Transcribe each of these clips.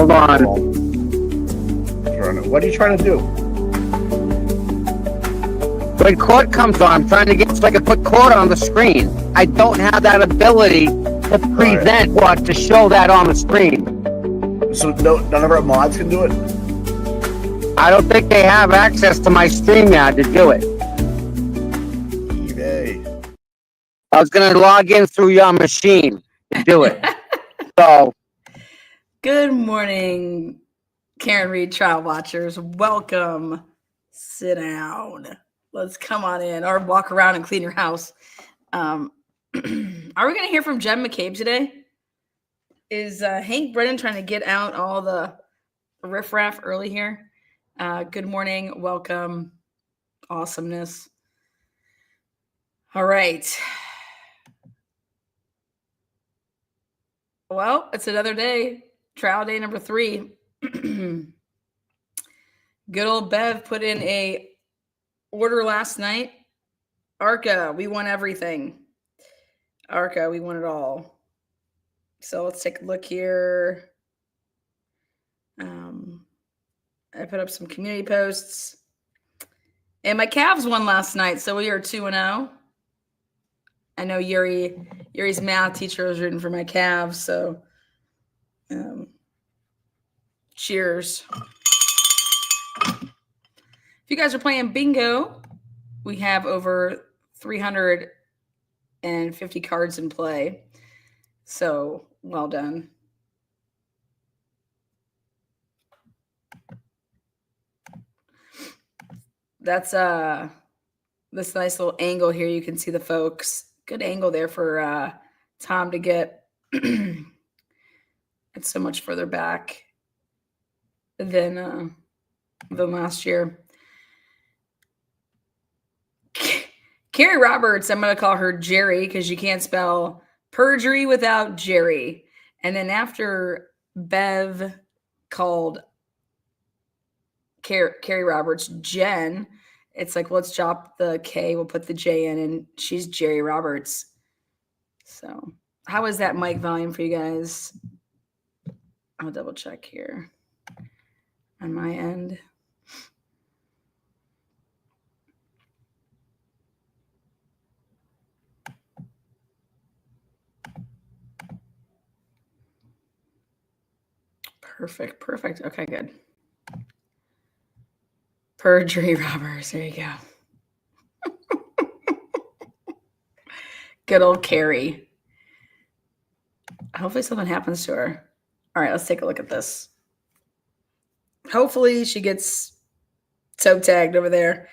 Hold on. What are you trying to do? When court comes on, I'm trying to get so I can put court on the screen. I don't have that ability to present or to show that on the screen. So none of our mods can do it? I don't think they have access to my stream now to do it. eBay. I was going to log in through your machine to do it. So, good morning, Karen Reed trial watchers. Welcome. Sit down. Let's come on in or walk around and clean your house. Are we going to hear from Jen McCabe today? Is Hank Brennan trying to get out all the riffraff early here? Good morning. Welcome. Awesomeness. All right. Well, it's another day. Trial day number 3. Good old Bev put in a order last night. ARCA, we won everything. ARCA, we won it all. So let's take a look here. I put up some community posts. And my Cavs won last night, so we are 2-0. I know Yuri's math teacher was rooting for my Cavs, so cheers. If you guys are playing bingo, we have over 350 cards in play. So well done. That's this nice little angle here. You can see the folks. Good angle there for Tom to get. It's so much further back than last year. Carrie Roberts, I'm going to call her Jerry because you can't spell perjury without Jerry. And then after Bev called Carrie Roberts Jen, it's like, well, let's drop the K, we'll put the J in, and she's Jerry Roberts. So how is that mic volume for you guys? I'll double check here on my end. Perfect. Okay, good. Perjury robbers. There you go. Good old Carrie. Hopefully something happens to her. All right, let's take a look at this. Hopefully she gets toe tagged over there.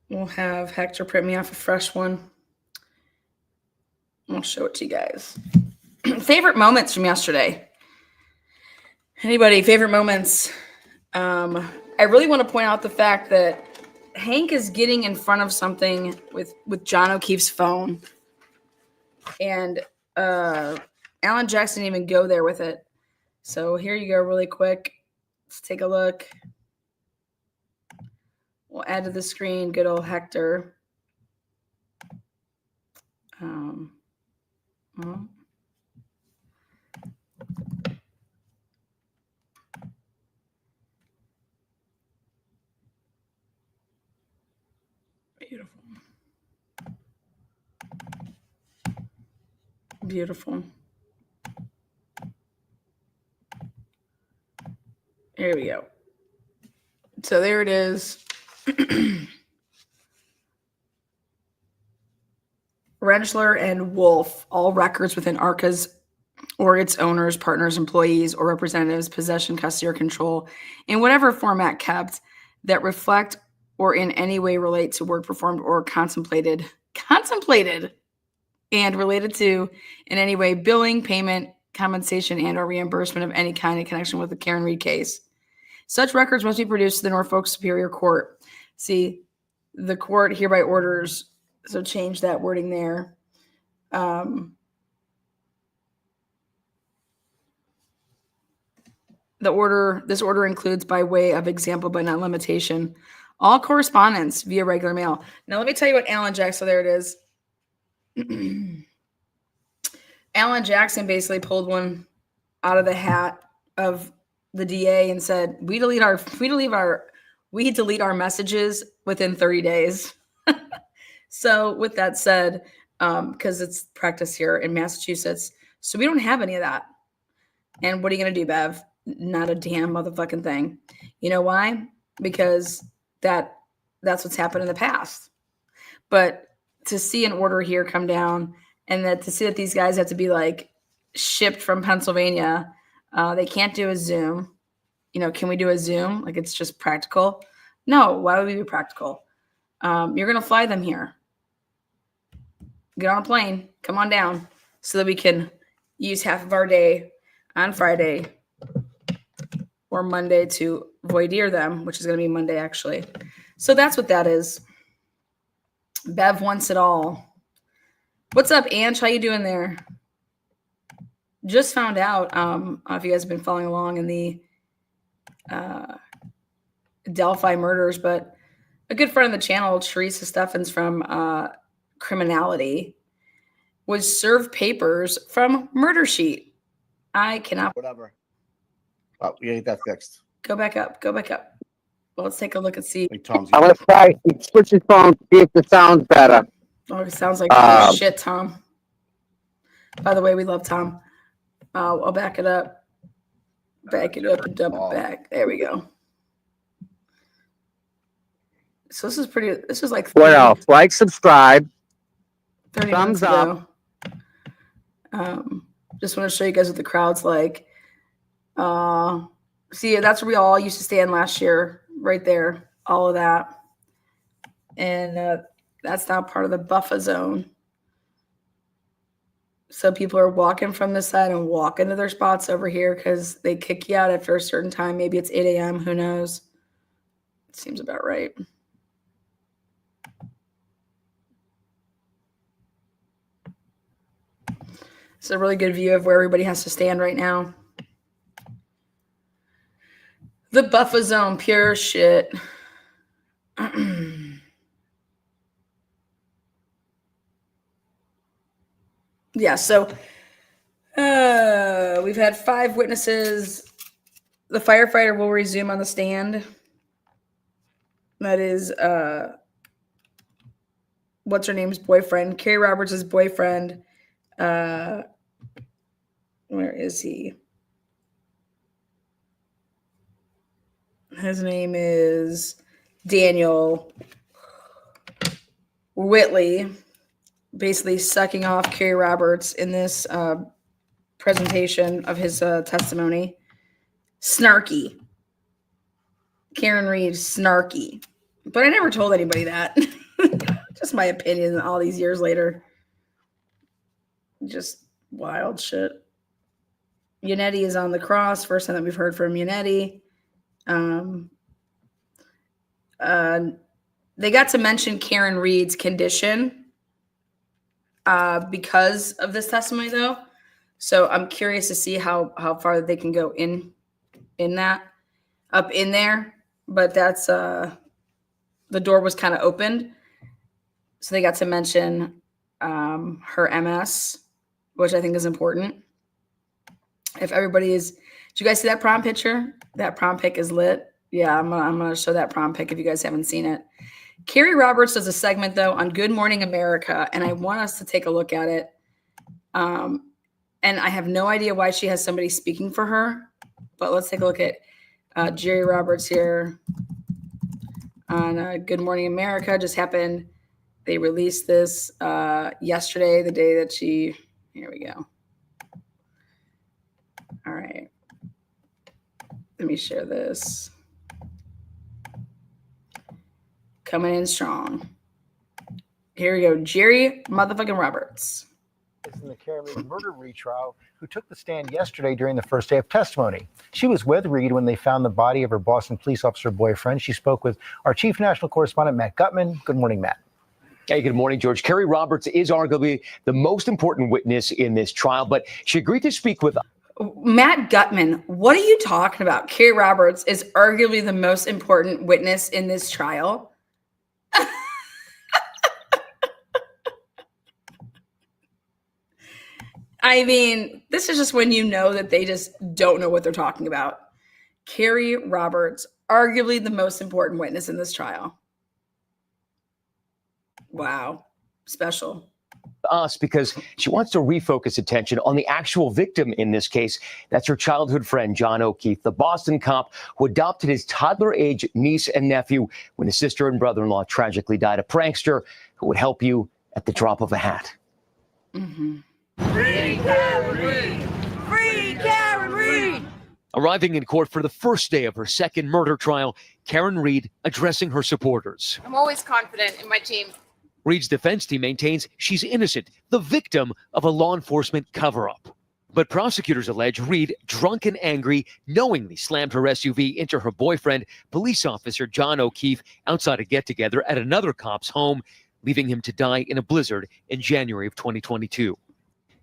We'll have Hector print me off a fresh one. I'll show it to you guys. Favorite moments from yesterday. Anybody, favorite moments? I really want to point out the fact that Hank is getting in front of something with John O'Keefe's phone. And Alan Jackson didn't even go there with it. So here you go really quick. Let's take a look. We'll add to the screen good old Hector. Beautiful. Here we go. So there it is. Rentschler and Wolf, all records within ARCA's or its owners, partners, employees, or representatives, possession, custody, or control in whatever format kept that reflect or in any way relate to work performed or contemplated and related to in any way billing, payment, compensation, and or reimbursement of any kind in connection with the Karen Reed case. Such records must be produced to the Norfolk Superior Court. See, the court hereby orders, so change that wording there. This order includes by way of example, but not limitation, all correspondence via regular mail. Now, let me tell you what Alan Jackson, so there it is. Alan Jackson basically pulled one out of the hat of the DA and said, we delete our messages within 30 days. So with that said, because it's practice here in Massachusetts, so we don't have any of that. And what are you going to do, Bev? Not a damn motherfucking thing. You know why? Because that's what's happened in the past. But to see an order here come down, and that to see that these guys have to be like shipped from Pennsylvania, they can't do a Zoom. You know, can we do a Zoom? Like, it's just practical. No, why would we be practical? You're going to fly them here. Get on a plane, come on down, so that we can use half of our day on Friday or Monday to voir dire them, which is going to be Monday, actually. So that's what that is. Bev wants it all. What's up, Ange? How you doing there? Just found out, I don't know if you guys have been following along in the Delphi murders, but a good friend of the channel, Teresa Steffens from Criminality, was served papers from Murder Sheet. I cannot. Whatever. Oh, we get that fixed. Go back up. Well, let's take a look and see. Tom's I'm gonna try. Switch his phone. See if it sounds better. Oh, it sounds like shit, Tom. By the way, we love Tom. I'll back it up. Back it up and double back. There we go. So this is pretty. This is like. What else? Like, subscribe. 30 Thumbs minutes up. ago. Just want to show you guys what the crowd's like. See, that's where we all used to stand last year, right there. All of that, and that's now part of the buffer zone. So people are walking from this side and walking to their spots over here because they kick you out after a certain time. Maybe it's 8 a.m. Who knows? It seems about right. It's a really good view of where everybody has to stand right now. The buffer zone, pure shit. Yeah, so we've had 5 witnesses. The firefighter will resume on the stand. That is, what's her name's boyfriend? Carrie Roberts' boyfriend. Where is he? His name is Daniel Whitley, basically sucking off Carrie Roberts in this presentation of his testimony. Snarky. Karen Reed, snarky. But I never told anybody that. Just my opinion all these years later. Just wild shit. Yannetti is on the cross. First time that we've heard from Yannetti. They got to mention Karen Reed's condition because of this testimony, though. So I'm curious to see how far they can go in that, up in there. But that's the door was kind of opened, so they got to mention her MS, which I think is important. If everybody is, did you guys see that prom picture? That prom pic is lit. Yeah, I'm gonna show that prom pic if you guys haven't seen it. Carrie Roberts does a segment though on Good Morning America, and I want us to take a look at it. And I have no idea why she has somebody speaking for her, but let's take a look at Jerry Roberts here on Good Morning America. Just happened. They released this yesterday, the day that she. Here we go. All right. Let me share this. Coming in strong. Here we go. Jerry motherfucking Roberts. In the Karen Reed murder retrial, who took the stand yesterday during the first day of testimony. She was with Reed when they found the body of her Boston police officer boyfriend. She spoke with our chief national correspondent, Matt Gutman. Good morning, Matt. Hey, good morning, George. Carrie Roberts is arguably the most important witness in this trial, but she agreed to speak with. Matt Gutman, what are you talking about? Carrie Roberts is arguably the most important witness in this trial. I mean, this is just when you know that they just don't know what they're talking about. Carrie Roberts, arguably the most important witness in this trial. Wow. Special. Us because she wants to refocus attention on the actual victim in this case. That's her childhood friend, John O'Keefe, the Boston cop who adopted his toddler-age niece and nephew when his sister and brother-in-law tragically died. A prankster who would help you at the drop of a hat. Mm-hmm. Free Karen Reed! Free Karen Reed! Arriving in court for the first day of her second murder trial, Karen Reed addressing her supporters. I'm always confident in my team. Reed's defense team maintains she's innocent, the victim of a law enforcement cover-up. But prosecutors allege Reed, drunk and angry, knowingly slammed her SUV into her boyfriend, police officer John O'Keefe, outside a get-together at another cop's home, leaving him to die in a blizzard in January of 2022.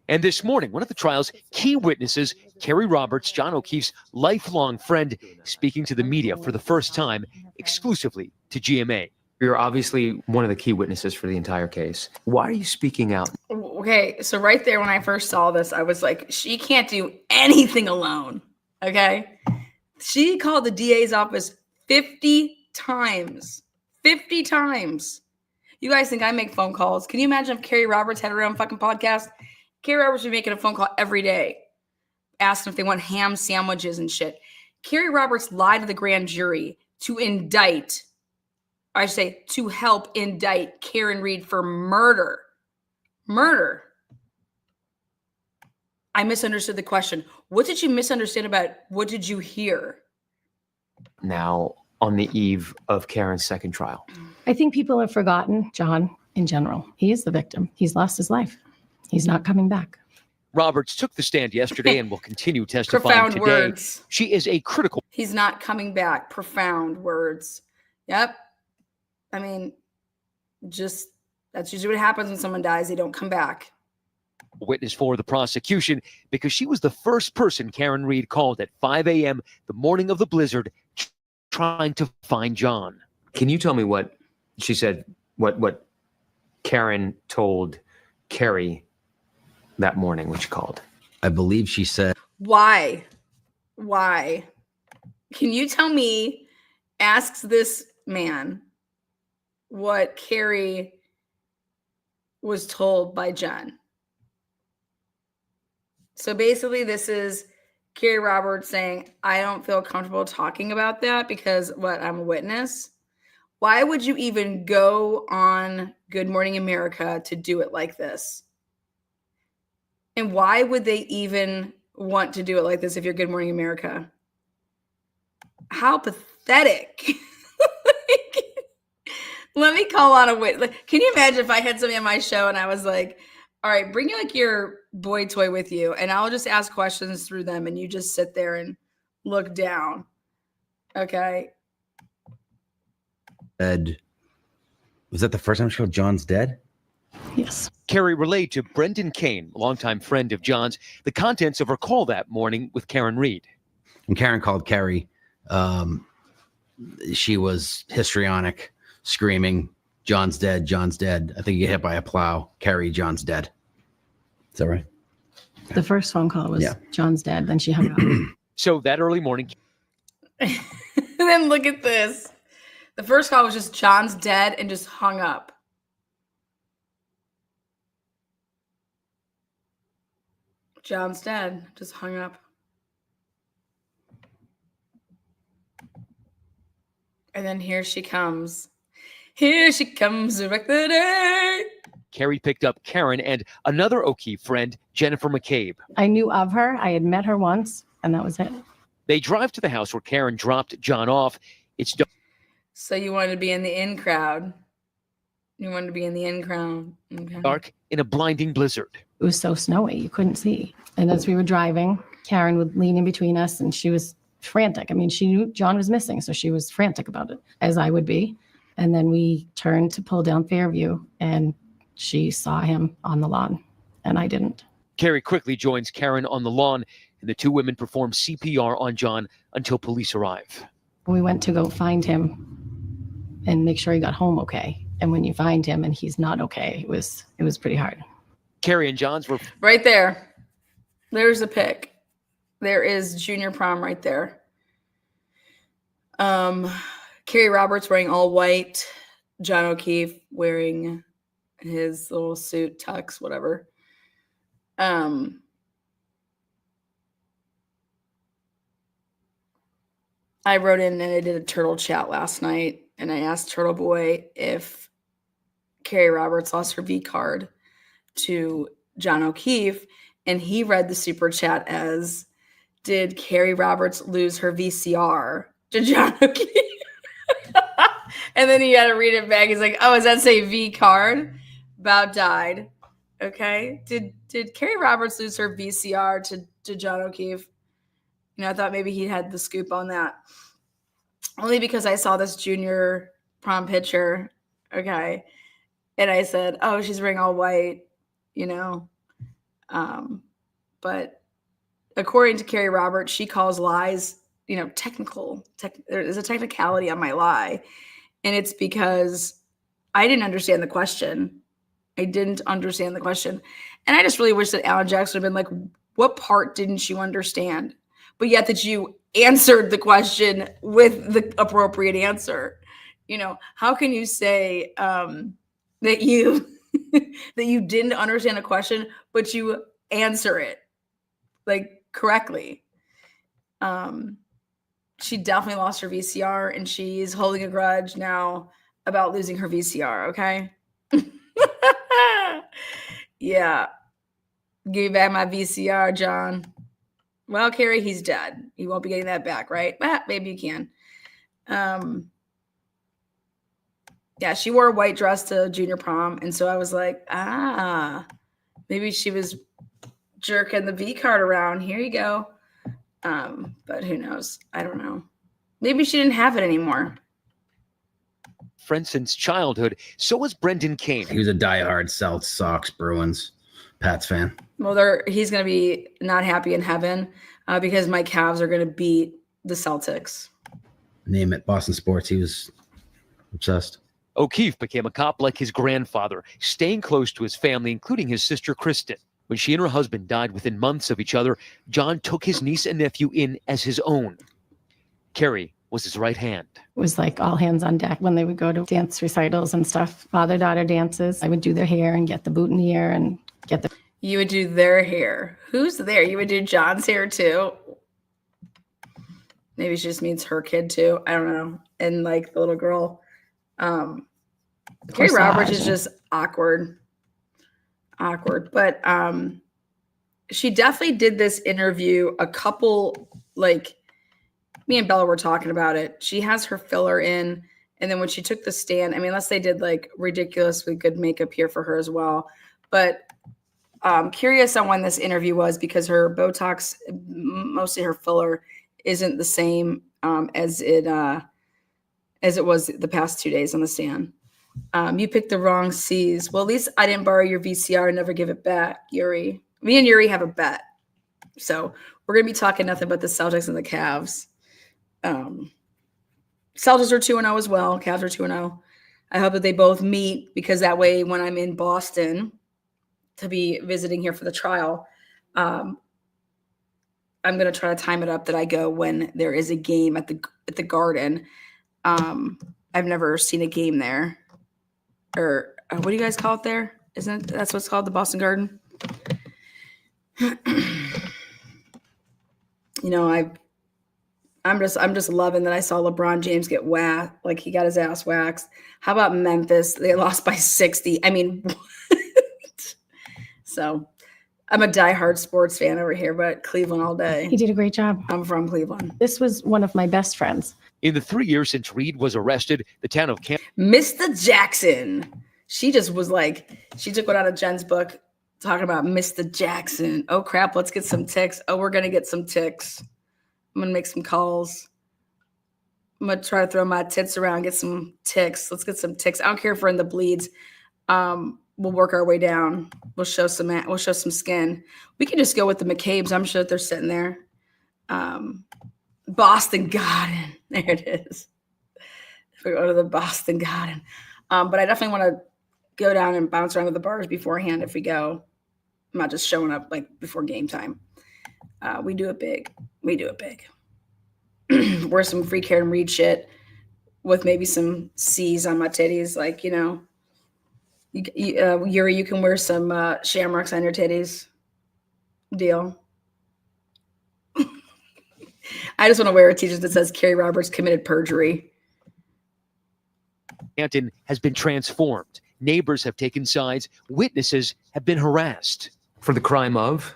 And this morning, one of the trial's key witnesses, Carrie Roberts, John O'Keefe's lifelong friend, speaking to the media for the first time, exclusively to GMA. You're obviously one of the key witnesses for the entire case. Why are you speaking out? Okay, so right there when I first saw this, I was like, she can't do anything alone, okay? She called the DA's office 50 times. 50 times. You guys think I make phone calls? Can you imagine if Carrie Roberts had her own fucking podcast? Carrie Roberts would be making a phone call every day, asking if they want ham sandwiches and shit. Carrie Roberts lied to the grand jury to indict, I should say, to help indict Karen Reed for murder. Murder. I misunderstood the question. What did you misunderstand about what did you hear? Now, on the eve of Karen's second trial. I think people have forgotten John in general. He is the victim. He's lost his life. He's not coming back. Roberts took the stand yesterday and will continue testifying Profound today. words. She is a critical. He's not coming back. Profound words. Yep. I mean, just that's usually what happens when someone dies. They don't come back. Witness for the prosecution because she was the first person Karen Reed called at 5 a.m. the morning of the blizzard trying to find John. Can you tell me what she said, what Karen told Carrie that morning when she called? I believe she said, Why? Why? Can you tell me, asks this man, what Carrie was told by John? So basically, this is Carrie Roberts saying, I don't feel comfortable talking about that because, I'm a witness. Why would you even go on Good Morning America to do it like this? And why would they even want to do it like this if you're Good Morning America? How pathetic. Let me call on a witness. Can you imagine if I had somebody on my show and I was like, all right, bring your boy toy with you and I'll just ask questions through them and you just sit there and look down. Okay. was that the first time she called John's dead? Yes. Carrie relayed to Brendan Kane, a longtime friend of John's, the contents of her call that morning with Karen Reed. When Karen called Carrie, she was histrionic, screaming, John's dead, John's dead. I think you get hit by a plow. Carrie, John's dead. Is that right? The first phone call was John's dead. Then she hung up. So that early morning. And then look at this. The first call was just John's dead and just hung up. John's dead, just hung up. And then here she comes. Here she comes to wreck the day. Carrie picked up Karen and another O'Keefe friend, Jennifer McCabe. I knew of her. I had met her once, and that was it. They drive to the house where Karen dropped John off. It's So you wanted to be in the in crowd. You wanted to be in the in crowd. Okay. dark in a blinding blizzard. It was so snowy, you couldn't see. And as we were driving, Karen would lean in between us, and she was frantic. I mean, she knew John was missing, so she was frantic about it, as I would be. And then we turned to pull down Fairview, and she saw him on the lawn, and I didn't. Carrie quickly joins Karen on the lawn. and the two women perform CPR on John until police arrive. We went to go find him and make sure he got home okay. And when you find him and he's not okay, it was pretty hard. Carrie and John's were Right there. There's a pic. There is junior prom right there. Carrie Roberts wearing all white. John O'Keefe wearing his little suit, tux, whatever. I wrote in and I did a turtle chat last night, and I asked Turtle Boy if Carrie Roberts lost her V card to John O'Keefe, and he read the super chat as, did Carrie Roberts lose her VCR to John O'Keefe? And then he had to read it back. He's like, oh, does that say V card? About died. Okay. Did Carrie Roberts lose her VCR to John O'Keefe? You know, I thought maybe he had the scoop on that. Only because I saw this junior prom picture. Okay. And I said, oh, she's wearing all white, you know. But according to Carrie Roberts, she calls lies, you know, there's a technicality on my lie. And it's because I didn't understand the question. And I just really wish that Alan Jackson would have been like, what part didn't you understand? But yet that you answered the question with the appropriate answer. You know, how can you say that you that you didn't understand a question, but you answer it like correctly? She definitely lost her VCR, and she's holding a grudge now about losing her VCR. Okay. Yeah. Give me back my VCR, John. Well, Carrie, he's dead. He won't be getting that back, right? Maybe you can. Yeah, she wore a white dress to junior prom. And so I was like, maybe she was jerking the V card around. Here you go. But who knows? I don't know. Maybe she didn't have it anymore. friend since childhood. So was Brendan Kane. He was a diehard South Sox Bruins Pats fan. Well, he's going to be not happy in heaven because my Cavs are going to beat the Celtics. Name it, Boston sports. He was obsessed. O'Keefe became a cop like his grandfather, staying close to his family, including his sister Kristen. When she and her husband died within months of each other, John took his niece and nephew in as his own. Carrie was his right hand. It was like all hands on deck when they would go to dance recitals and stuff, father-daughter dances. I would do their hair and get the boutonniere and get the... You would do their hair. Who's there? You would do John's hair too? Maybe she just means her kid too. I don't know. And like the little girl. Carrie Roberts is just awkward. But she definitely did this interview a couple, like me and Bella were talking about it. She has her filler in, and then when she took the stand, I mean, unless they did like ridiculously good makeup here for her as well. But curious on when this interview was, because her Botox, mostly her filler, isn't the same as it was the past 2 days on the stand. You picked the wrong C's. Well, at least I didn't borrow your VCR and never give it back, Yuri. Me and Yuri have a bet. So we're going to be talking nothing but the Celtics and the Cavs. Celtics are 2-0 as well. Cavs are 2-0. I hope that they both meet, because that way when I'm in Boston to be visiting here for the trial, I'm going to try to time it up that I go when there is a game at the Garden. I've never seen a game there. Or what do you guys call it there? That's what's called, the Boston Garden? You know, I'm just loving that I saw LeBron James get whacked, like he got his ass waxed. How about Memphis? They lost by 60. I mean, what? So I'm a diehard sports fan over here, but Cleveland all day. He did a great job. I'm from Cleveland. This was one of my best friends. In the 3 years since Reed was arrested, the town of Mr. Jackson. She just was like, she took one out of Jen's book talking about Mr. Jackson. Oh, crap. Let's get some ticks. Oh, we're going to get some ticks. I'm going to make some calls. I'm going to try to throw my tits around, get some ticks. Let's get some ticks. I don't care if we're in the bleeds. we'll work our way down. We'll show some skin. We can just go with the McCabe's. I'm sure that they're sitting there. Boston Garden. There it is. If we go to the Boston Garden. But I definitely want to go down and bounce around to the bars beforehand if we go. I'm not just showing up like before game time. We do it big. Wear some free Karen Reed shit with maybe some C's on my titties. Like, you know, Yuri, you can wear some shamrocks on your titties. Deal. I just want to wear a t-shirt that says Carrie Roberts committed perjury. Stanton has been transformed. Neighbors have taken sides. Witnesses have been harassed. For the crime of?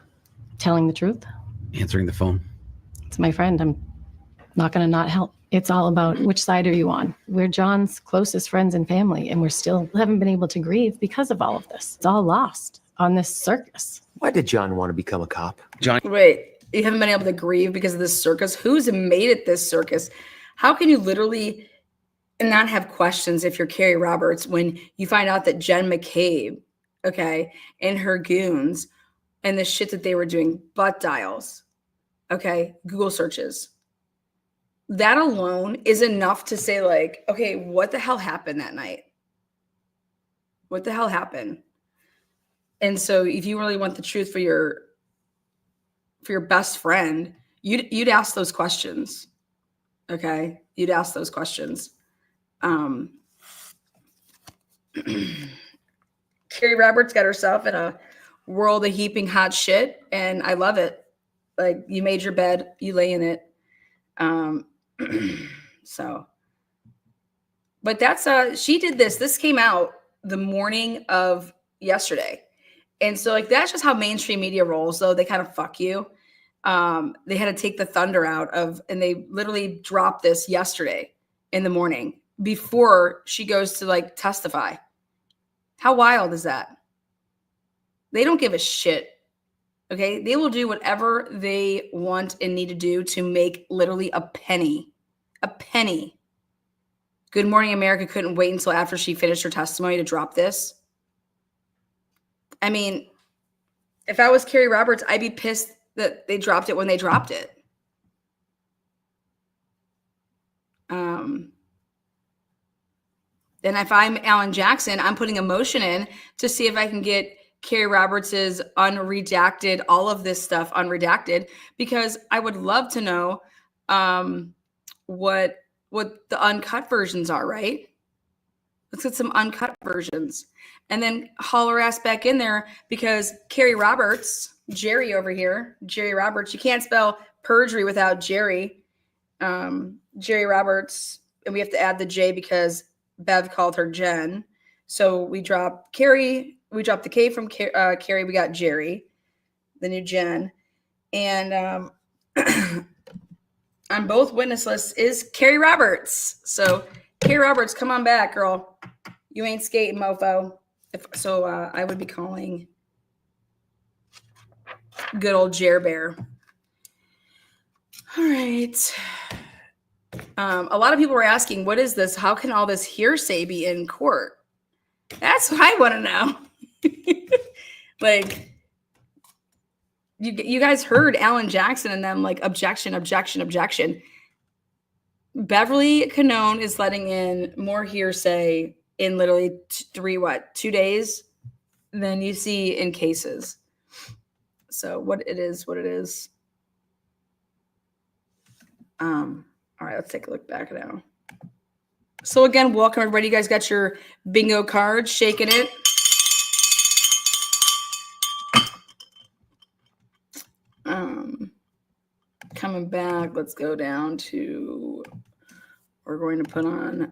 Telling the truth. Answering the phone. It's my friend. I'm not going to not help. It's all about which side are you on? We're John's closest friends and family, and we're still haven't been able to grieve because of all of this. It's all lost on this circus. Why did John want to become a cop? Wait, you haven't been able to grieve because of this circus? Who's made it this circus? How can you literally not have questions if you're Carrie Roberts when you find out that Jen McCabe, okay, and her goons and the shit that they were doing, butt dials, okay, Google searches. That alone is enough to say, like, okay, what the hell happened that night? What the hell happened? And so if you really want the truth for your best friend, you'd ask those questions. Okay? You'd ask those questions. Carrie Roberts got herself in a world of heaping hot shit, and I love it. Like, you made your bed, you lay in it. So, but that's she did this came out the morning of yesterday, and so like that's just how mainstream media rolls. Though they kind of fuck you. They had to take the thunder out of, and they literally dropped this yesterday in the morning before she goes to like testify. How wild is that? They don't give a shit. Okay, they will do whatever they want and need to do to make literally a penny. A penny. Good Morning America couldn't wait until after she finished her testimony to drop this. I mean, if I was Carrie Roberts, I'd be pissed that they dropped it when they dropped it. Then if I'm Alan Jackson, I'm putting a motion in to see if I can get Carrie Roberts's unredacted, all of this stuff unredacted, because I would love to know what the uncut versions are, right? Let's get some uncut versions and then haul her ass back in there, because Carrie Roberts, Jerry over here, Jerry Roberts, you can't spell perjury without Jerry. Jerry Roberts, and we have to add the J because Bev called her Jen. So we drop Carrie, we dropped the K from Carrie, we got Jerry, the new Jen. And on both witness lists is Carrie Roberts. So Carrie Roberts, come on back, girl. You ain't skating, mofo. I would be calling good old Jer Bear. All right. A lot of people were asking, what is this? How can all this hearsay be in court? That's what I want to know. Like, you guys heard Alan Jackson and them like objection. Beverly Canone is letting in more hearsay in literally 2 days than you see in cases. So what it is. All right, let's take a look back now. So again, welcome everybody. You guys got your bingo cards, shaking it. Coming back, let's go down to, we're going to put on,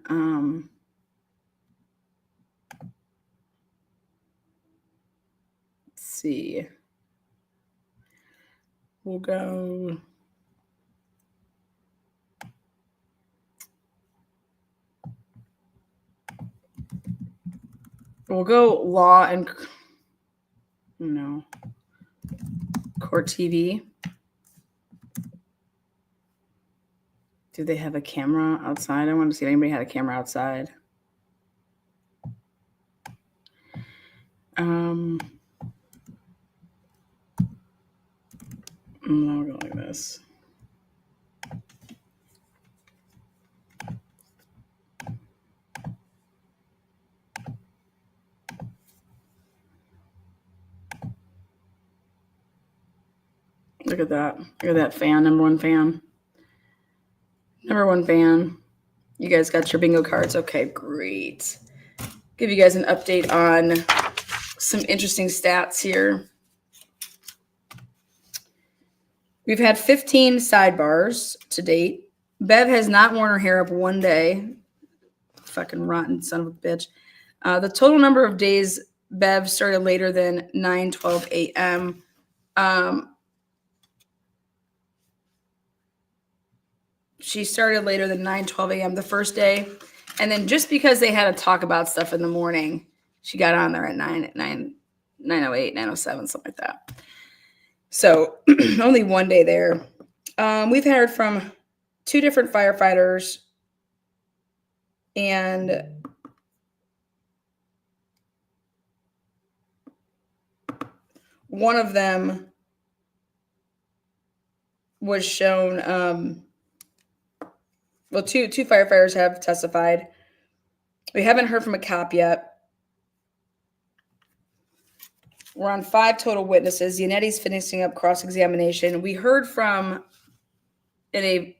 let's see. We'll go. We'll go law and court TV. Do they have a camera outside? I want to see if anybody had a camera outside. I'll go like this. Look at that. Look at that fan, number one fan. Number one fan. You guys got your bingo cards. Okay, great. Give you guys an update on some interesting stats here. We've had 15 sidebars to date. Bev has not worn her hair up one day. Fucking rotten son of a bitch. The total number of days Bev started later than 9:12 a.m. She started later than 9:12 a.m. the first day. And then just because they had to talk about stuff in the morning, she got on there at 9:08, 9:07, something like that. So only one day there. We've heard from 2 different firefighters, and one of them was shown, well, two firefighters have testified. We haven't heard from a cop yet. We're on 5 total witnesses. Yanetti's finishing up cross-examination. We heard from, in a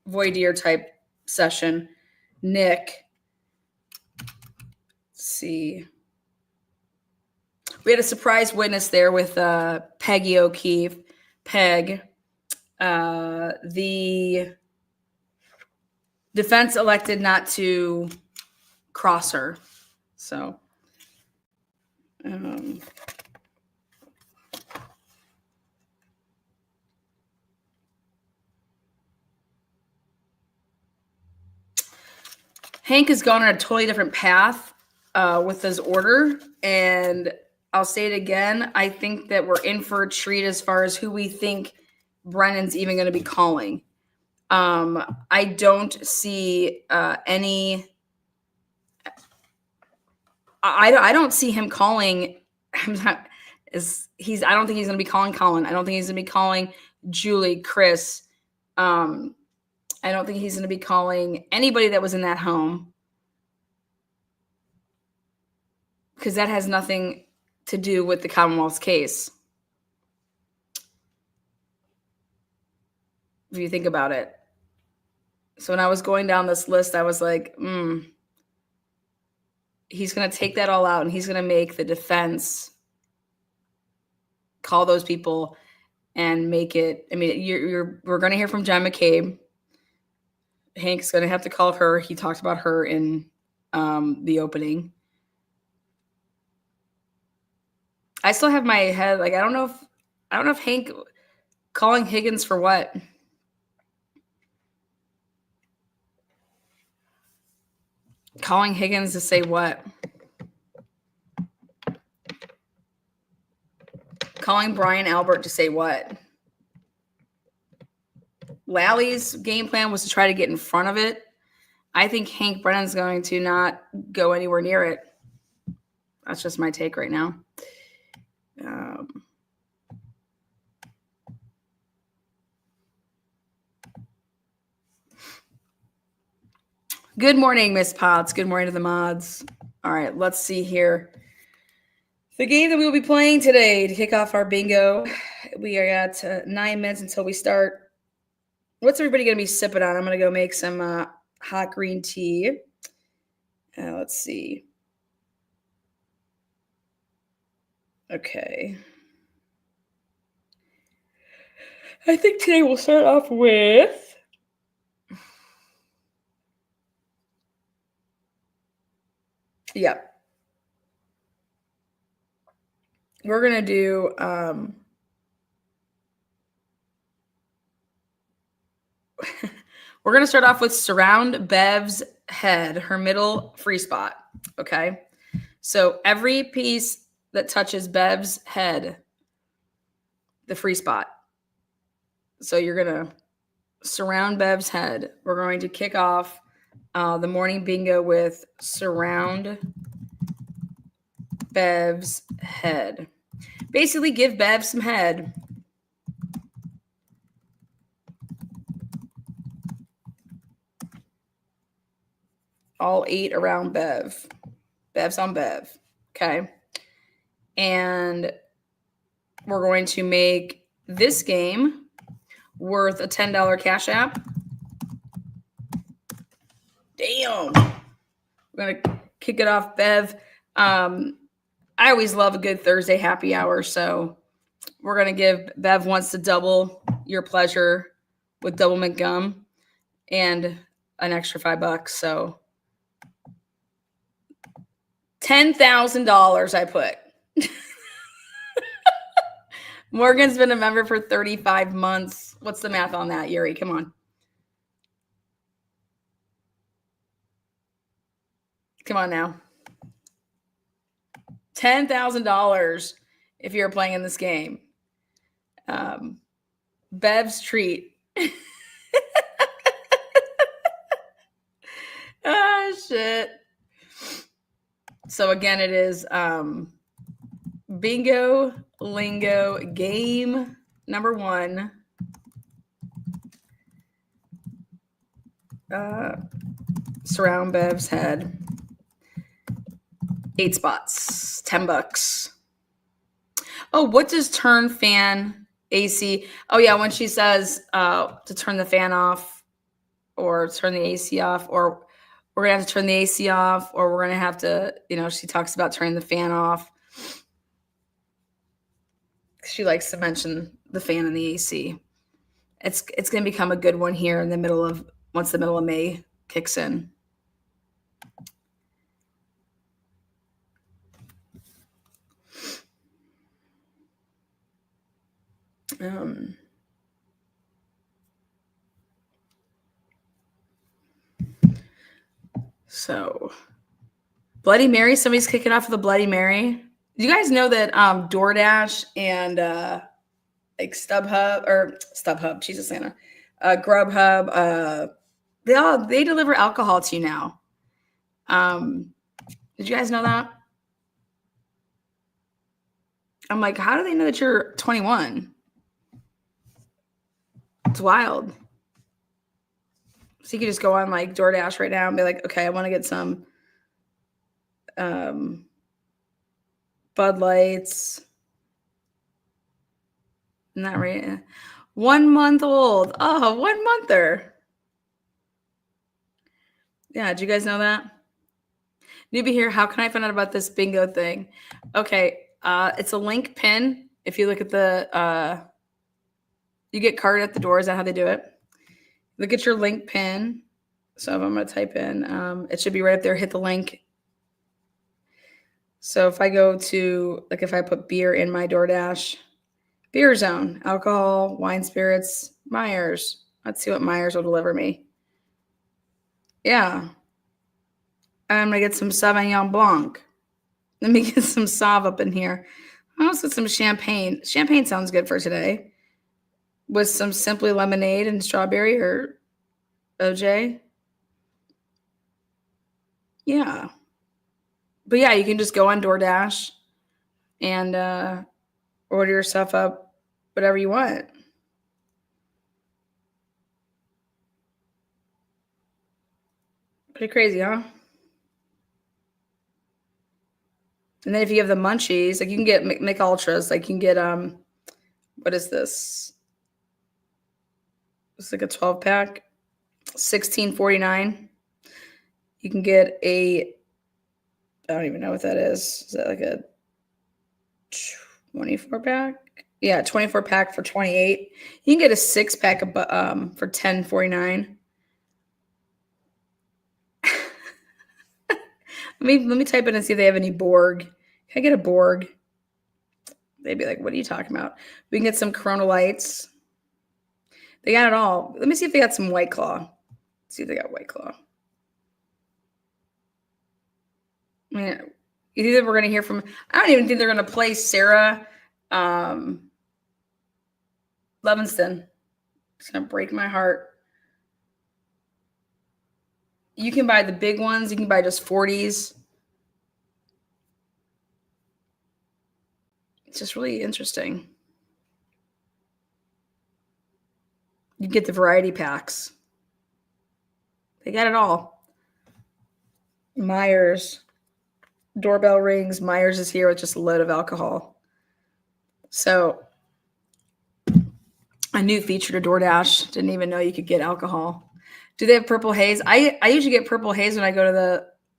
voir dire type session, Nick. Let's see. We had a surprise witness there with Peggy O'Keefe. Peg. The defense elected not to cross her. So, Hank has gone on a totally different path with his order. And I'll say it again. I think that we're in for a treat as far as who we think Brennan's even going to be calling. I don't see any. I don't see him calling. I don't think he's going to be calling Colin. I don't think he's going to be calling Julie, Chris. I don't think he's going to be calling anybody that was in that home, because that has nothing to do with the Commonwealth's case. If you think about it. So when I was going down this list, I was like, he's going to take that all out and he's going to make the defense call those people and make it. I mean, we're going to hear from John McCabe. Hank's going to have to call her. He talked about her in the opening. I still have my head, like, I don't know if Hank calling Higgins for what? Calling Higgins to say what? Calling Brian Albert to say what? Lally's game plan was to try to get in front of it. I think Hank Brennan's going to not go anywhere near it. That's just my take right now. Good morning, Miss Potts. Good morning to the mods. All right, let's see here. The game that we'll be playing today to kick off our bingo. We are at 9 minutes until we start. What's everybody going to be sipping on? I'm going to go make some hot green tea. Let's see. Okay. I think today we'll start off with... Yep. We're going to do we're going to start off with surround Bev's head, her middle free spot. Okay. So every piece that touches Bev's head, the free spot. So you're going to surround Bev's head. We're going to kick off the morning bingo with surround Bev's head. Basically, give Bev some head. All 8 around Bev. Bev's on Bev. Okay. And we're going to make this game worth a $10 Cash App. Damn. We're going to kick it off, Bev. I always love a good Thursday happy hour, so we're going to give Bev wants to double your pleasure with Double McGum and an extra $5. So $10,000 I put. Morgan's been a member for 35 months. What's the math on that, Yuri? Come on. Come on now. $10,000 if you're playing in this game. Bev's treat. Ah, shit. So again, it is Bingo Lingo game number 1. Surround Bev's head. 8 spots, $10. Oh, what does turn fan AC? Oh yeah, when she says to turn the fan off or turn the AC off, or we're gonna have to turn the AC off, or we're gonna have to, she talks about turning the fan off. She likes to mention the fan and the AC. It's gonna become a good one here in the middle of once the middle of May kicks in. So Bloody Mary, somebody's kicking off with a Bloody Mary. Do you guys know that DoorDash and like StubHub, Jesus Santa, Grubhub, they deliver alcohol to you now. Did you guys know that? I'm like, how do they know that you're 21? It's wild. So you could just go on like DoorDash right now and be like, okay, I want to get some Bud Lights. Isn't that right? 1 month old. Oh, 1 monther. Yeah, did you guys know that? Newbie here, how can I find out about this bingo thing? Okay, it's a link pin. If you look at the, you get carded at the door. Is that how they do it? Look at your link pin. So if I'm going to type in, it should be right up there. Hit the link. So if I go to, like if I put beer in my DoorDash, beer zone, alcohol, wine, spirits, Myers. Let's see what Myers will deliver me. Yeah. I'm going to get some Sauvignon Blanc. Let me get some Sauv up in here. I also get some champagne. Champagne sounds good for today. With some Simply Lemonade and strawberry or OJ. Yeah. But yeah, you can just go on DoorDash and order yourself up whatever you want. Pretty crazy, huh? And then if you have the munchies, like you can get McUltras, like you can get what is this? It's like a 12-pack, $16.49. You can get I don't even know what that is. Is that like a 24-pack? Yeah, 24-pack for $28. You can get a 6-pack for $10.49. Let me type in and see if they have any Borg. Can I get a Borg? They'd be like, what are you talking about? We can get some Corona Lights. They got it all. Let me see if they got some White Claw. Let's see if they got White Claw. Man, either we're going to hear from, I don't even think they're going to play Sarah Levinston. It's going to break my heart. You can buy the big ones. You can buy just 40s. It's just really interesting. You get the variety packs. They got it all. Myers. Doorbell rings. Myers is here with just a load of alcohol. So a new feature to DoorDash. Didn't even know you could get alcohol. Do they have Purple Haze? I usually get Purple Haze when I go to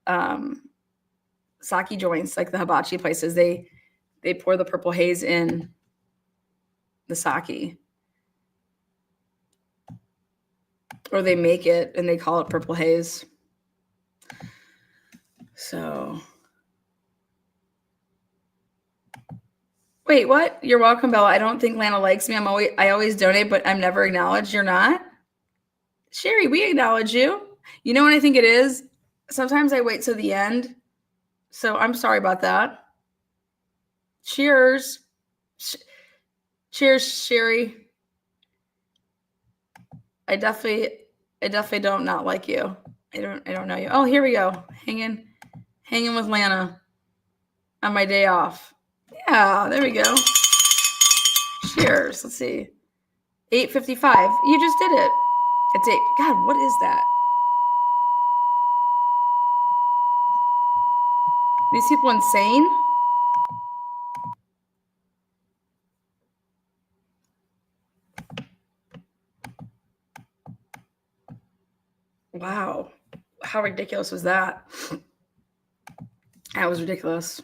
the sake joints, like the hibachi places. They pour the Purple Haze in the sake. Or they make it and they call it Purple Haze. So, wait, what? You're welcome, Bella. I don't think Lana likes me. I always donate, but I'm never acknowledged. You're not? Sherry, we acknowledge you. You know what I think it is? Sometimes I wait till the end. So I'm sorry about that. Cheers. Cheers, Sherry. I definitely don't not like you. I don't know you. Oh, here we go. Hanging with Lana on my day off. Yeah, there we go. Cheers. Let's see. 8:55. You just did it. It's 8. God, what is that? These people insane? Wow. How ridiculous was that? That was ridiculous.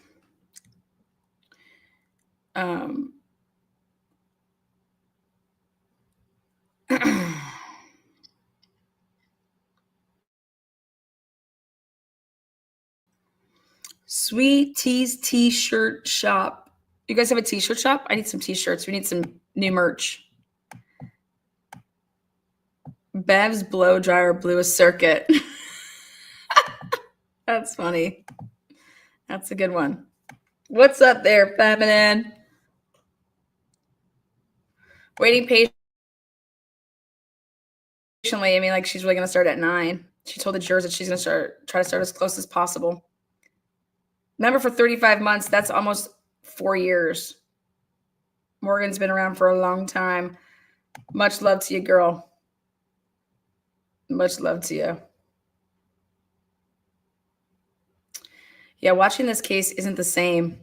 Sweet Tea's t-shirt shop. You guys have a t-shirt shop? I need some t-shirts. We need some new merch. Bev's blow dryer blew a circuit. That's funny. That's a good one. What's up there, feminine? Waiting patiently. I mean, like, she's really going to start at 9. She told the jurors that she's going to try to start as close as possible. Remember, for 35 months, that's almost 4 years. Morgan's been around for a long time. Much love to you, girl. Much love to you. Yeah, watching this case isn't the same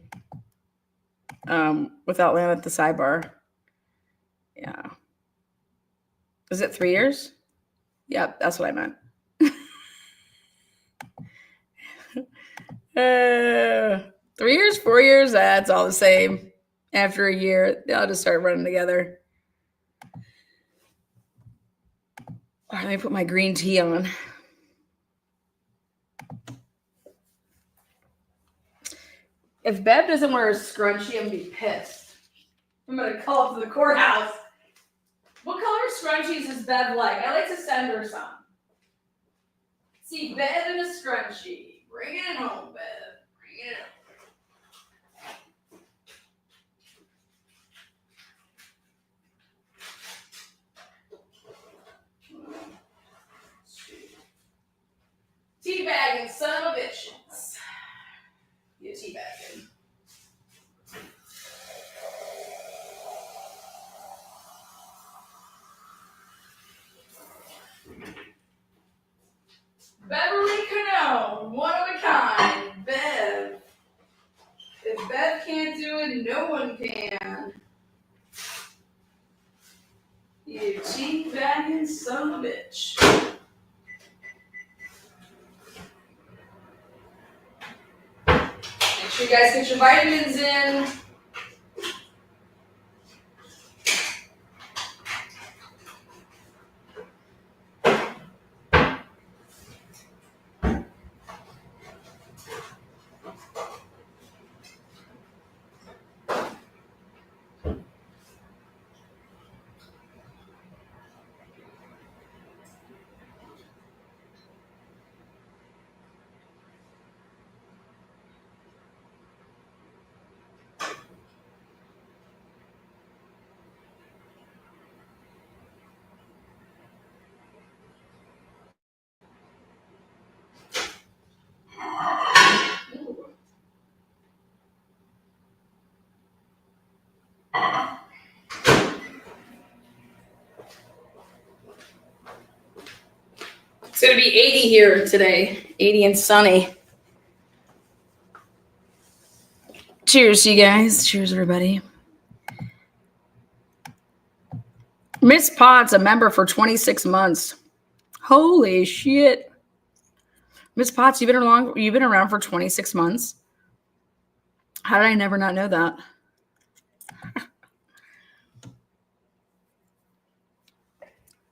without Lana at the sidebar. Yeah. Is it 3 years? Yep, that's what I meant. 3 years, 4 years, that's all the same. After a year, they'll just start running together. All right, let me put my green tea on. If Bev doesn't wear a scrunchie, I'm going to be pissed. I'm going to call up to the courthouse. What color scrunchies does Bev like? I like to send her some. See, Bev in a scrunchie. Bring it home, Bev. Bring it home. Teabagging, son of a bitches. You teabagging. Beverly Cano, one of a kind. Bev. If Bev can't do it, no one can. You teabagging son of a bitch. Make sure you guys get your vitamins in. It's going to be 80 here today. 80 and sunny. Cheers, you guys. Cheers, everybody. Miss Potts, a member for 26 months. Holy shit. Miss Potts, you've been around for 26 months. How did I never not know that?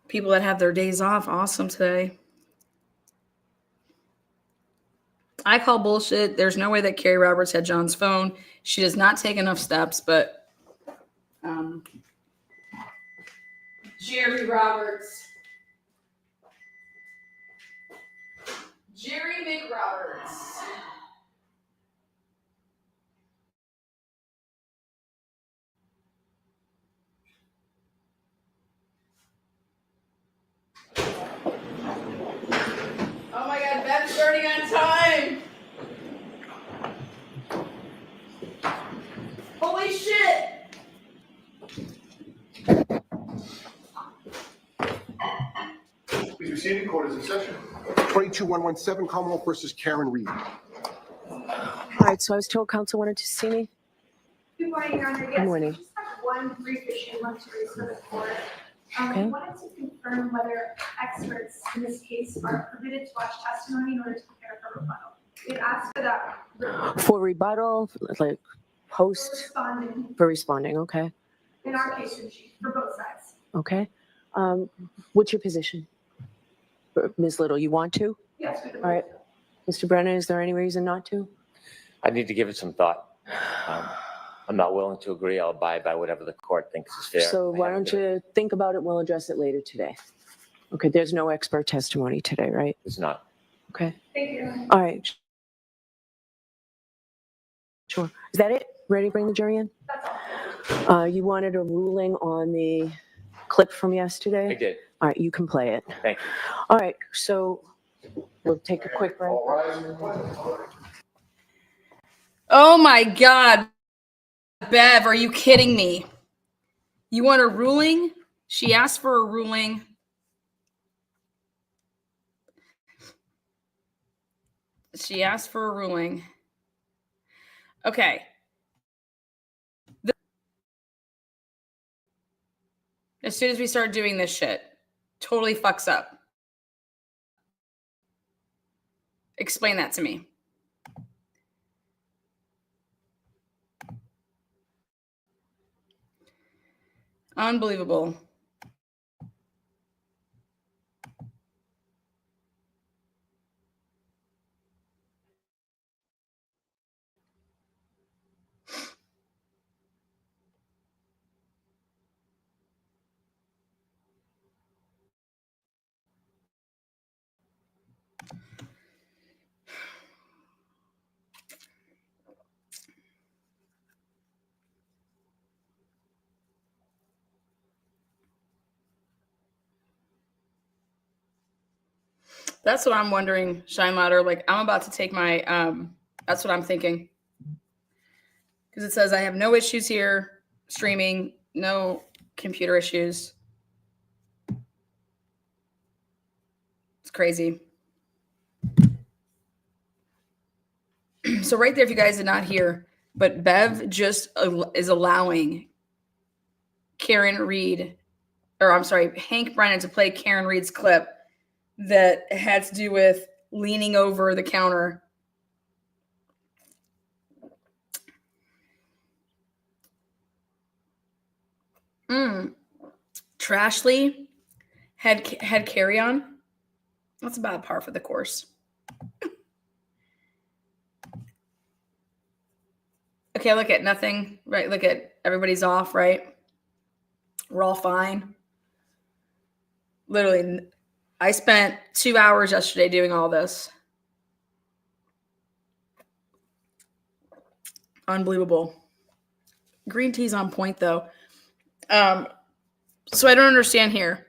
People that have their days off, awesome today. I call bullshit. There's no way that Carrie Roberts had John's phone. She does not take enough steps, but Jerry Roberts. Jerry McRoberts. Oh my God, Beth's starting on time. Holy shit. Please receive the court as a session. 22117 Commonwealth versus Karen Reed. All right, so I was told counsel wanted to see me. Good morning, Your Honor. Yes, Good morning. I just have one brief issue I want to raise for the court. Okay. I wanted to confirm whether experts in this case are permitted to watch testimony in order to prepare for rebuttal. It asks for that For rebuttal, like post, responding, for responding, okay, in our case, for both sides. okay. What's your position? Ms. Little, you want to? Yes, we All right. Mr. Brennan, is there any reason not to? I need to give it some thought. I'm not willing to agree. I'll abide by whatever the court thinks is fair. So why don't you think about it? We'll address it later today. Okay, there's no expert testimony today, right? It's not. Okay, Thank you, Your Honor. all right. Sure. Is that it? Ready to bring the jury in? That's all. You wanted a ruling on the clip from yesterday? I did. All right, you can play it. Thank you. All right, so we'll take a quick break. Oh my God. Bev, are you kidding me? You want a ruling? She asked for a ruling. She asked for a ruling. Okay. As soon as we start doing this shit, totally fucks up. Explain that to me. Unbelievable. That's what I'm wondering, Shine Louder. Like, I'm about to take my, that's what I'm thinking. Because it says I have no issues here, streaming, no computer issues. It's crazy. So right there, if you guys did not hear, but Bev just is allowing Karen Reed, or I'm sorry, Hank Brennan to play Karen Reed's clip that had to do with leaning over the counter. Trashly had carry on. That's about par for the course. Okay, look at nothing, right? Look at everybody's off, right? We're all fine. Literally, I spent 2 hours yesterday doing all this. Unbelievable. Green tea's on point, though. So I don't understand here.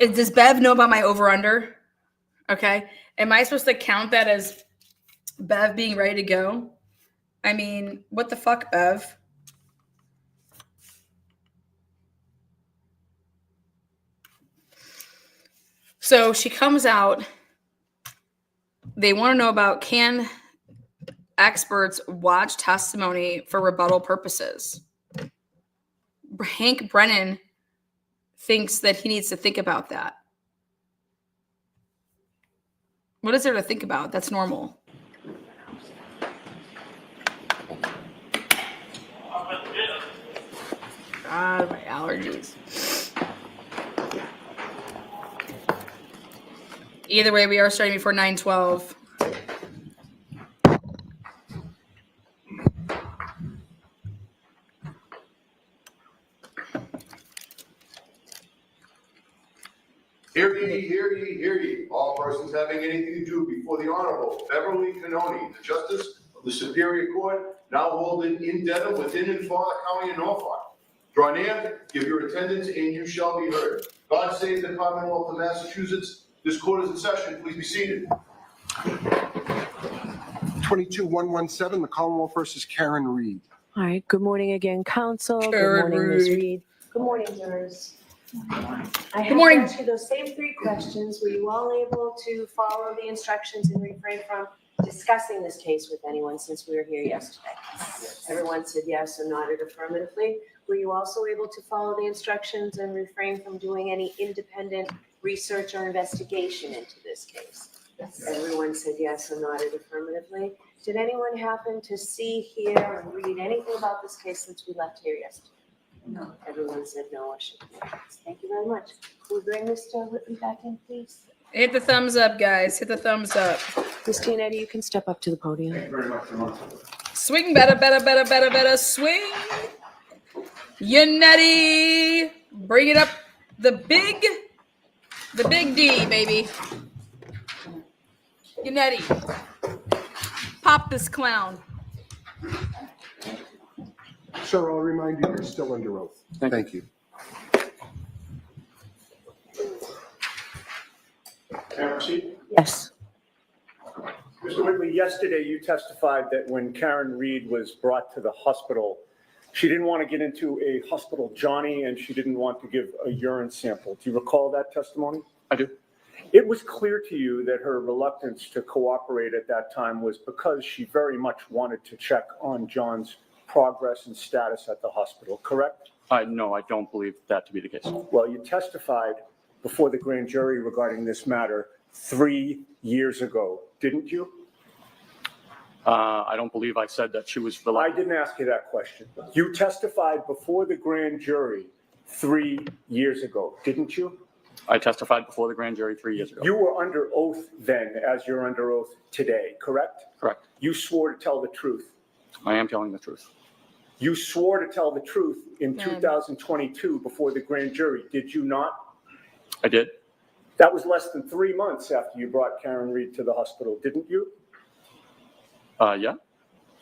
Does Bev know about my over-under? Okay. Am I supposed to count that as Bev being ready to go? I mean, what the fuck, Bev? So she comes out. They want to know about, can experts watch testimony for rebuttal purposes? Hank Brennan thinks that he needs to think about that. What is there to think about? That's normal. God, my allergies. Either way, we are starting before 9:12. Hear ye, hear ye, hear ye. All persons having anything to do before the Honorable Beverly Canoni, the Justice of the Superior Court, now holding in Dedham within and for the County of Norfolk. Draw near, give your attendance, and you shall be heard. God save the Commonwealth of Massachusetts. This court is in session. Please be seated. 22117, the Commonwealth versus Karen Reed. All right, good morning again, counsel. Karen Good morning, Ms. Reed. Reed. Good morning, jurors. I have morning. to ask you those same three questions. Were you all able to follow the instructions and refrain from discussing this case with anyone since we were here yesterday? Everyone said yes or nodded affirmatively. Were you also able to follow the instructions and refrain from doing any independent research or investigation into this case? Yes. Everyone said yes or nodded affirmatively. Did anyone happen to see, hear, or read anything about this case since we left here yesterday? No. Everyone said no or should be. Thank you very much. Will we bring Mr. Whitley back in, please? Hit the thumbs up, guys. Hit the thumbs up. Christine Eddy, you can step up to the podium. Thank you very much, Ramon. Swing better, better, better, better, better. Swing. Yannetti. Bring it up. The big D, baby. Yannetti. Pop this clown. Sir, I'll remind you, you're still under oath. Thank you. Can I proceed? Yes. Mr. Whitley, yesterday you testified that when Karen Reed was brought to the hospital, she didn't want to get into a hospital Johnny and she didn't want to give a urine sample. Do you recall that testimony? I do. It was clear to you that her reluctance to cooperate at that time was because she very much wanted to check on John's progress and status at the hospital, correct? No, I don't believe that to be the case. Well, you testified before the grand jury regarding this matter 3 years ago, didn't you? I don't believe I said that she was I reluctant. didn't ask you that question. You testified before the grand jury 3 years ago, didn't you? I testified before the grand jury 3 years ago. You were under oath then, as you're under oath today, correct? Correct. You swore to tell the truth. I am telling the truth. You swore to tell the truth in 2022 before the grand jury, did you not? I did. That was less than 3 months after you brought Karen Reed to the hospital, didn't you? Yeah.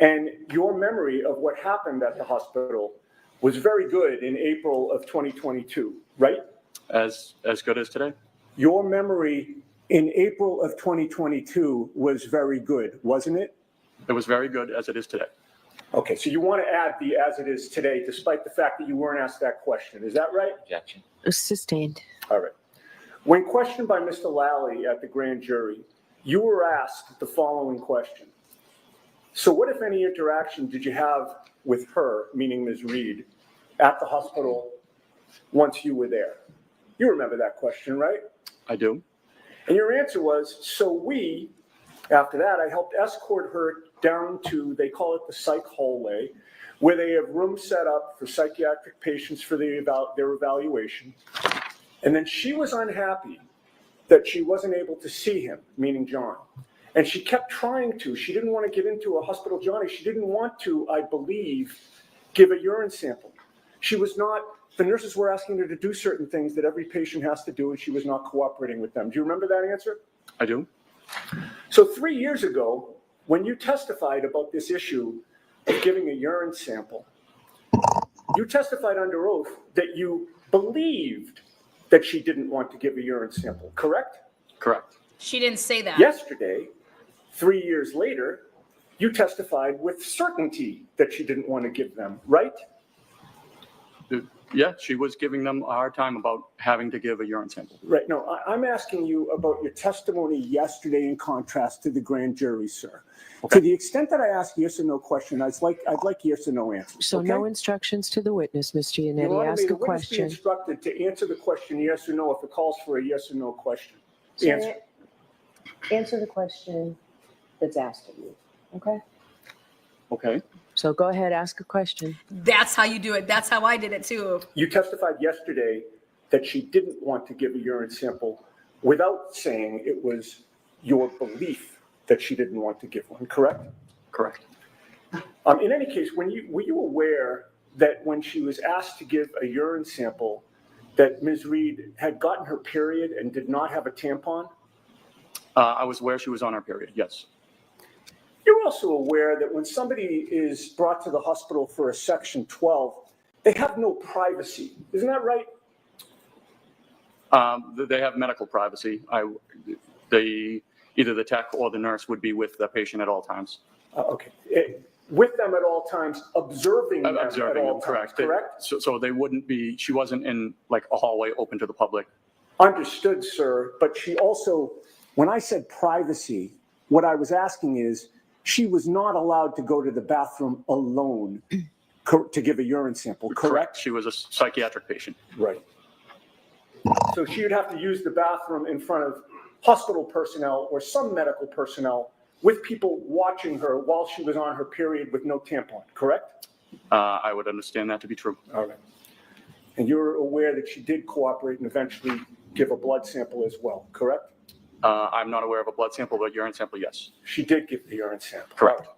And your memory of what happened at the hospital was very good in April of 2022, right? As good as today? Your memory in April of 2022 was very good, wasn't it? It was very good as it is today. Okay, so you want to add the as it is today, despite the fact that you weren't asked that question. Is that right? Objection. Sustained. All right. When questioned by Mr. Lally at the grand jury, you were asked the following question. So what, if any, interaction did you have with her, meaning Ms. Reed, at the hospital once you were there? You remember that question, right? I do. And your answer was, after that, I helped escort her down to, they call it the psych hallway, where they have rooms set up for psychiatric patients for their evaluation. And then she was unhappy that she wasn't able to see him, meaning John. And she kept trying to. She didn't want to get into a hospital Johnny. She didn't want to, I believe, give a urine sample. She was not, the nurses were asking her to do certain things that every patient has to do, and she was not cooperating with them. Do you remember that answer? I do. So 3 years ago, when you testified about this issue of giving a urine sample, you testified under oath that you believed that she didn't want to give a urine sample, correct? Correct. She didn't say that. Yesterday, 3 years later, you testified with certainty that she didn't want to give them, right? Yeah, she was giving them a hard time about having to give a urine sample. Right, no, I'm asking you about your testimony yesterday in contrast to the grand jury, sir. Okay. To the extent that I ask yes or no question, I'd like yes or no answers. So okay? no instructions to the witness, Ms. Your Giannetti. Honor, may Ask the a witness be question. instructed to answer the question yes or no if it calls for a yes or no question. Sir, Answer. answer the question that's asked of you, okay? Okay. So go ahead, ask a question. That's how you do it. That's how I did it too. You testified yesterday that she didn't want to give a urine sample without saying it was your belief that she didn't want to give one, correct? Correct. In any case, were you aware that when she was asked to give a urine sample, that Ms. Reed had gotten her period and did not have a tampon? I was aware she was on her period, yes. You're also aware that when somebody is brought to the hospital for a Section 12, they have no privacy. Isn't that right? They have medical privacy. Either the tech or the nurse would be with the patient at all times. Okay. With them at all times, observing them at all times, correct. correct? So they wouldn't be, she wasn't in like a hallway open to the public. Understood, sir. But she also, when I said privacy, what I was asking is, she was not allowed to go to the bathroom alone to give a urine sample, correct? She was a psychiatric patient. Right. So she would have to use the bathroom in front of hospital personnel or some medical personnel with people watching her while she was on her period with no tampon, correct? I would understand that to be true. All right. And you're aware that she did cooperate and eventually give a blood sample as well, correct? I'm not aware of a blood sample, but urine sample, yes. She did give the urine sample. Correct.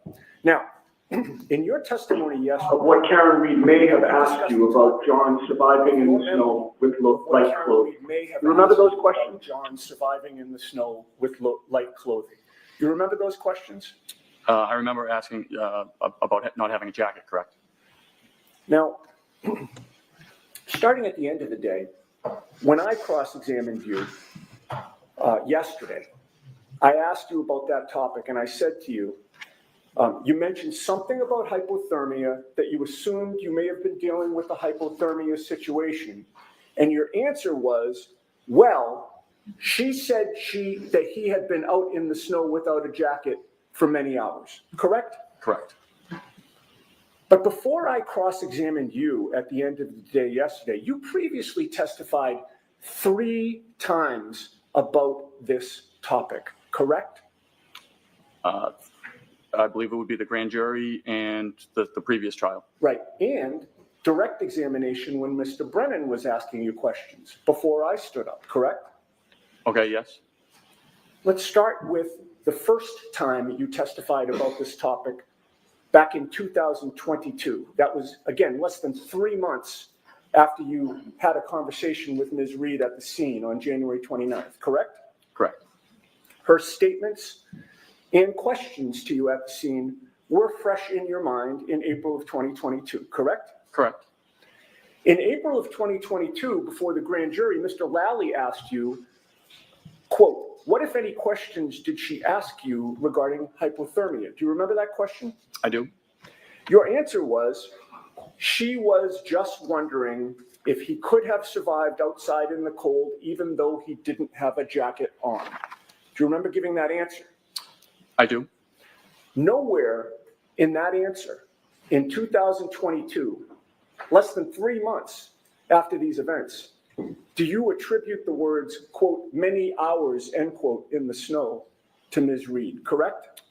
Now, in your testimony yesterday, what Karen Reed may have asked you about John surviving in the snow with light clothing. You remember those questions? John surviving in the snow with light clothing. You remember those questions? I remember asking about not having a jacket, correct? Now, starting at the end of the day, when I cross-examined you yesterday, I asked you about that topic, and I said to you, you mentioned something about hypothermia, that you assumed you may have been dealing with a hypothermia situation. And your answer was, well, she said that he had been out in the snow without a jacket for many hours, correct? Correct. But before I cross-examined you at the end of the day yesterday, you previously testified 3 times about this topic, correct? I believe it would be the grand jury and the previous trial. Right, and direct examination when Mr. Brennan was asking you questions before I stood up, correct? Okay, yes. Let's start with the first time you testified about this topic back in 2022. That was, again, less than 3 months after you had a conversation with Ms. Reed at the scene on January 29th, correct? Correct. Her statements and questions to you at the scene were fresh in your mind in April of 2022, correct? Correct. In April of 2022, before the grand jury, Mr. Lally asked you, quote, what, if any, questions did she ask you regarding hypothermia? Do you remember that question? I do. Your answer was, she was just wondering if he could have survived outside in the cold even though he didn't have a jacket on. Do you remember giving that answer? I do. Nowhere in that answer, in 2022, less than 3 months after these events, do you attribute the words, quote, many hours, end quote, in the snow to Ms. Reed, correct?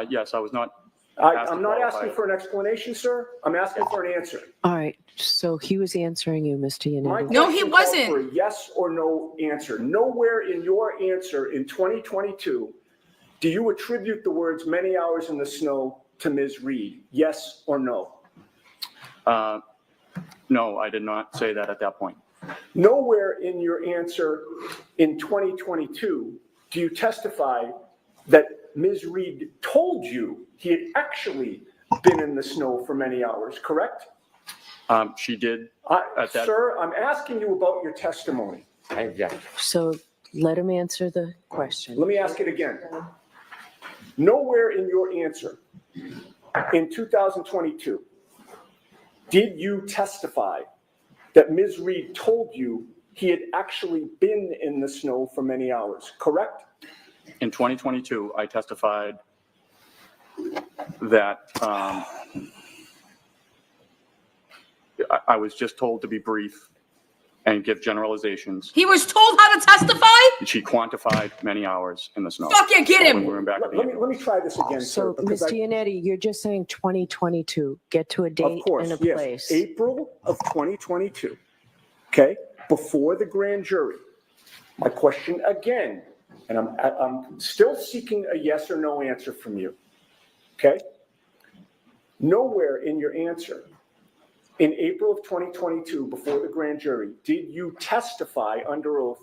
Yes, I was not. I'm not asking for an explanation, sir. I'm asking for an answer. All right, so he was answering you, Mr. Yannetti. No, he question called wasn't. for a yes or no answer. Nowhere in your answer in 2022 do you attribute the words many hours in the snow to Ms. Reed, yes or no? No, I did not say that at that point. Nowhere in your answer in 2022 do you testify that Ms. Reed told you he had actually been in the snow for many hours, correct? She did. Sir, I'm asking you about your testimony. I object. So let him answer the question. Let me ask it again. Nowhere in your answer in 2022 did you testify that Ms. Reed told you he had actually been in the snow for many hours, correct? In 2022, I testified that I was just told to be brief and give generalizations. He was told how to testify? She quantified many hours in the snow. Fuck yeah, get him. When we were back at the Let me try this again, So, sir. Ms. Giannetti, you're just saying 2022. Get to a date Of course, and a yes. place. April of 2022, okay, before the grand jury. My question again, and I'm still seeking a yes or no answer from you, okay? Nowhere in your answer, in April of 2022, before the grand jury, did you testify under oath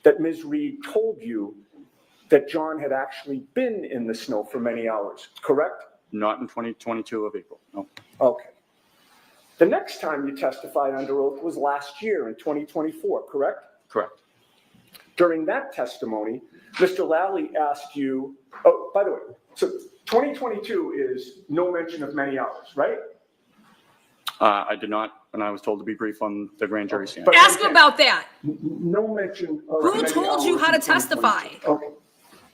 that Ms. Reed told you that John had actually been in the snow for many hours, correct? Not in 2022 of April, no. Okay. The next time you testified under oath was last year in 2024, correct? Correct. During that testimony, Mr. Lally asked you, oh, by the way, so 2022 is no mention of many hours, right? I did not, and I was told to be brief on the grand jury stand. But Ask him about that. No mention of Who many told you hours how to in 2022. testify? Okay.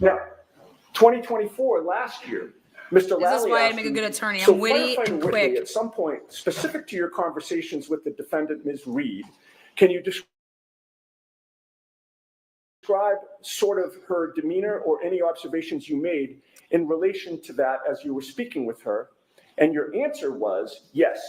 Now, 2024, last year, Mr. Lally This is why I asked make a you- good attorney. So I'm witty Firefighter and Whitley, quick. at some point, specific to your conversations with the defendant, Ms. Reed, can you describe sort of her demeanor or any observations you made in relation to that as you were speaking with her? And your answer was, yes,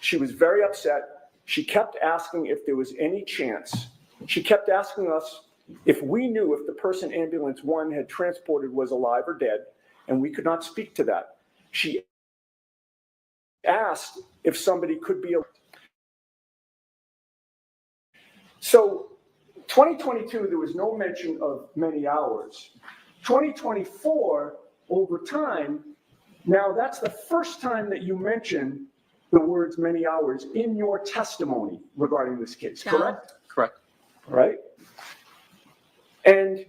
she was very upset. She kept asking if there was any chance. She kept asking us if we knew if the person ambulance 1 had transported was alive or dead, and we could not speak to that. She asked if somebody could be alive. So 2022, there was no mention of many hours. 2024, over time, now that's the first time that you mentioned the words many hours in your testimony regarding this case, correct? Correct. Right? And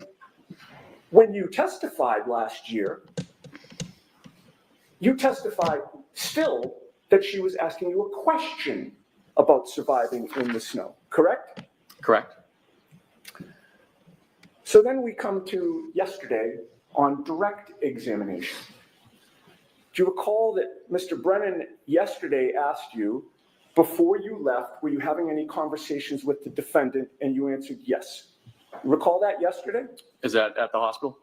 when you testified last year, you testified still that she was asking you a question about surviving in the snow, correct? Correct. So then we come to yesterday on direct examination. Do you recall that Mr. Brennan yesterday asked you, before you left, were you having any conversations with the defendant? And you answered yes. You recall that yesterday? Is that at the hospital?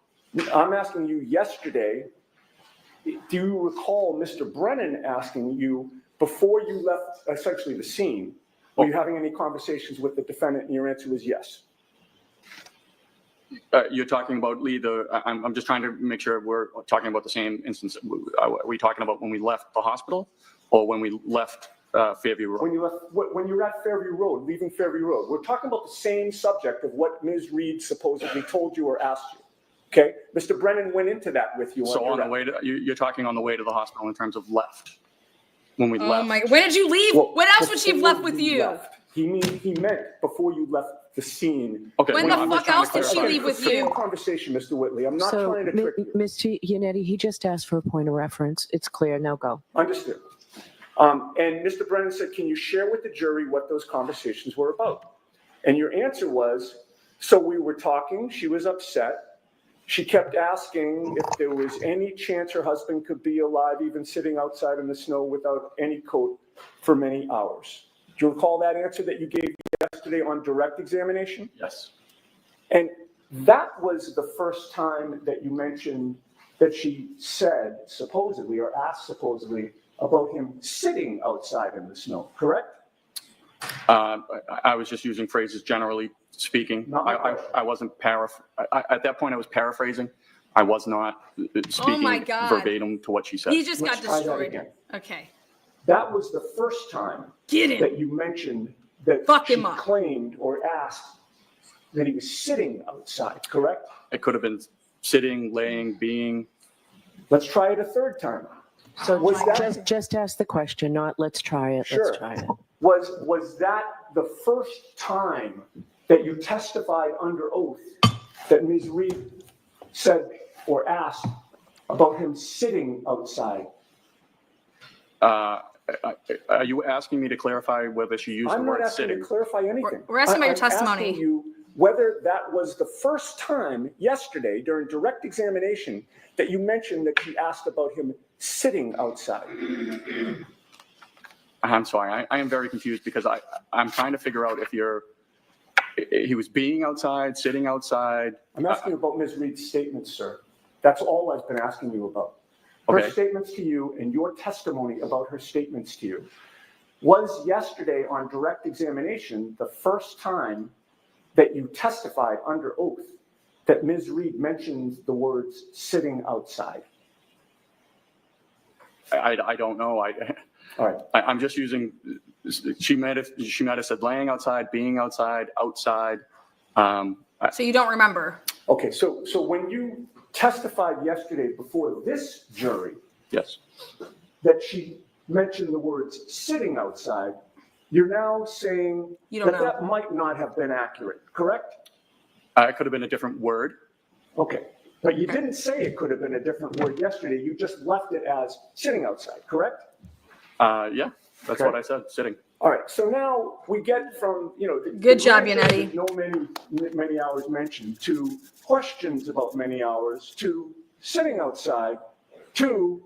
I'm asking you yesterday, do you recall Mr. Brennan asking you, before you left essentially the scene, were you having any conversations with the defendant? And your answer was yes. You're talking about Lee, I'm just trying to make sure we're talking about the same instance. Are we talking about when we left the hospital or when we left Fairview Road? When you were at Fairview Road, leaving Fairview Road. We're talking about the same subject of what Ms. Reed supposedly told you or asked you. Okay? Mr. Brennan went into that with you. So on the way to, you're talking on the way to the hospital in terms of left. When we Oh left. my, when did you leave? Well, when else would she have before left with you you? left. He meant before you left the scene. Okay. When I'm the just fuck trying to else did she clarify. leave with Same you? conversation, Mr. Whitley. I'm not So, trying to trick you. Ms. Giannetti, he just asked for a point of reference. It's clear. Now go. Understood. And Mr. Brennan said, can you share with the jury what those conversations were about? And your answer was, so we were talking, she was upset. She kept asking if there was any chance her husband could be alive, even sitting outside in the snow without any coat for many hours. Do you recall that answer that you gave yesterday on direct examination? Yes. And that was the first time that you mentioned that she said, supposedly, or asked supposedly, about him sitting outside in the snow, correct? I was just using phrases generally speaking. Not my question. I wasn't at that point I was paraphrasing. I was not speaking my God. verbatim to what she said. He just Let's got try that destroyed. again. Okay. That was the first time Get him. that you mentioned that Fuck she him up. claimed or asked that he was sitting outside, correct? It could have been sitting, laying, being. Let's try it a third time. So Was that- just ask the question, not let's try it. Sure. Let's try it. Was that the first time that you testified under oath that Ms. Reed said or asked about him sitting outside? Are you asking me to clarify whether she used the I'm not word asking you sitting? to clarify anything. We're asking about your I'm testimony. asking you whether that was the first time yesterday during direct examination that you mentioned that she asked about him sitting outside. I'm sorry. I am very confused because I'm trying to figure out if he was being outside, sitting outside. I'm asking you about Ms. Reed's statements, sir. That's all I've been asking you about. Her Okay. statements to you and your testimony about her statements to you. Was yesterday on direct examination the first time that you testified under oath that Ms. Reed mentions the words sitting outside? I don't know. All right. I'm just using. She might have said laying outside, being outside, outside. So you don't remember? Okay. So when you testified yesterday before this jury, Yes. that she mentioned the words sitting outside, you're now saying You don't that know. that might not have been accurate, correct? It could have been a different word. Okay. But you didn't say it could have been a different word yesterday. You just left it as sitting outside, correct? Yeah, that's Okay. what I said, sitting. All right. So now we get from, Good job, Yannetti. No many hours mentioned, to questions about many hours, to sitting outside, to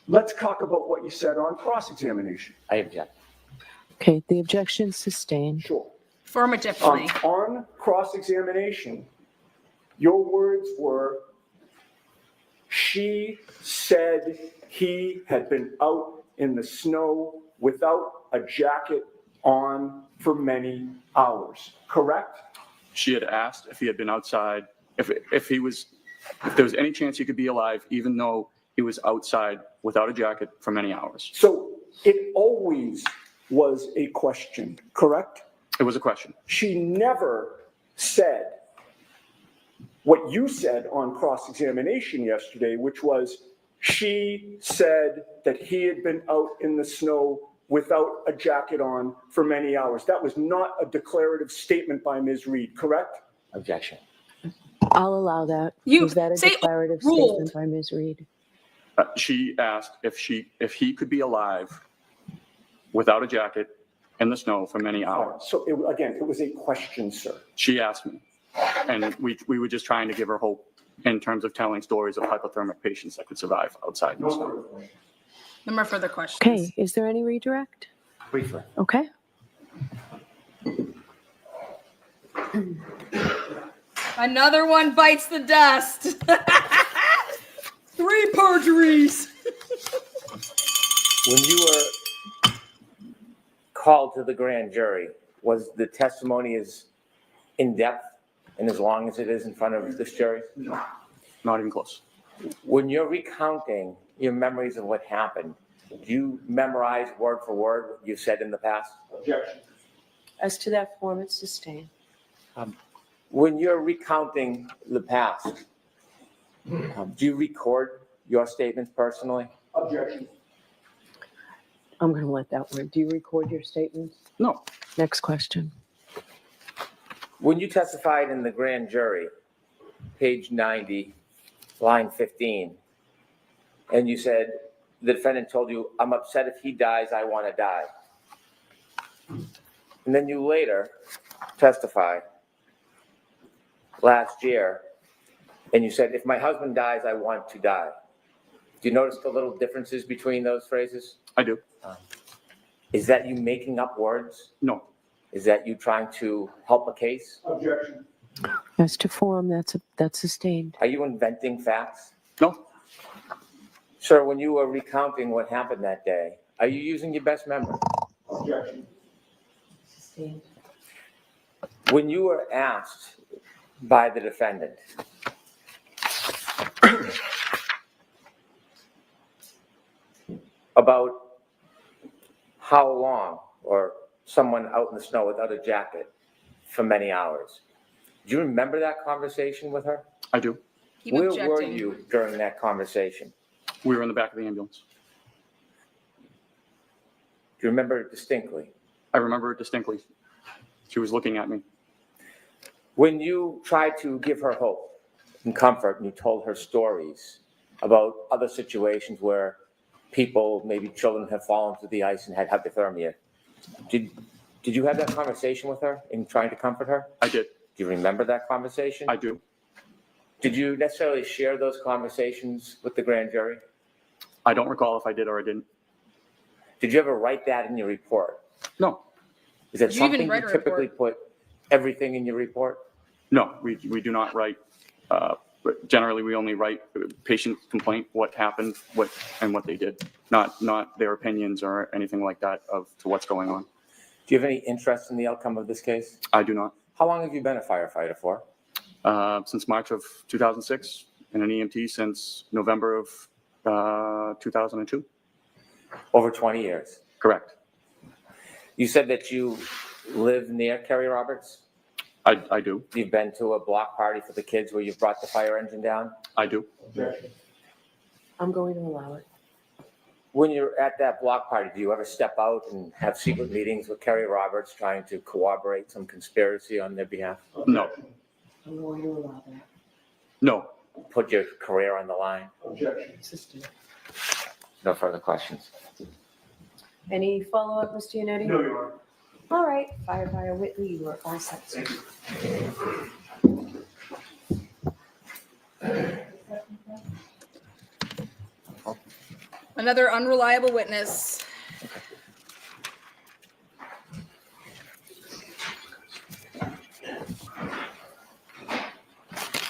let's talk about what you said on cross-examination. I object. Okay, the objection sustained. Sure. Affirmatively. On cross-examination, your words were, she said he had been out in the snow without a jacket on for many hours, correct? She had asked if he had been outside, if there was any chance he could be alive, even though he was outside without a jacket for many hours. So it always was a question, correct? It was a question. She never said what you said on cross-examination yesterday, which was she said that he had been out in the snow without a jacket on for many hours. That was not a declarative statement by Ms. Reed, correct? Objection. I'll allow that. You Was that a say declarative ruled. statement by Ms. Reed? She asked if he could be alive without a jacket in the snow for many hours. So again, it was a question, sir. She asked me, and we were just trying to give her hope in terms of telling stories of hypothermic patients that could survive outside in the snow. No more further questions. Okay, is there any redirect? Briefly. Okay. Another one bites the dust. 3 perjuries. When you were called to the grand jury, was the testimony as in-depth and as long as it is in front of this jury? No, not even close. When you're recounting your memories of what happened, do you memorize word for word what you said in the past? Objection. As to that form, it's sustained. When you're recounting the past, do you record your statements personally? Objection. I'm going to let that one. Do you record your statements? No. Next question. When you testified in the grand jury, page 90, line 15, and you said the defendant told you, I'm upset if he dies, I want to die. And then you later testify last year, and you said, if my husband dies, I want to die. Do you notice the little differences between those phrases? I do. Is that you making up words? No. Is that you trying to help a case? Objection. As to form, that's sustained. Are you inventing facts? No. Sir, when you were recounting what happened that day, are you using your best memory? Objection. Sustained. When you were asked by the defendant about how long, or someone out in the snow without a jacket for many hours, do you remember that conversation with her? I do. Keep Where objecting. were you during that conversation? We were in the back of the ambulance. Do you remember it distinctly? I remember it distinctly. She was looking at me. When you tried to give her hope and comfort, and you told her stories about other situations where people, maybe children, have fallen through the ice and had hypothermia. Did you have that conversation with her in trying to comfort her? I did. Do you remember that conversation? I do. Did you necessarily share those conversations with the grand jury? I don't recall if I did or I didn't. Did you ever write that in your report? No. Is that Did you even something write you a typically put everything in your report? No, we do not write. But generally, we only write patient complaint, what happened, what they did, not their opinions or anything like that to what's going on. Do you have any interest in the outcome of this case? I do not. How long have you been a firefighter for? Since March of 2006, and an EMT since November of 2002. Over 20 years. Correct. You said that you live near Kerry Roberts? I do. You've been to a block party for the kids where you've brought the fire engine down? I do. I'm going to allow it. When you're at that block party, do you ever step out and have secret meetings with Kerry Roberts trying to corroborate some conspiracy on their behalf? No. I'm going to allow that. No. Put your career on the line? Objection. No further questions. Any follow-up, Mr. Yannetti? No, Your Honor. All right, Firefighter Whitley, you are all set. Thank you. Another unreliable witness.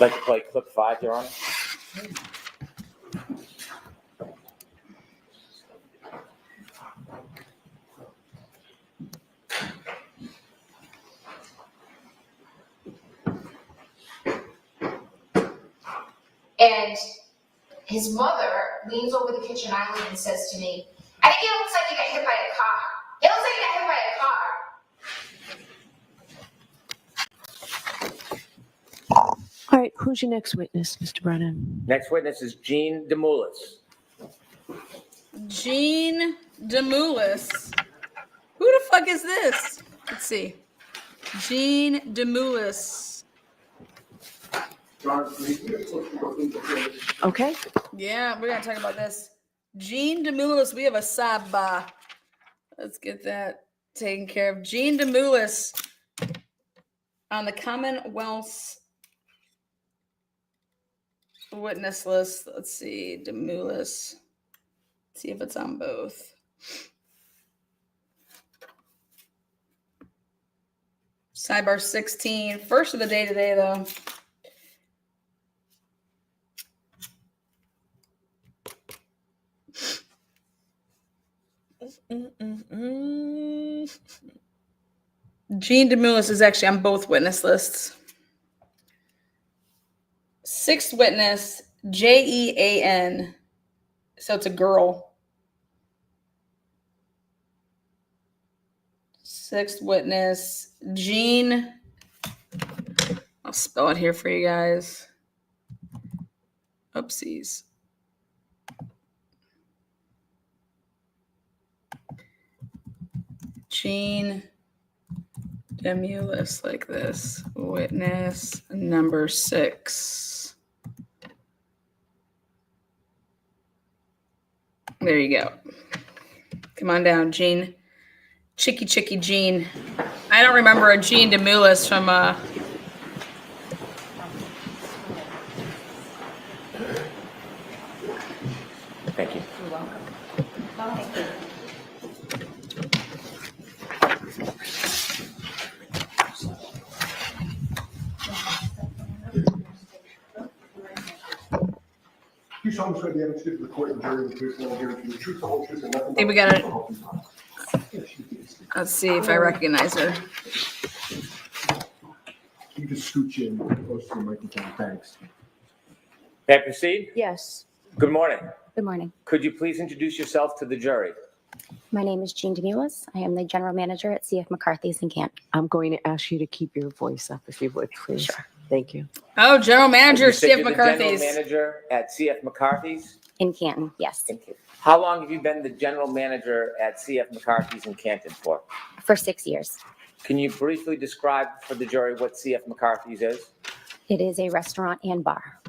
Like to play clip 5, Your Honor? And his mother leans over the kitchen island and says to me, I think it looks like you got hit by a car. It looks like you got hit by a car. All right, who's your next witness, Mr. Brennan? Next witness is Jean DeMoulis. Jean DeMoulis. Who the fuck is this? Let's see. Jean DeMoulis. Okay. Yeah, we're gonna talk about this. Jean DeMoulis, we have a sidebar. Let's get that taken care of. Jean DeMoulis on the Commonwealth's witness list. Let's see, DeMoulis. See if it's on both. Sidebar 16. First of the day today, though. Jean DeMoulis is actually on both witness lists. Sixth witness, Jean. So it's a girl. Sixth witness, Jean. I'll spell it here for you guys. Oopsies. Jean DeMoulis, like this. Witness number 6. There you go. Come on down, Jean. Chicky Jean. I don't remember a Jean DeMoulis from Thank you. You're welcome. You solemnly swear the evidence given to the court and jury the truth, will give the truth, the whole truth, and nothing I think we got it. Let's see if I recognize her. You just scooch in close to the microphone. Thanks. May I proceed? Yes. Good morning. Good morning. Could you please introduce yourself to the jury? My name is Jean DeMoulis. I am the general manager at CF McCarthy's in Canton. I'm going to ask you to keep your voice up, if you would, please. Sure. Thank you. Oh, general manager, You said CF you're the McCarthy's. General manager at CF McCarthy's? In Canton, yes. Thank you. How long have you been the general manager at CF McCarthy's in Canton for? For 6 years. Can you briefly describe for the jury what CF McCarthy's is? It is a restaurant and bar.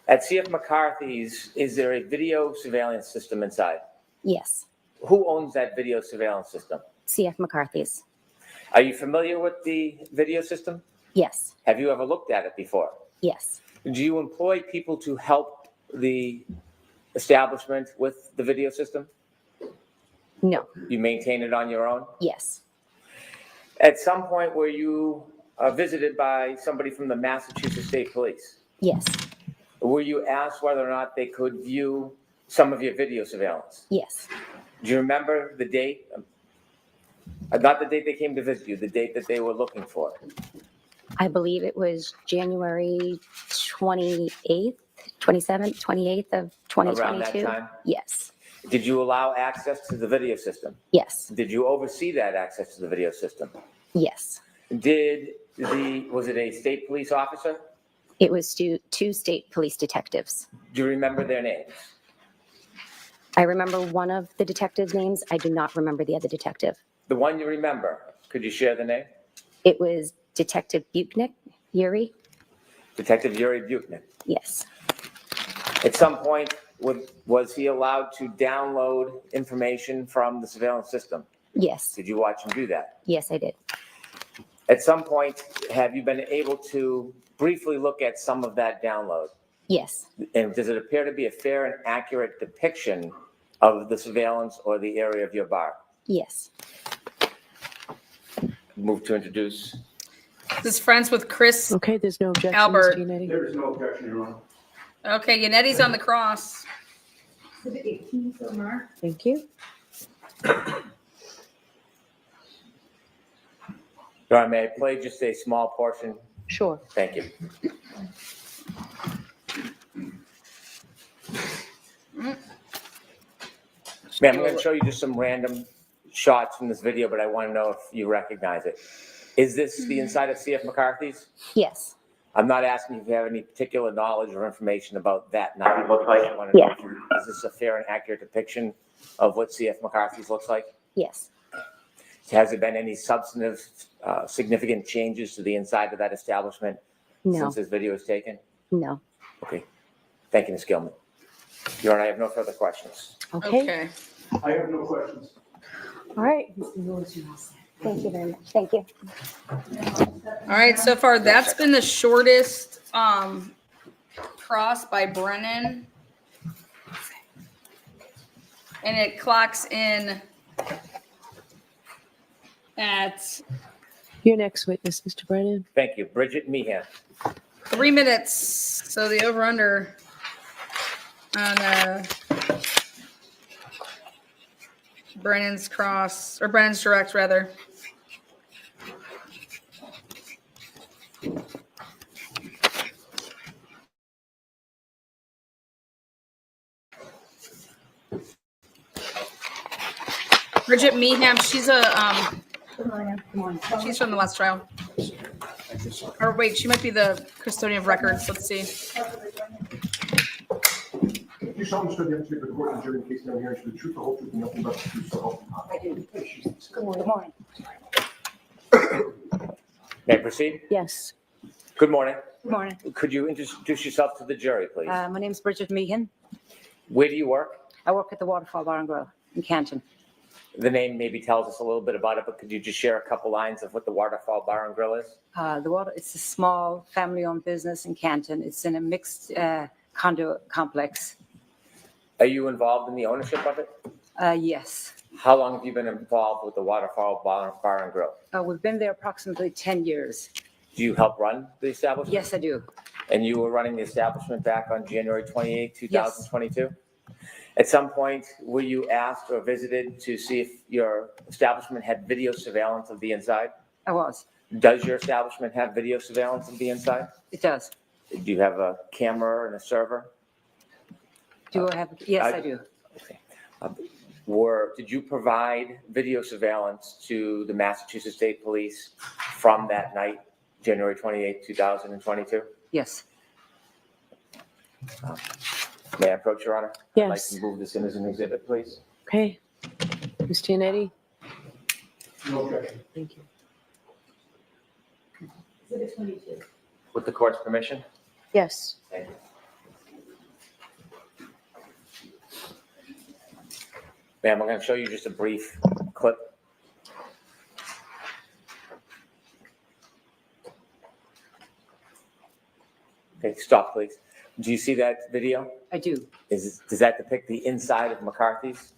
At CF McCarthy's, is there a video surveillance system inside? Yes. Who owns that video surveillance system? CF McCarthy's. Are you familiar with the video system? Yes. Have you ever looked at it before? Yes. Do you employ people to help the establishment with the video system? No. You maintain it on your own? Yes. At some point, were you visited by somebody from the Massachusetts State Police? Yes. Were you asked whether or not they could view some of your video surveillance? Yes. Do you remember the date? Not the date they came to visit you, the date that they were looking for. I believe it was January 28th, 27th, 28th of 2022. Around that time? Yes. Did you allow access to the video system? Yes. Did you oversee that access to the video system? Yes. Was it a state police officer? It was two state police detectives. Do you remember their names? I remember one of the detectives' names. I do not remember the other detective. The one you remember, could you share the name? It was Detective Buchnick, Yuri. Detective Yuri Buchnick. Yes. At some point, was he allowed to download information from the surveillance system? Yes. Did you watch him do that? Yes, I did. At some point, have you been able to briefly look at some of that download? Yes. And does it appear to be a fair and accurate depiction of the surveillance or the area of your bar? Yes. Move to introduce. This is friends with Chris. Okay, there's no objection, Albert. Mr. Yannetti. There is no objection, Your Honor. Okay, Yannetti's on the cross. Exhibit 18, so marked. Thank you. Your Honor, may I play just a small portion? Sure. Thank you. Ma'am, I'm going to show you just some random shots from this video, but I want to know if you recognize it. Is this the inside of CF McCarthy's? Yes. I'm not asking if you have any particular knowledge or information about that night. I want to know, is this a fair and accurate depiction of what CF McCarthy's looks like? Yes. Has there been any substantive, significant changes to the inside of that establishment No. since this video was taken? No. Okay. Thank you, Ms. Gilman. Your Honor, I have no further questions. Okay. I have no questions. All right. Thank you very much. Thank you. All right, so far that's been the shortest cross by Brennan. And it clocks in at Your next witness, Mr. Brennan. Thank you. Bridget Meehan. 3 minutes. So the over under on Brennan's cross, or Brennan's direct rather. Bridget Meehan, she's a she's from the last trial. Or wait, she might be the custodian of records. Let's see. You solemnly swear the evidence before the court and jury in the case now hearing to the truth, the whole truth, and nothing but the truth, so help you God. I do. Good morning. May I proceed? Yes. Good morning. Good morning. Could you introduce yourself to the jury, please? My name's Bridget Meehan. Where do you work? I work at the Waterfall Bar and Grill in Canton. The name maybe tells us a little bit about it, but could you just share a couple lines of what the Waterfall Bar and Grill is? It's a small family-owned business in Canton. It's in a mixed condo complex. Are you involved in the ownership of it? Yes. How long have you been involved with the Waterfall Bar and Grill? We've been there approximately 10 years. Do you help run the establishment? Yes, I do. And you were running the establishment back on January 28, 2022? Yes. At some point, were you asked or visited to see if your establishment had video surveillance of the inside? I was. Does your establishment have video surveillance of the inside? It does. Do you have a camera and a server? Do I have? Yes, I do. Okay. Did you provide video surveillance to the Massachusetts State Police from that night, January 28, 2022? Yes. May I approach, Your Honor? Yes. I'd like to move this in as an exhibit, please. Okay. Mr. Yannetti? No objection. Thank you. Exhibit 22. With the court's permission? Yes. Thank you. Ma'am, I'm going to show you just a brief clip. Okay, stop, please. Do you see that video? I do. Does that depict the inside of McCarthy's?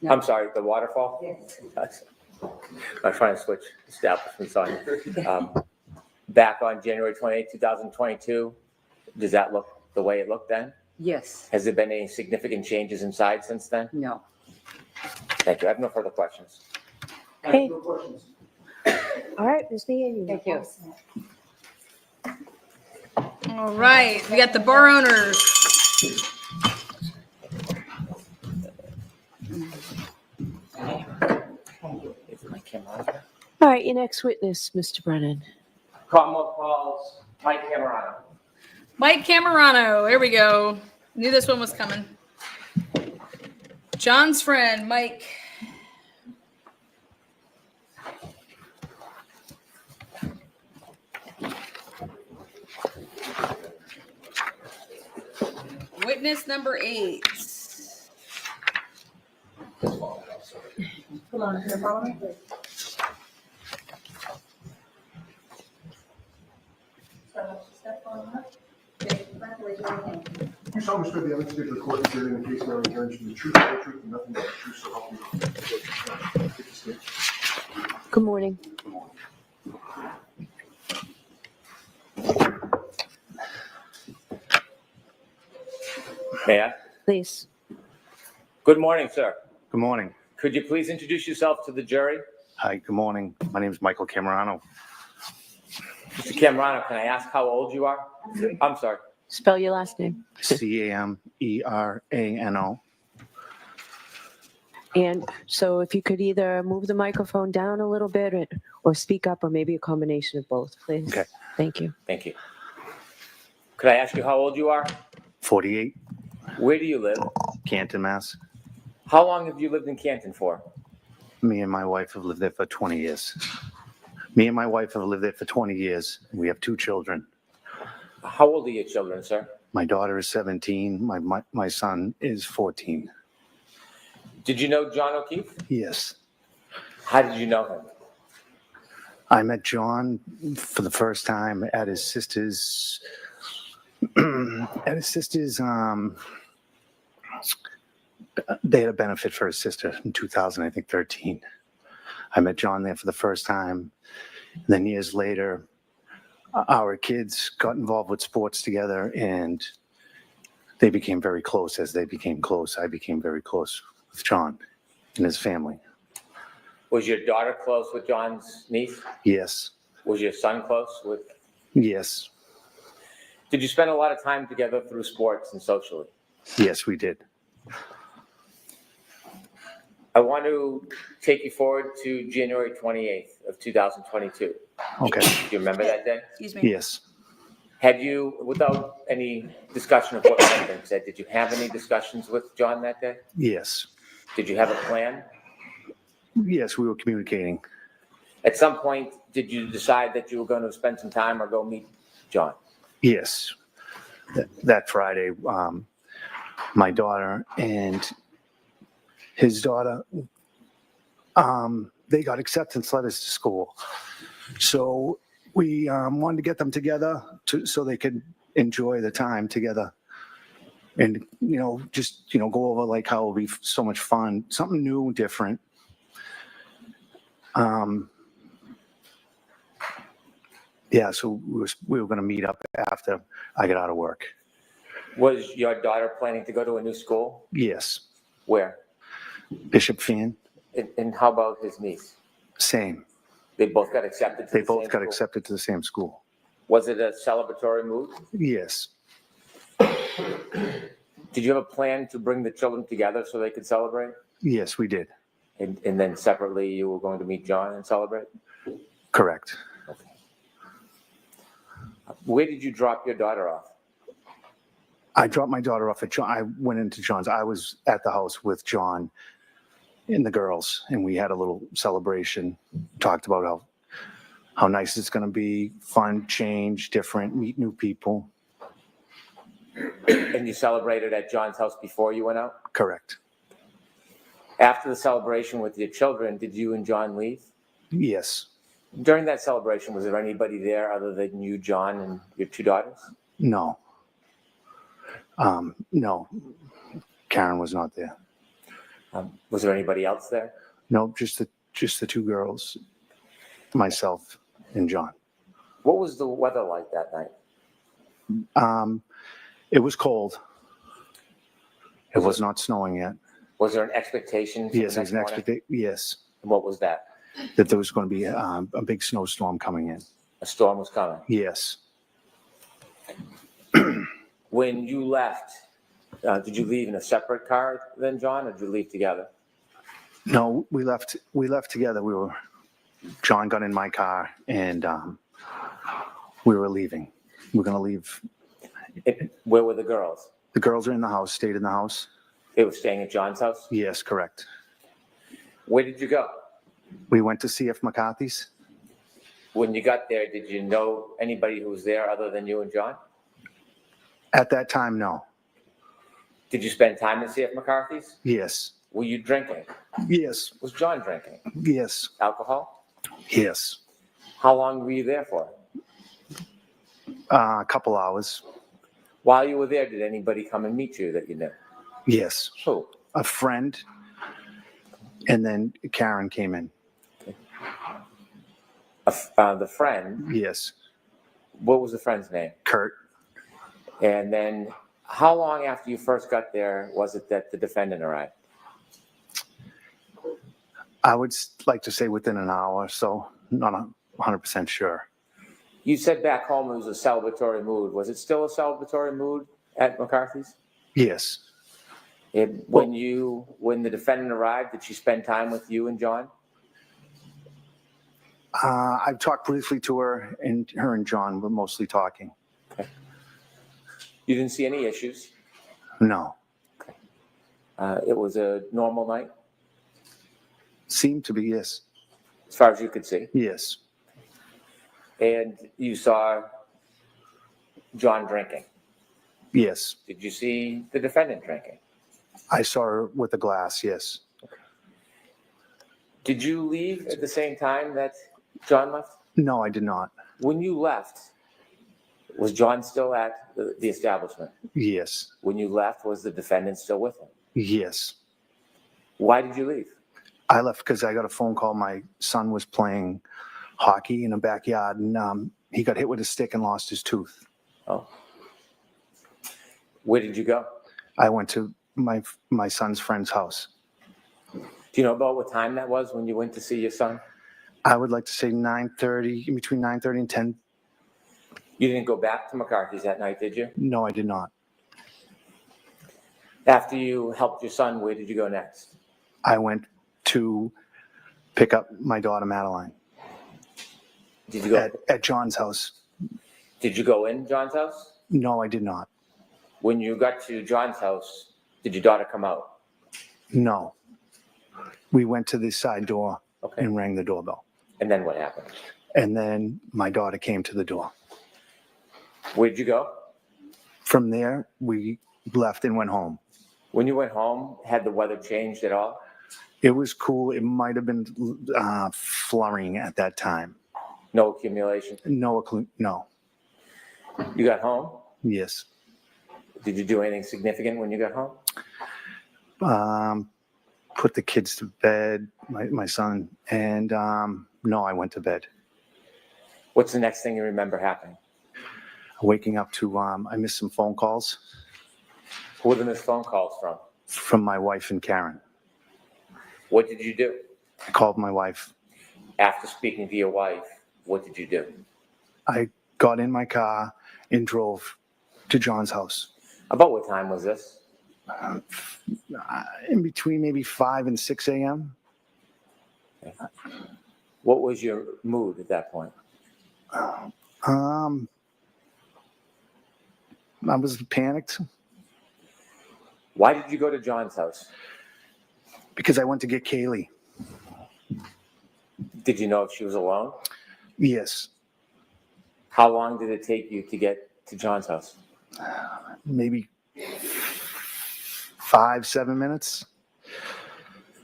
No. I'm sorry, the waterfall? Yes. I'm trying to switch establishments on you. Back on January 28, 2022, does that look the way it looked then? Yes. Has there been any significant changes inside since then? No. Thank you. I have no further questions. Okay. All right, Ms. Meehan, Thank you. All right, we got the bar owners. Is my camera on here? All right, your next witness, Mr. Brennan. Commonwealth calls Mike Camerano. Mike Camerano, here we go. Knew this one was coming. John's friend, Mike. Witness number 8. Hold on, can I follow me? You solemnly swear the evidence given to the court during the case now returns to the truth, the whole truth, and nothing but the truth, so help you God. Good morning. May I? Please. Good morning, sir. Good morning. Could you please introduce yourself to the jury? Hi, good morning. My name is Michael Camerano. Mr. Camerano, can I ask how old you are? I'm sorry. Spell your last name. Camerano. And so if you could either move the microphone down a little bit or speak up, or maybe a combination of both, please. Okay. Thank you. Thank you. Could I ask you how old you are? 48, Where do you live? Canton, Mass. How long have you lived in Canton for? Me and my wife have lived there for 20 years. Me and my wife have lived there for 20 years. We have 2 children. How old are your children, sir? My daughter is 17. My son is 14. Did you know John O'Keefe? Yes. How did you know him? I met John for the first time at his sister's they had a benefit for his sister in 2013. I met John there for the first time. And then years later, our kids got involved with sports together, and they became very close. As they became close, I became very close with John and his family. Was your daughter close with John's niece? Yes. Was your son close with? Yes. Did you spend a lot of time together through sports and socially? Yes, we did. I want to take you forward to January 28th of 2022. Okay. Do you remember that day? Excuse me. Yes. Had you, without any discussion of what might have been said, did you have any discussions with John that day? Yes. Did you have a plan? Yes, we were communicating. At some point, did you decide that you were going to spend some time or go meet John? Yes. That Friday, my daughter and his daughter, they got acceptance letters to school. So we wanted to get them together so they could enjoy the time together. And, just, go over like how it'll be so much fun, something new, different. Yeah, so we were going to meet up after I got out of work. Was your daughter planning to go to a new school? Yes. Where? Bishop Fan. And how about his niece? Same. They both got accepted to They the both same got school? accepted to the same school. Was it a celebratory move? Yes. Did you have a plan to bring the children together so they could celebrate? Yes, we did. And then separately, you were going to meet John and celebrate? Correct. Where did you drop your daughter off? I dropped my daughter off at John. I went into John's. I was at the house with John and the girls, and we had a little celebration. Talked about how nice it's going to be, fun, change, different, meet new people. And you celebrated at John's house before you went out? Correct. After the celebration with your children, did you and John leave? Yes. During that celebration, was there anybody there other than you, John, and your 2 daughters? No. No. Karen was not there. Was there anybody else there? No, just the 2 girls, myself and John. What was the weather like that night? It was cold. It was not snowing yet. Was there an expectation? For Yes, the there was next an morning? expectation. Yes, And what was that? that there was going to be a big snowstorm coming in. A storm was coming. Yes. When you left, did you leave in a separate car than John, or did you leave together? No, we left together. John got in my car and we were leaving. We're going to leave. Where were the girls? The girls are in the house, stayed in the house. They were staying at John's house? Yes, correct. Where did you go? We went to C.F. McCarthy's. When you got there, did you know anybody who was there other than you and John? At that time, no. Did you spend time at C.F. McCarthy's? Yes. Were you drinking? Yes. Was John drinking? Yes. Alcohol? Yes. How long were you there for? A couple hours. While you were there, did anybody come and meet you that you knew? Yes. Who? A friend. And then Karen came in. The friend? Yes. What was the friend's name? Kurt. And then how long after you first got there was it that the defendant arrived? I would like to say within an hour or so. Not 100% sure. You said back home it was a celebratory mood. Was it still a celebratory mood at McCarthy's? Yes. When the defendant arrived, did she spend time with you and John? I've talked briefly to her, and her and John were mostly talking. Okay. You didn't see any issues? No. It was a normal night? Seemed to be, yes. As far as you could see? Yes. And you saw John drinking? Yes. Did you see the defendant drinking? I saw her with a glass, yes. Did you leave at the same time that John left? No, I did not. When you left, was John still at the establishment? Yes. When you left, was the defendant still with him? Yes. Why did you leave? I left because I got a phone call. My son was playing hockey in the backyard, and he got hit with a stick and lost his tooth. Oh. Where did you go? I went to my son's friend's house. Do you know about what time that was when you went to see your son? I would like to say 9:30, between 9:30 and 10. You didn't go back to McCarthy's that night, did you? No, I did not. After you helped your son, where did you go next? I went to pick up my daughter, Madeline. Did you go at John's house? Did you go in John's house? No, I did not. When you got to John's house, did your daughter come out? No. We went to the side door and rang the doorbell. And then what happened? And then my daughter came to the door. Where'd you go? From there, we left and went home. When you went home, had the weather changed at all? It was cool. It might have been flurrying at that time. No accumulation? No. You got home? Yes. Did you do anything significant when you got home? Put the kids to bed, my son, and no, I went to bed. What's the next thing you remember happening? Waking up to, I missed some phone calls. Who were the missed phone calls from? From my wife and Karen. What did you do? I called my wife. After speaking to your wife, what did you do? I got in my car and drove to John's house. About what time was this? In between maybe 5 and 6 a.m. What was your mood at that point? I was panicked. Why did you go to John's house? Because I went to get Kaylee. Did you know if she was alone? Yes. How long did it take you to get to John's house? Maybe 5-7 minutes.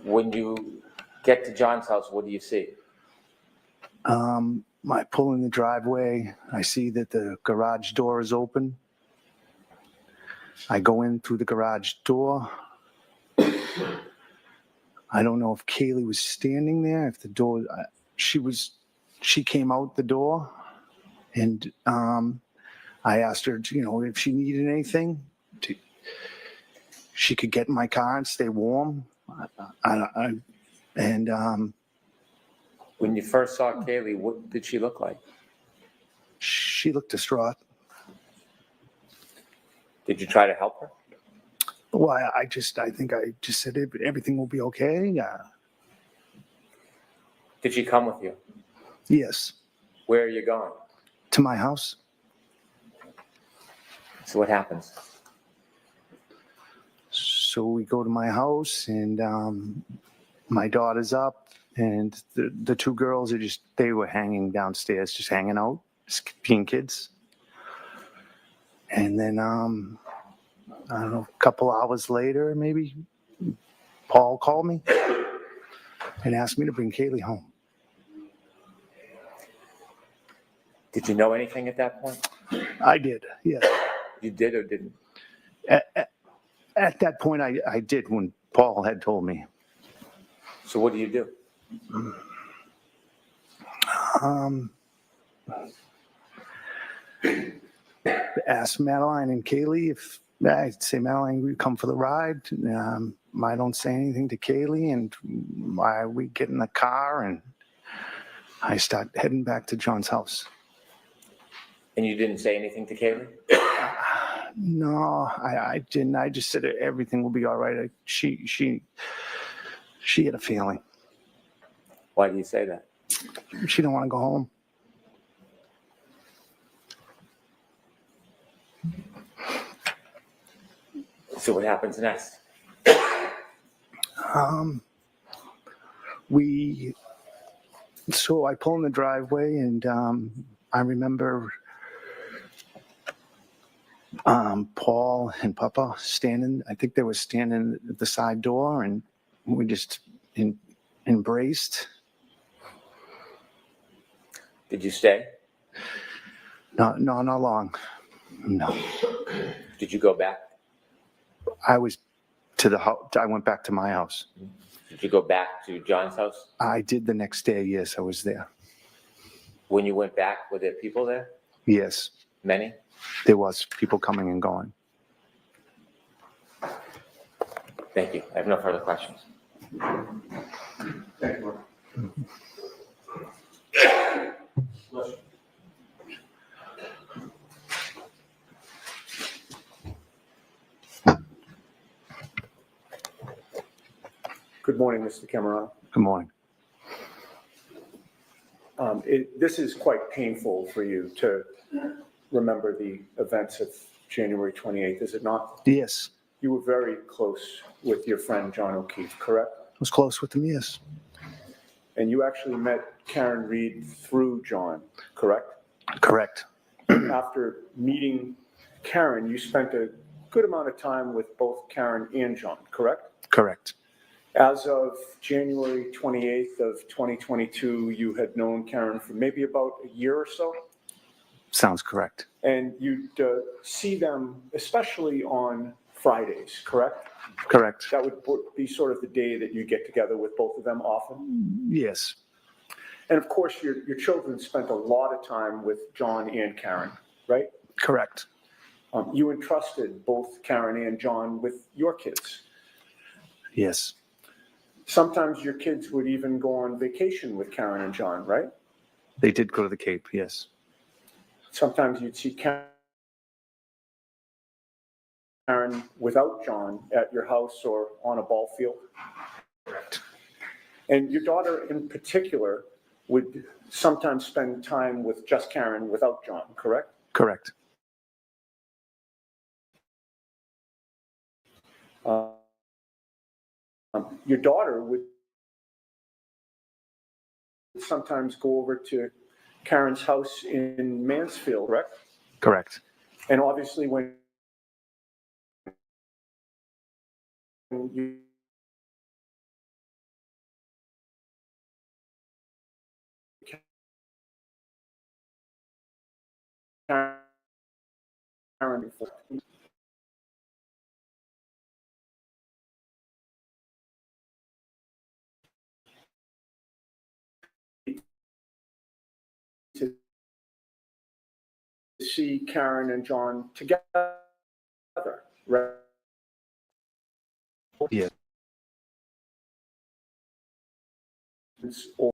When you get to John's house, what do you see? I pull in the driveway. I see that the garage door is open. I go in through the garage door. I don't know if Kaylee was standing there, if the door, she came out the door, and I asked her, if she needed anything, she could get in my car and stay warm. When you first saw Kaylee, what did she look like? She looked distraught. Did you try to help her? Well, I think I just said everything will be okay. Did she come with you? Yes. Where are you going? To my house. So what happens? So we go to my house, and my daughter's up, and the two girls they were hanging downstairs, just hanging out, just being kids. And then, I don't know, a couple hours later, maybe, Paul called me and asked me to bring Kaylee home. Did you know anything at that point? I did, yes. You did or didn't? At that point, I did when Paul had told me. So what do you do? Ask Madeline and Kaylee if I'd say, Madeline, we come for the ride. I don't say anything to Kaylee, and we get in the car, and I start heading back to John's house. And you didn't say anything to Kaylee? No, I didn't. I just said everything will be all right. She had a feeling. Why do you say that? She didn't want to go home. So what happens next? So I pull in the driveway, and I remember Paul and Papa standing. I think they were standing at the side door, and we just embraced. Did you stay? No, not long. No. Did you go back? I was to the house. I went back to my house. Did you go back to John's house? I did the next day. Yes, I was there. When you went back, were there people there? Yes. Many? There was people coming and going. Thank you. I have no further questions. Thank you. Good morning, Mr. Cameron. Good morning. This is quite painful for you to remember the events of January 28th, is it not? Yes. You were very close with your friend John O'Keefe, correct? I was close with him, yes. And you actually met Karen Reed through John, correct? Correct. After meeting Karen, you spent a good amount of time with both Karen and John, correct? Correct. As of January 28th of 2022, you had known Karen for maybe about a year or so? Sounds correct. And you'd see them especially on Fridays, correct? Correct. That would be sort of the day that you get together with both of them often? Yes. And of course, your children spent a lot of time with John and Karen, right? Correct. You entrusted both Karen and John with your kids. Yes. Sometimes your kids would even go on vacation with Karen and John, right? They did go to the Cape, yes. Sometimes you'd see Karen without John at your house or on a ball field. Correct. And your daughter in particular would sometimes spend time with just Karen without John, correct? Correct. Your daughter would sometimes go over to Karen's house in Mansfield, correct? Correct. And obviously when you Karen before. To see Karen and John together, right? Yeah. Or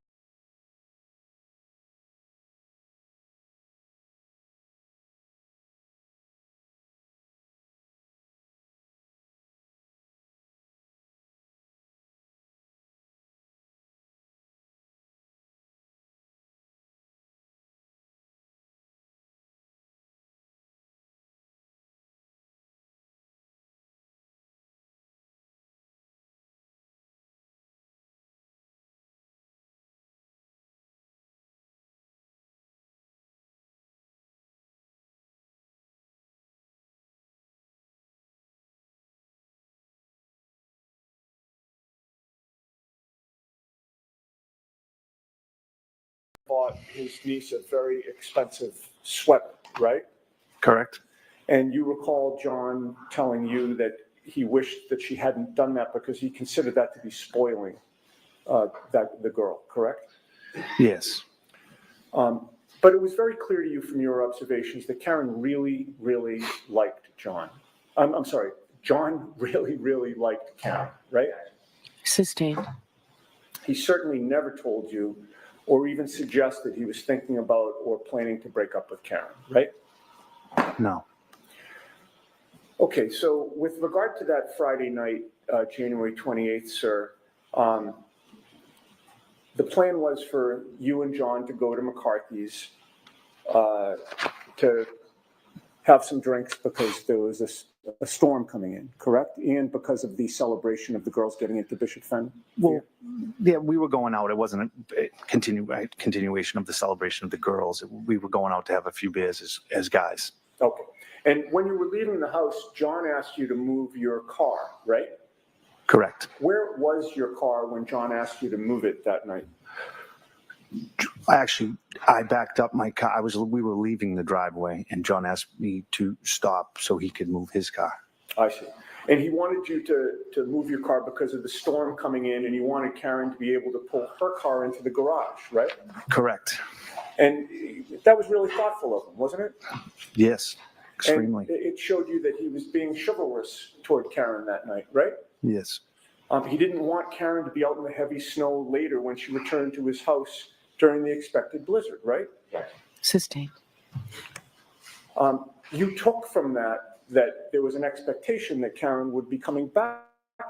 bought his niece a very expensive sweater, right? Correct. And you recall John telling you that he wished that she hadn't done that because he considered that to be spoiling the girl, correct? Yes. But it was very clear to you from your observations that Karen really, really liked John. I'm sorry, John really, really liked Karen, right? Sustained. He certainly never told you or even suggested he was thinking about or planning to break up with Karen, right? No. Okay, so with regard to that Friday night, January 28th, sir, the plan was for you and John to go to McCarthy's to have some drinks because there was a storm coming in, correct? And because of the celebration of the girls getting into Bishop Fen? Well, yeah, we were going out. It wasn't a continuation of the celebration of the girls. We were going out to have a few beers as guys. Okay. And when you were leaving the house, John asked you to move your car, right? Correct. Where was your car when John asked you to move it that night? I backed up my car. We were leaving the driveway, and John asked me to stop so he could move his car. I see. And he wanted you to move your car because of the storm coming in, and he wanted Karen to be able to pull her car into the garage, right? Correct. And that was really thoughtful of him, wasn't it? Yes, extremely. And it showed you that he was being chivalrous toward Karen that night, right? Yes. He didn't want Karen to be out in the heavy snow later when she returned to his house during the expected blizzard, right? Sustained. You took from that there was an expectation that Karen would be coming back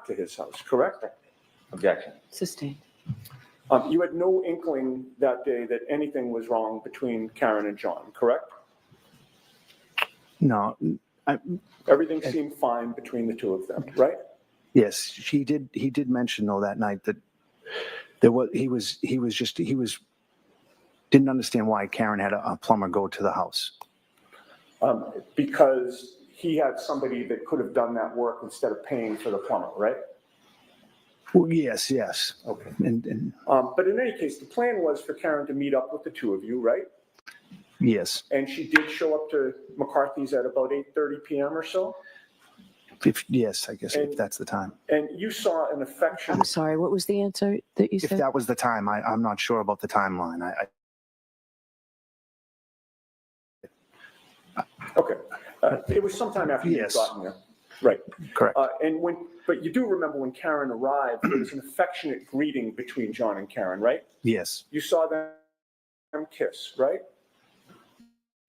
to his house, correct? Objection. Sustained. You had no inkling that day that anything was wrong between Karen and John, correct? No. Everything seemed fine between the two of them, right? Yes, he did mention though that night that he didn't understand why Karen had a plumber go to the house. Because he had somebody that could have done that work instead of paying for the plumber, right? Well, yes. Okay. And but in any case, the plan was for Karen to meet up with the two of you, right? Yes. And she did show up to McCarthy's at about 8:30 p.m. or so? Yes, I guess if that's the time. And you saw an affectionate... I'm sorry, what was the answer that you said? If that was the time, I'm not sure about the timeline. Okay. It was sometime after you'd gotten there. Right. Correct. But you do remember when Karen arrived, there was an affectionate greeting between John and Karen, right? Yes. You saw them kiss, right?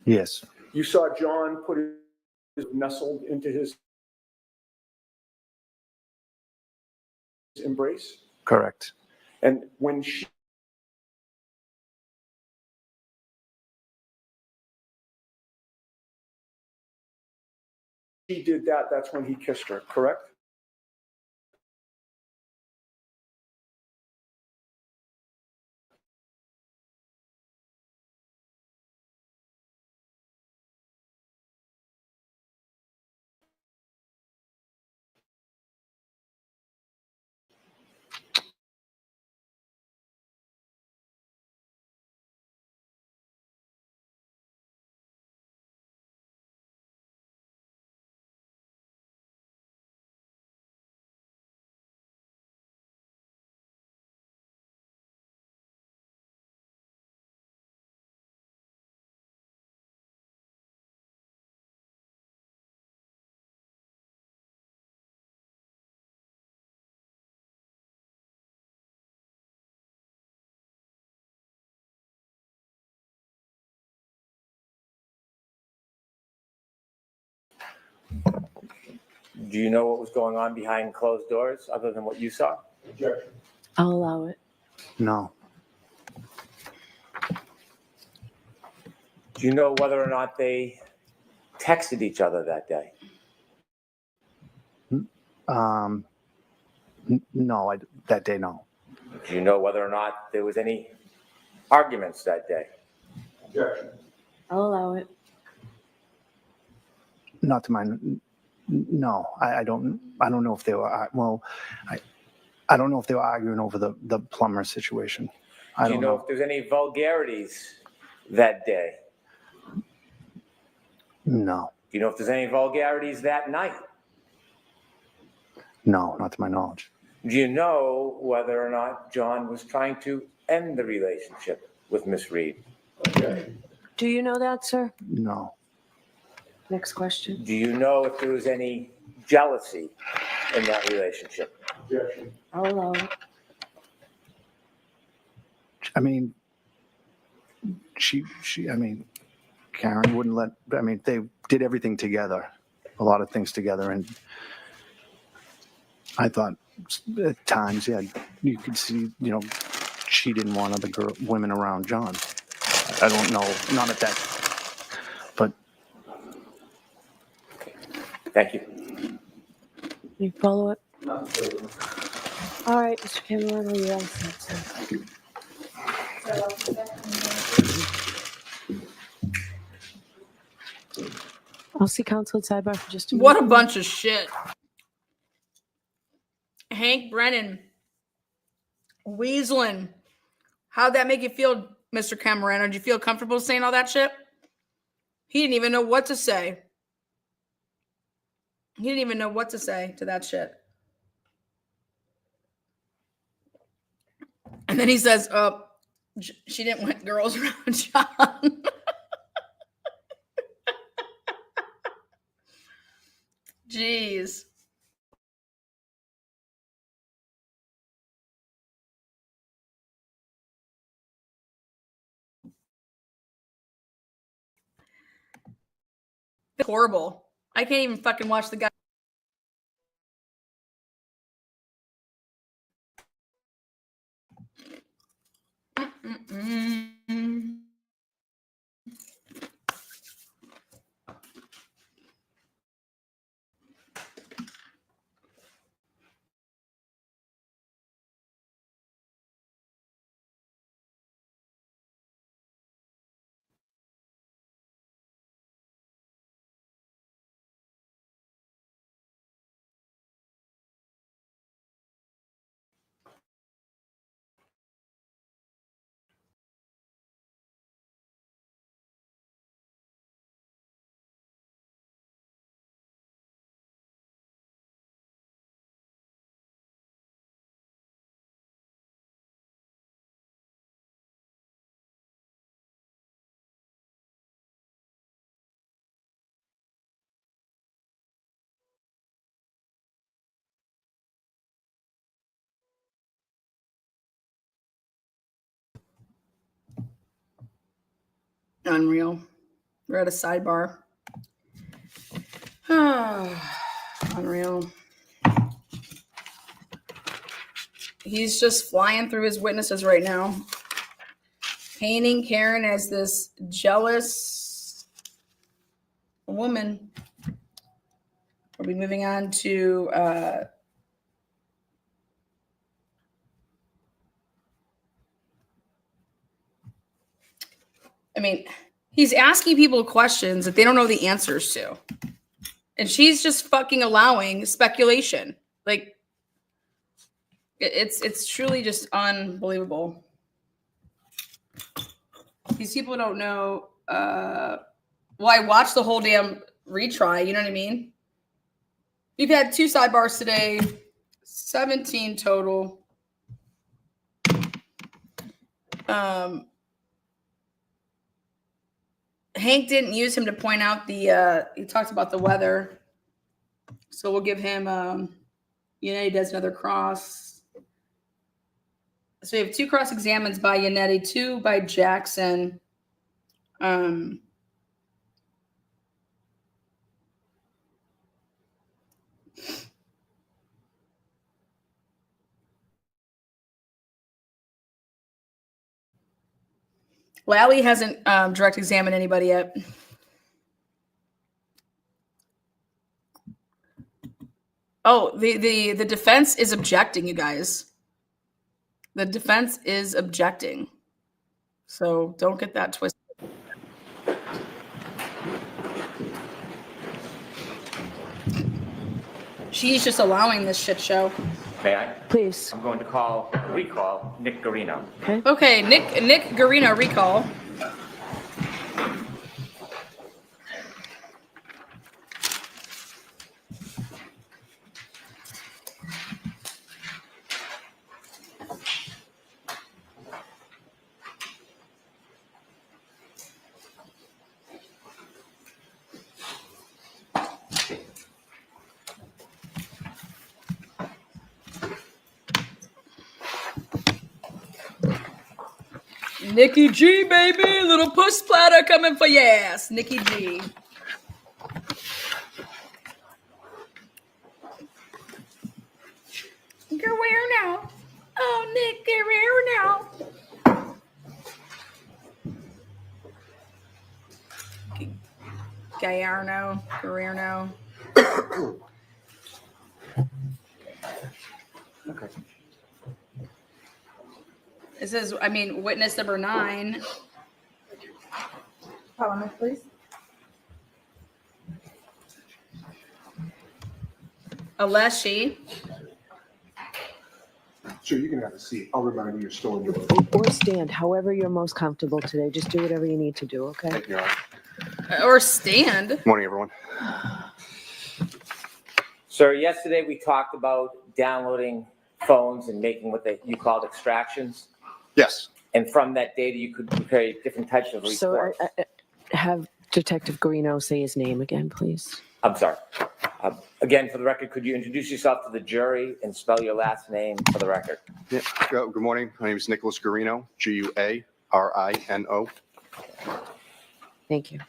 Yes. You saw John put his nestled into his embrace? Correct. And when she did that, that's when he kissed her, correct? Do you know what was going on behind closed doors other than what you saw? Objection. I'll allow it. No. Do you know whether or not they texted each other that day? No, that day, no. Do you know whether or not there was any arguments that day? Objection. I'll allow it. Not to my, no, I don't know if they were, I don't know if they were arguing over the plumber situation. I Do you don't know know. if there's any vulgarities that day? No, Do you know if there's any vulgarities that night? no, not to my knowledge. Do you know whether or not John was trying to end the relationship with Miss Reed? Do you know that, sir? No. Next question. Do you know if there was any jealousy in that relationship? Objection. I'll allow it. I mean, I mean, Karen wouldn't let, I mean, they did everything together, a lot of things together. And I thought at times, yeah, you could see, you know, she didn't want other women around John. I don't know, not at that, but. Thank you. You follow it? Not further. All right, Mr. Cameron, you're all set, sir. I'll see counsel at sidebar for just a minute. What a bunch of shit. Hank Brennan, weaseling. How'd that make you feel, Mr. Camarano? Did you feel comfortable saying all that shit? He didn't even know what to say. He didn't even know what to say to that shit. And then he says, she didn't want girls around John. Jeez. It's horrible. I can't even fucking watch the guy. Unreal. We're at a sidebar. Unreal. He's just flying through his witnesses right now, painting Karen as this jealous woman. We'll be moving on to I mean, he's asking people questions that they don't know the answers to. And she's just fucking allowing speculation. Like, it's truly just unbelievable. These people don't know. Well, I watched the whole damn retry. You know what I mean? We've had 2 sidebars today, 17 total. Hank didn't use him to point out the, he talked about the weather. So we'll give him, Yannetti does another cross. So we have 2 cross examines by Yannetti, 2 by Jackson. Lally hasn't direct examined anybody yet. Oh, the defense is objecting, you guys. The defense is objecting. So don't get that twisted. She's just allowing this shit show. May I? Please. I'm going to recall Nick Garino. Okay, Nick Garino, recall. Nikki G, baby, little puss splatter coming for your ass. Nikki G. Guerrero now. Oh, Nick Guerrero now. Guerrero. Okay. It says, witness number 9. Parliament, please. Aleshi. Sure, you can have a seat. I'll remind you you're still in your. Or stand, however you're most comfortable today. Just do whatever you need to do, okay? Thank you, Your Honor. Or stand. Morning, everyone. Sir, yesterday we talked about downloading phones and making what you called extractions. Yes. And from that data, you could create different types of reports. So have Detective Garino say his name again, please. I'm sorry. Again, for the record, could you introduce yourself to the jury and spell your last name for the record? Yeah. Good morning. My name is Nicholas Garino, Guarino. Thank you.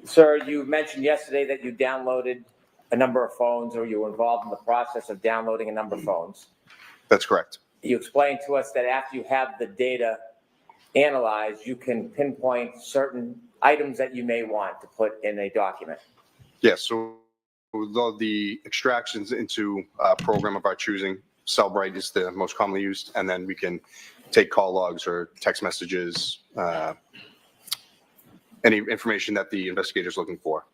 Sir, you mentioned yesterday that you downloaded a number of phones, or you were involved in the process of downloading a number of phones. That's correct. You explained to us that after you have the data analyzed, you can pinpoint certain items that you may want to put in a document. Yes. So the extractions into a program of our choosing, Cellbrite is the most commonly used, and then we can take call logs or text messages, any information that the investigator is looking for.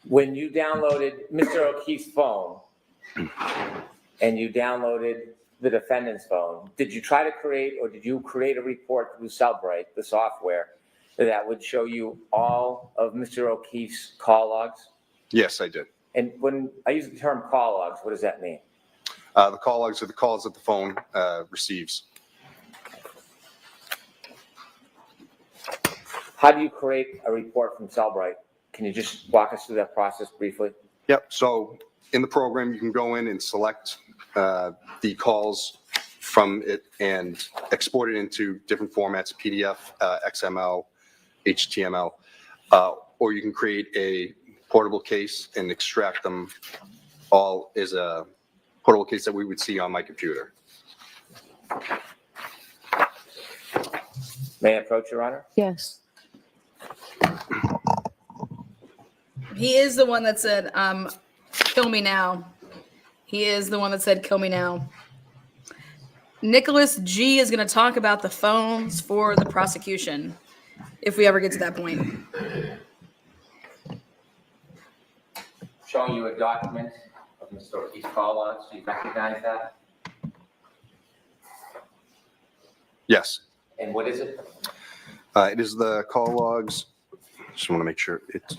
When you downloaded Mr. O'Keefe's phone and you downloaded the defendant's phone, did you try to create, or did you create a report through Cellbrite, the software, that would show you all of Mr. O'Keefe's call logs? Yes, I did. And when I use the term call logs, what does that mean? The call logs are the calls that the phone receives. How do you create a report from Cellbrite? Can you just walk us through that process briefly? Yep. So in the program, you can go in and select the calls from it and export it into different formats, PDF, XML, HTML, or you can create a portable case and extract them all as a portable case that we would see on my computer. May I approach, Your Honor? Yes. He is the one that said, kill me now. He is the one that said, kill me now. Nicholas G is going to talk about the phones for the prosecution, if we ever get to that point. Showing you a document of Mr. O'Keefe's call logs. Do you recognize that? Yes. And what is it? It is the call logs. Just want to make sure it's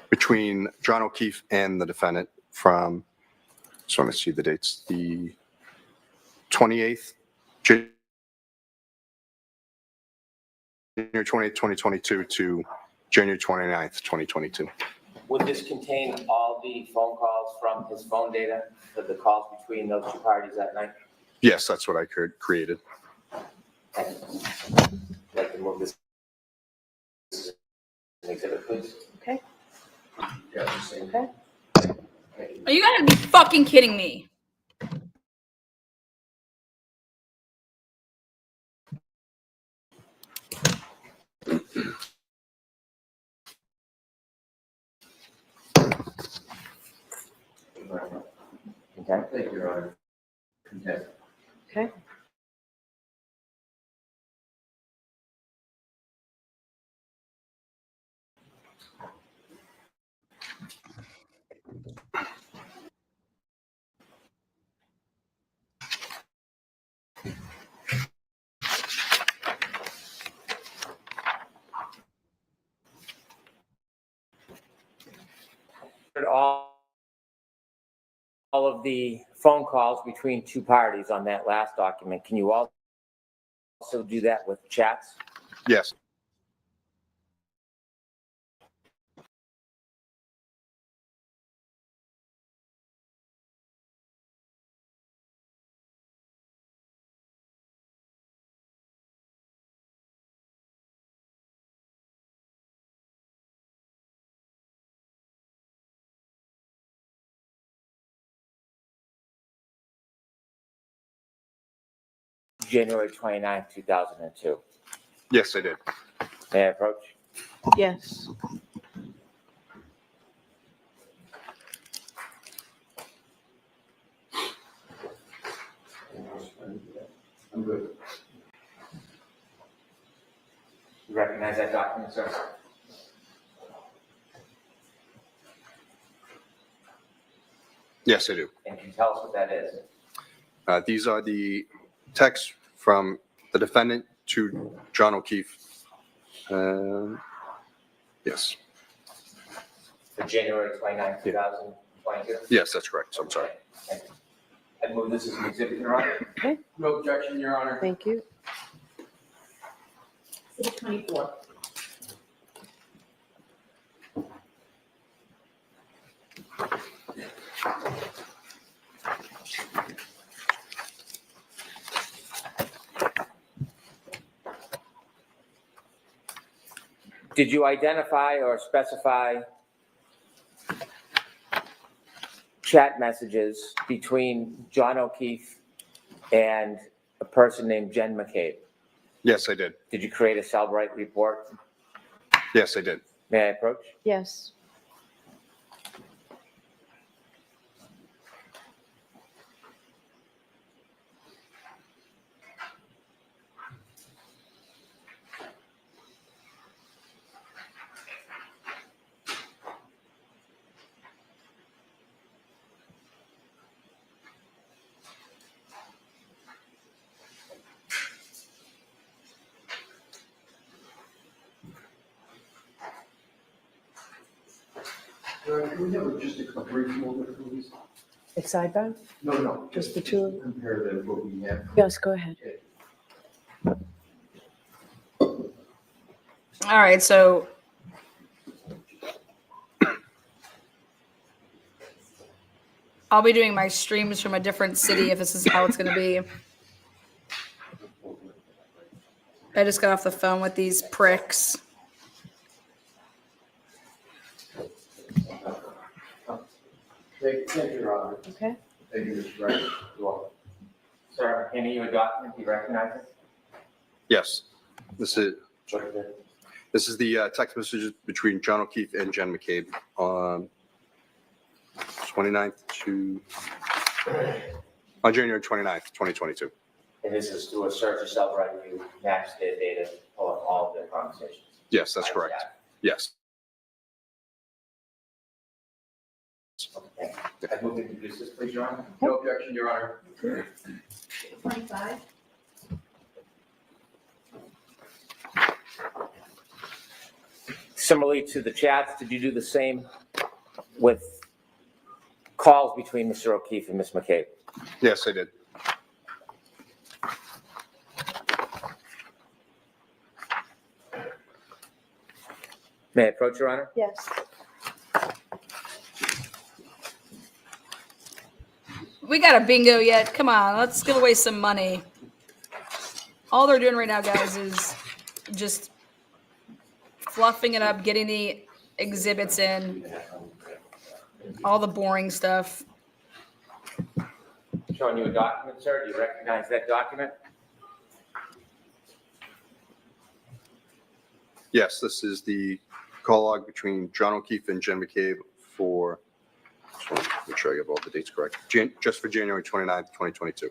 between John O'Keefe and the defendant from, just want to see the dates, the 28th, January 28th, 2022 to January 29th, 2022. Would this contain all the phone calls from his phone data for the calls between those two parties that night? Yes, that's what I created. I'd like to move this exhibit, please. Okay. Okay. Are you gotta be fucking kidding me? Contempt. Thank you, Your Honor. Contempt. Okay. All of the phone calls between two parties on that last document. Can you also do that with chats? Yes. January 29th, 2002. Yes, I did. May I approach? Yes. I'm good. You recognize that document, sir? Yes, I do. And can you tell us what that is? These are the texts from the defendant to John O'Keefe. Yes. For January 29th, 2022? Yes, that's correct. So I'm sorry. I move this as an exhibit, Your Honor. Okay. No objection, Your Honor. Thank you. Exhibit 24. Did you identify or specify chat messages between John O'Keefe and a person named Jen McCabe? Yes, I did. Did you create a Cellbrite report? Yes, I did. May I approach? Yes. Can we have just a brief moment, please? It's sidebar? No. Just the two of them? Compare them, what we have. Yes, go ahead. All right, so I'll be doing my streams from a different city if this is how it's going to be. I just got off the phone with these pricks. Thank you, Your Honor. Okay. Thank you, Mr. Wright. You're welcome. Sir, I'm handing you a document. Do you recognize it? Yes. This is the text messages between John O'Keefe and Jen McCabe on 29th on January 29th, 2022. And this is through a search of Cellbrite. You match their data, pull up all of their conversations. Yes, that's correct. Yes. Okay. I move to introduce this, please, Your Honor. No objection, Your Honor. 25. Similarly to the chats, did you do the same with calls between Mr. O'Keefe and Ms. McCabe? Yes, I did. May I approach, Your Honor? Yes. We got a bingo yet? Come on, let's give away some money. All they're doing right now, guys, is just fluffing it up, getting the exhibits in, all the boring stuff. Showing you a document, sir. Do you recognize that document? Yes, this is the call log between John O'Keefe and Jen McCabe for Make sure I have all the dates correct. Just for January 29th, 2022.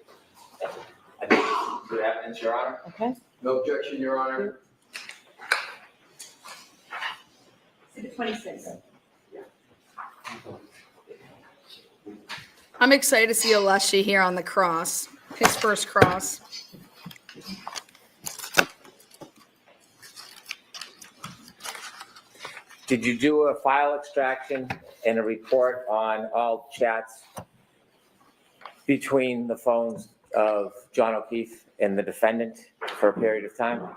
Good evidence, Your Honor. Okay. No objection, Your Honor. Exhibit 26. I'm excited to see Aleshi here on the cross, his first cross. Did you do a file extraction and a report on all chats between the phones of John O'Keefe and the defendant for a period of time?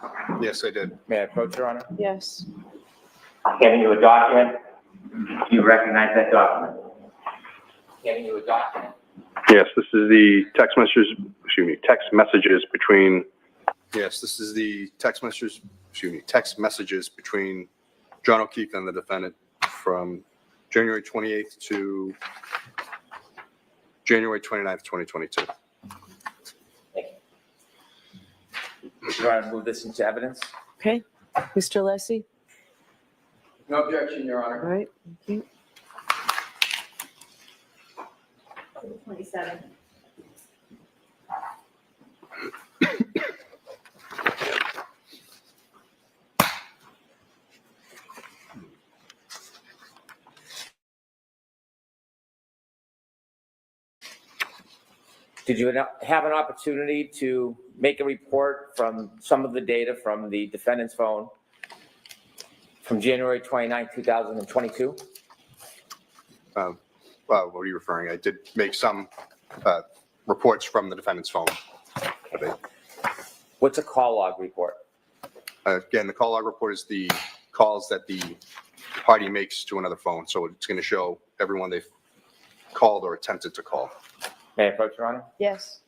Yes, I did. May I approach, Your Honor? Yes. I'm giving you a document. Do you recognize that document? Giving you a document. Yes, this is the text messages between. Yes, this is the text messages between John O'Keefe and the defendant from January 28th to January 29th, 2022. Thank you. Your Honor, move this into evidence. Okay. Mr. Alessi? No objection, Your All Honor. right. Thank you. Exhibit 27. Did you have an opportunity to make a report from some of the data from the defendant's phone from January 29, 2022? What are you referring? I did make some reports from the defendant's phone. What's a call log report? Again, the call log report is the calls that the party makes to another phone. So it's going to show everyone they've called or attempted to call. May I approach, Your Honor? Yes.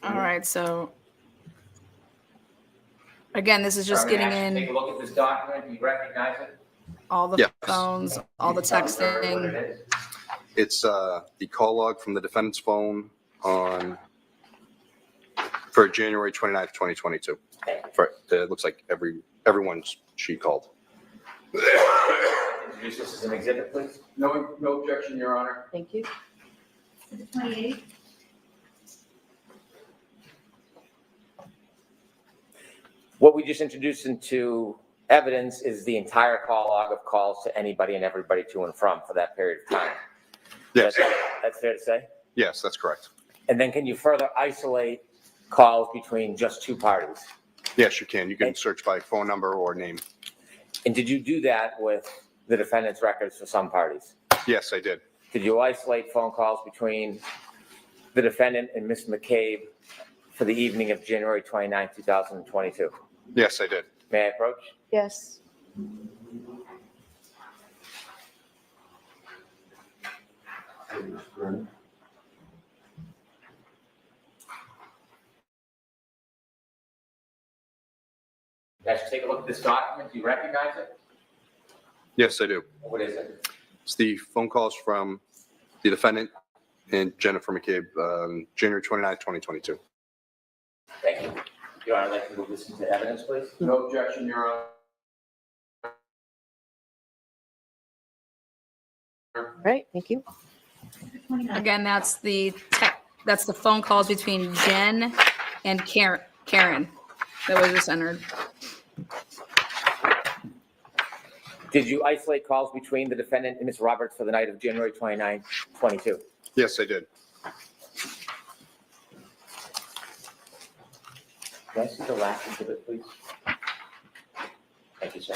All right, so again, this is just I'm gonna getting ask you to Take in a look at this document. Do you recognize it? all the Yes. phones, all the What texting. it is? It's the call log from the defendant's phone for January 29th, 2022. It looks like everyone she called. Introduce this as an exhibit, please. No objection, Your Honor. Thank you. Exhibit 28. What we just introduced into evidence is the entire call log of calls to anybody and everybody to and from for that period of time. Yes. That's fair to say? Yes, that's correct. And then can you further isolate calls between just two parties? Yes, you can. You can search by phone number or name. And did you do that with the defendant's records for some parties? Yes, I did. Did you isolate phone calls between the defendant and Ms. McCabe for the evening of January 29, 2022? Yes, I did. May I approach? Yes. Guys, take a look at this document. Do you recognize it? Yes, I do. What is it? It's the phone calls from the defendant and Jennifer McCabe, January 29th, 2022. Thank you. Your Honor, I'd like to move this into evidence, please. No objection, Your Honor. All right. Thank you. Again, that's the phone calls between Jen and Karen that was just entered. Did you isolate calls between the defendant and Ms. Roberts for the night of January 29, 22? Yes, I did. Can I see the last exhibit, please? Thank you, sir.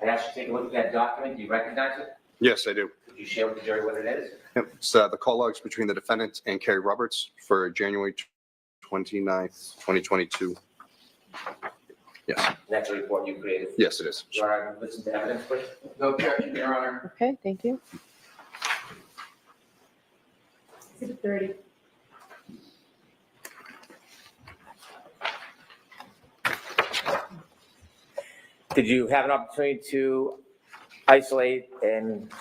I asked you to take a look at that document. Do you recognize it? Yes, I do. Could you share with the jury what it is? Yep. It's the call logs between the defendant and Carrie Roberts for January 29th, 2022. Yes. And that's a report you created? Yes, it is. Your Honor, listen to evidence, please. No objection, Your Honor. Okay. Thank you. Exhibit 30. Did you have an opportunity to isolate and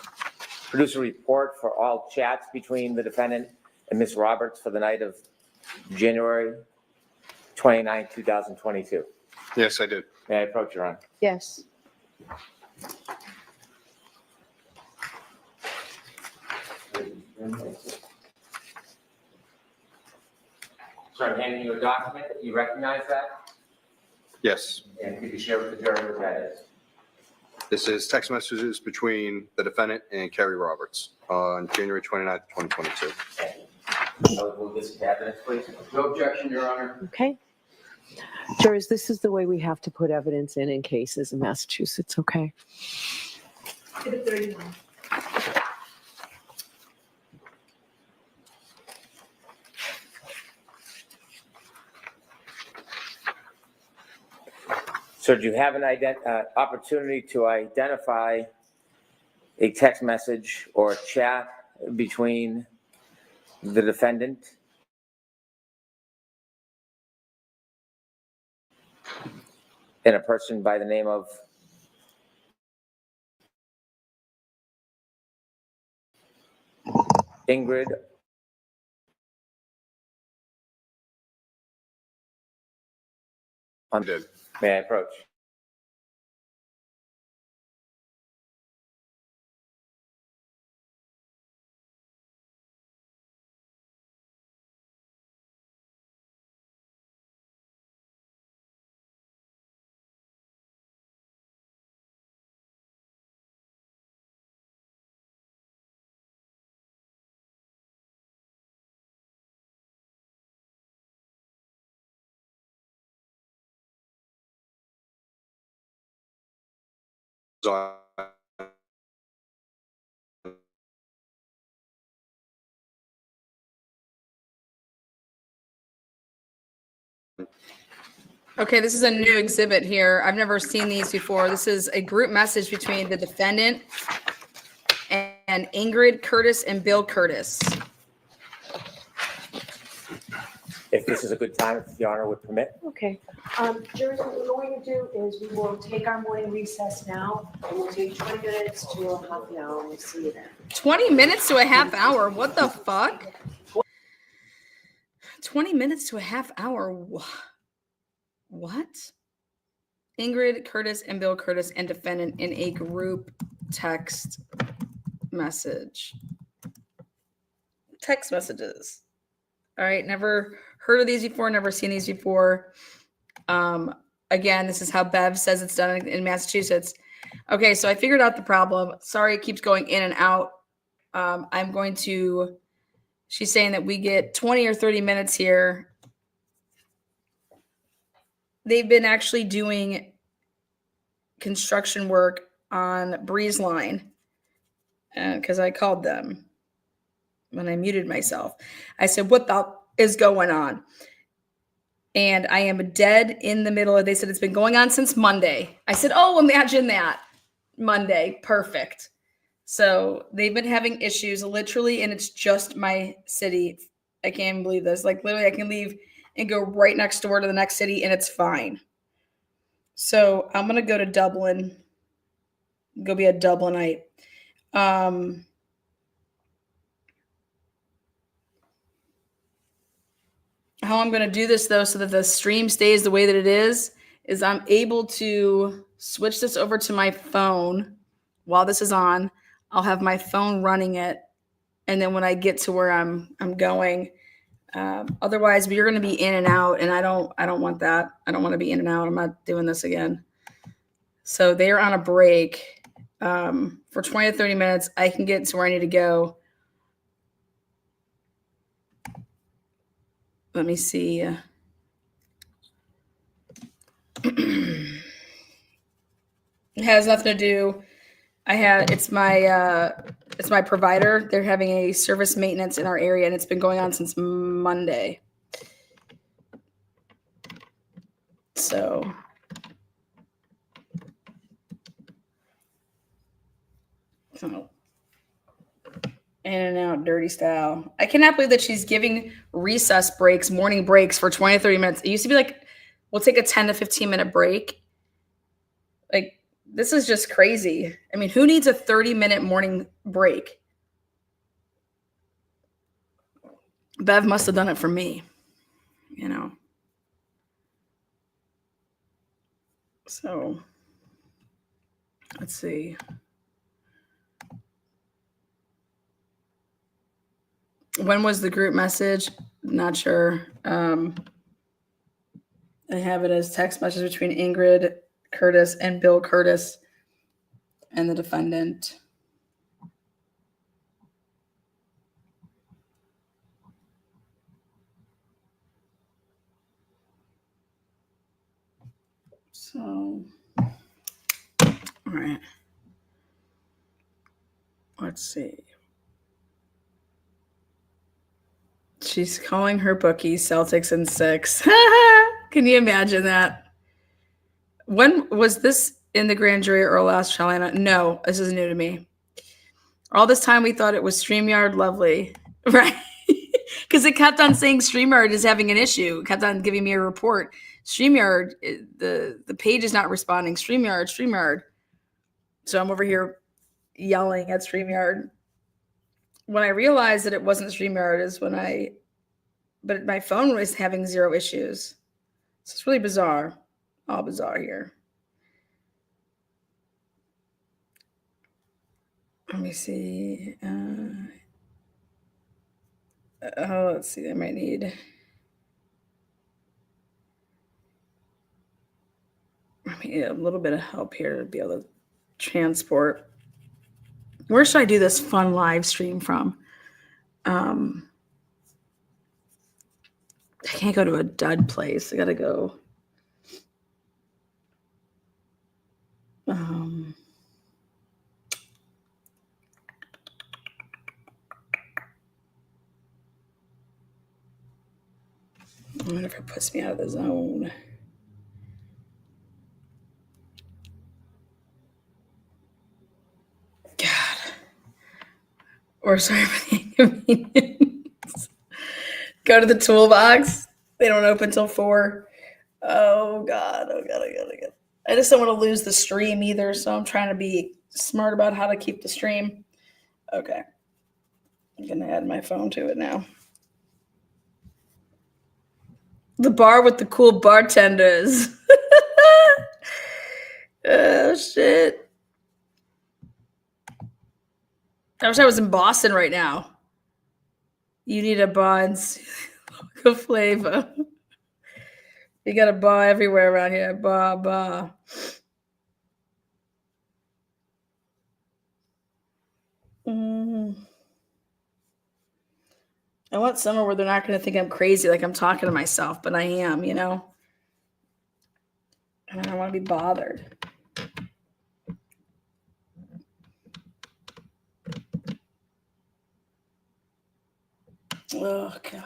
produce a report for all chats between the defendant and Ms. Roberts for the night of January 29, 2022? Yes, I did. May I approach, Your Honor? Yes. So I'm handing you a document. You recognize that? Yes. And could you share with the jury what that is? This is text messages between the defendant and Kerry Roberts on January 29th, 2022. So we'll move this to evidence, please. No objection, Your Honor. Okay. Jurors, this is the way we have to put evidence in cases in Massachusetts, okay? Exhibit 31. So do you have an opportunity to identify a text message or a chat between the defendant and a person by the name of Ingrid? Did. May I approach? Okay, this is a new exhibit here. I've never seen these before. This is a group message between the defendant and Ingrid Curtis and Bill Curtis. If this is a good time, if the Honor would permit. Okay. Jurors, what we're going to do is we will take our morning recess now, and we'll take 20 minutes to a half an hour, and we'll see you then. 20 minutes to a half hour? What the fuck? 20 minutes to a half hour? What? Ingrid Curtis and Bill Curtis and defendant in a group text message. Text messages. All right, never heard of these before, never seen these before. Again, this is how Bev says it's done in Massachusetts. Okay, so I figured out the problem. Sorry, it keeps going in and out. She's saying that we get 20 or 30 minutes here. They've been actually doing construction work on Breeze Line because I called them when I muted myself. I said, what the is going on? And I am dead in the middle of, they said it's been going on since Monday. I said, oh, imagine that. Monday, perfect. So they've been having issues literally, and it's just my city. I can't even believe this. Like literally I can leave and go right next door to the next city and it's fine. So I'm going to go to Dublin, go be a Dublinite. How I'm going to do this though, so that the stream stays the way that it is I'm able to switch this over to my phone while this is on. I'll have my phone running it. And then when I get to where I'm going, otherwise we're going to be in and out, and I don't want that. I don't want to be in and out. I'm not doing this again. So they're on a break for 20 to 30 minutes. I can get to where I need to go. Let me see. It has nothing to do. It's my provider. They're having a service maintenance in our area, and it's been going on since Monday. So in and out, dirty style. I cannot believe that she's giving recess breaks, morning breaks for 20 to 30 minutes. It used to be like, we'll take a 10 to 15 minute break. Like, this is just crazy. I mean, who needs a 30-minute morning break? Bev must have done it for me, you know. So let's see. When was the group message? Not sure. I have it as text message between Ingrid Curtis and Bill Curtis and the defendant. So, all right. Let's see. She's calling her bookie Celtics in 6. Can you imagine that? When was this in the grand jury or last trial? No, this is new to me. All this time we thought it was StreamYard lovely, right? Because it kept on saying StreamYard is having an issue. It kept on giving me a report. StreamYard, the page is not responding. StreamYard. So I'm over here yelling at StreamYard. When I realized that it wasn't StreamYard is when but my phone was having 0 issues. So it's really bizarre. All bizarre here. Let me see. Let's see. I might need a little bit of help here to be able to transport. Where should I do this fun live stream from? I can't go to a dud place. I gotta go. I wonder if it puts me out of the zone. God. Or sorry for the inconvenience. Go to the toolbox. They don't open till 4. Oh God. I just don't want to lose the stream either, so I'm trying to be smart about how to keep the stream. Okay. I'm gonna add my phone to it now. The bar with the cool bartenders. Oh shit. I wish I was in Boston right now. You need a bar and local flavor. You got a bar everywhere around here. Bar. I want somewhere where they're not going to think I'm crazy, like I'm talking to myself, but I am, you know? And I don't want to be bothered. Oh, God.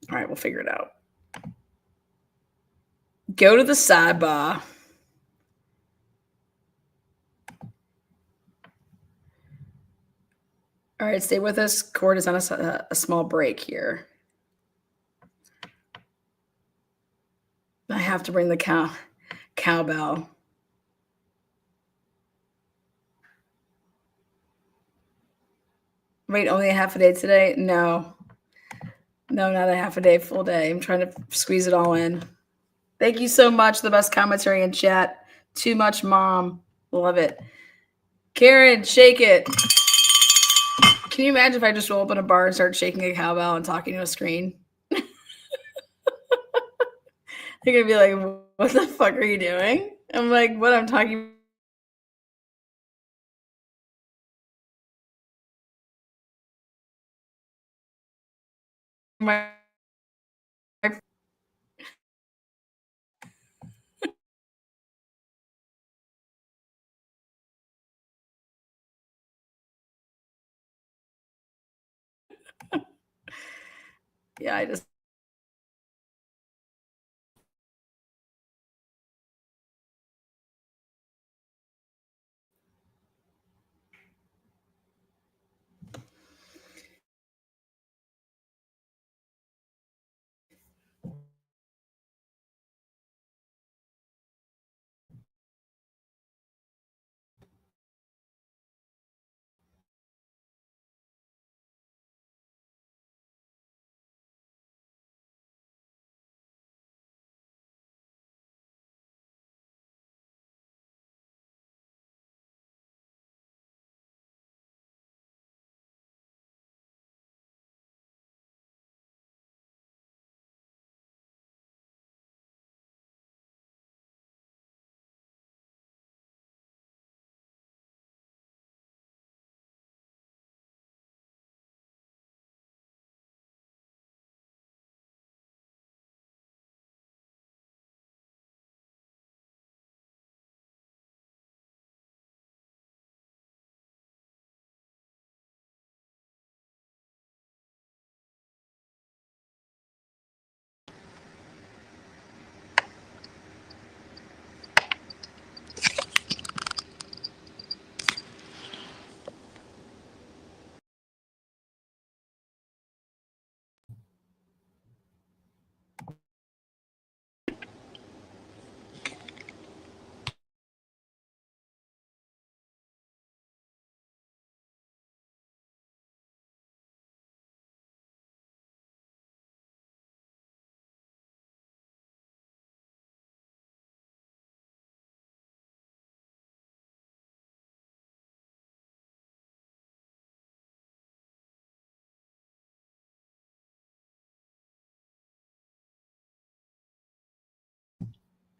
All right, we'll figure it out. Go to the sidebar. All right, stay with us. Court is on a small break here. I have to bring the cowbell. Wait, only a half a day today? No, not a half a day, full day. I'm trying to squeeze it all in. Thank you so much. The best commentary in chat. Too much, Mom. Love it. Karen, shake it. Can you imagine if I just roll up in a bar and start shaking a cowbell and talking to a screen? They're going to be like, what the fuck are you doing? I'm like, what? I'm talking my yeah, I just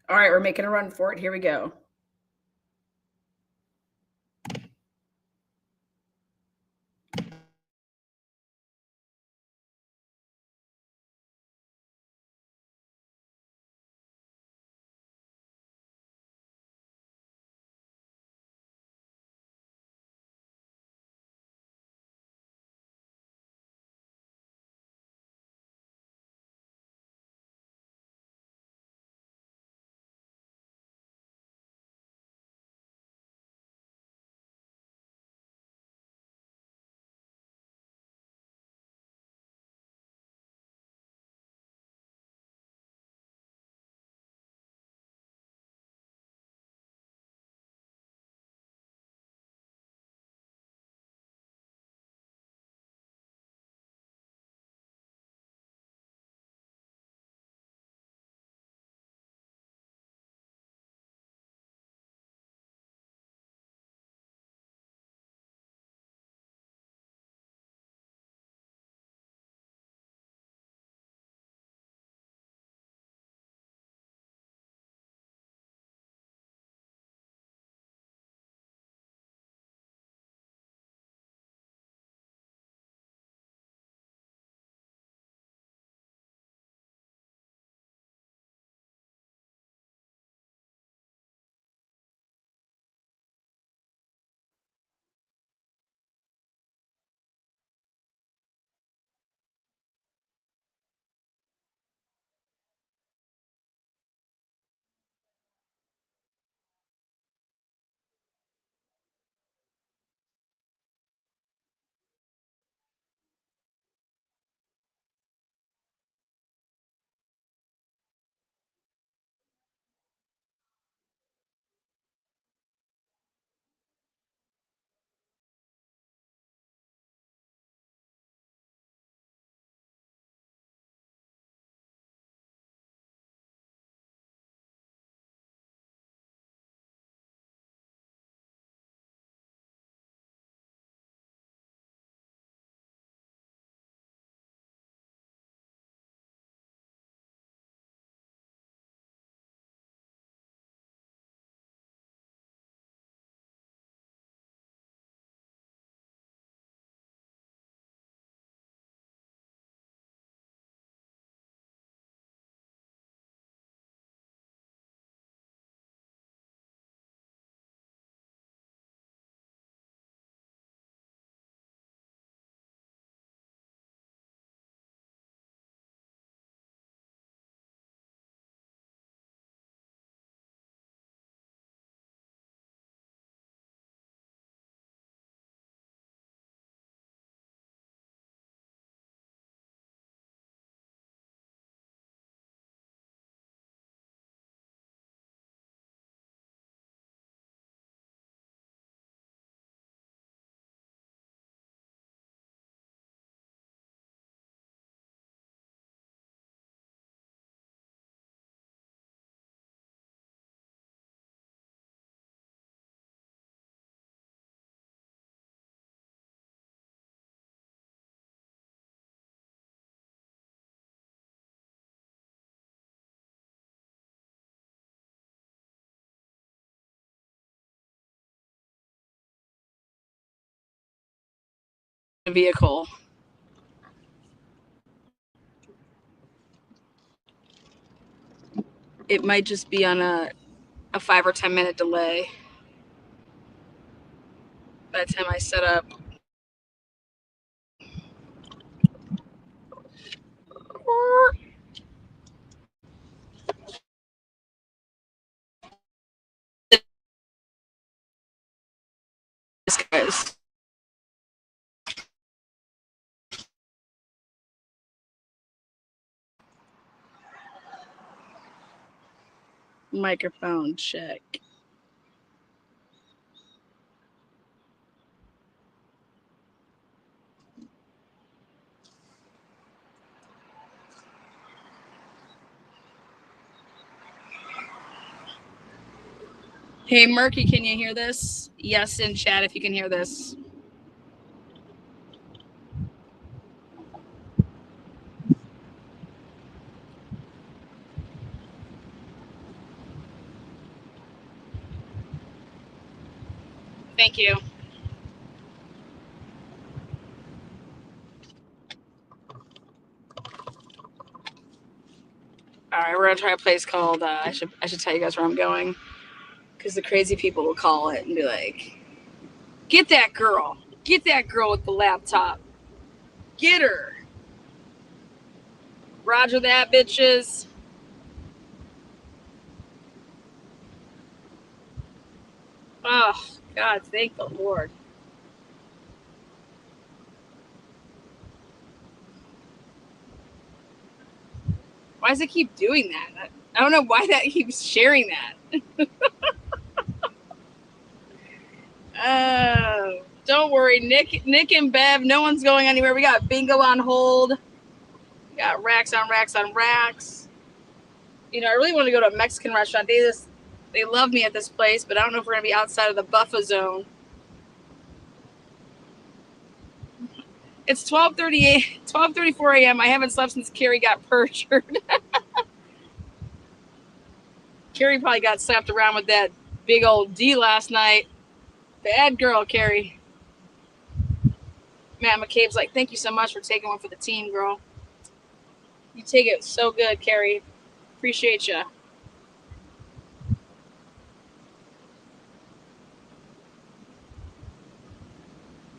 All right, we're making a run for it. Here we go. Vehicle. It might just be on a 5 or 10 minute delay by the time I set up. This guy's microphone check. Hey, Murky, can you hear this? Yes, in chat if you can hear this. Thank you. All right, we're gonna try a place called. I should tell you guys where I'm going, because the crazy people will call it and be like, "Get that girl! Get that girl with the laptop! Get her! Roger that, bitches!" Oh God, thank the Lord. Why does it keep doing that? I don't know why that keeps sharing that. Oh, don't worry, Nick and Bev, no one's going anywhere. We got bingo on hold. We got racks on racks on racks. You know, I really want to go to a Mexican restaurant. They love me at this place, but I don't know if we're gonna be outside of the buffer zone. It's 12:34 a.m. I haven't slept since Carrie got perjured. Carrie probably got slapped around with that big old D last night. Bad girl, Carrie. Matt McCabe's like, thank you so much for taking one for the team, girl. You take it so good, Carrie. Appreciate you.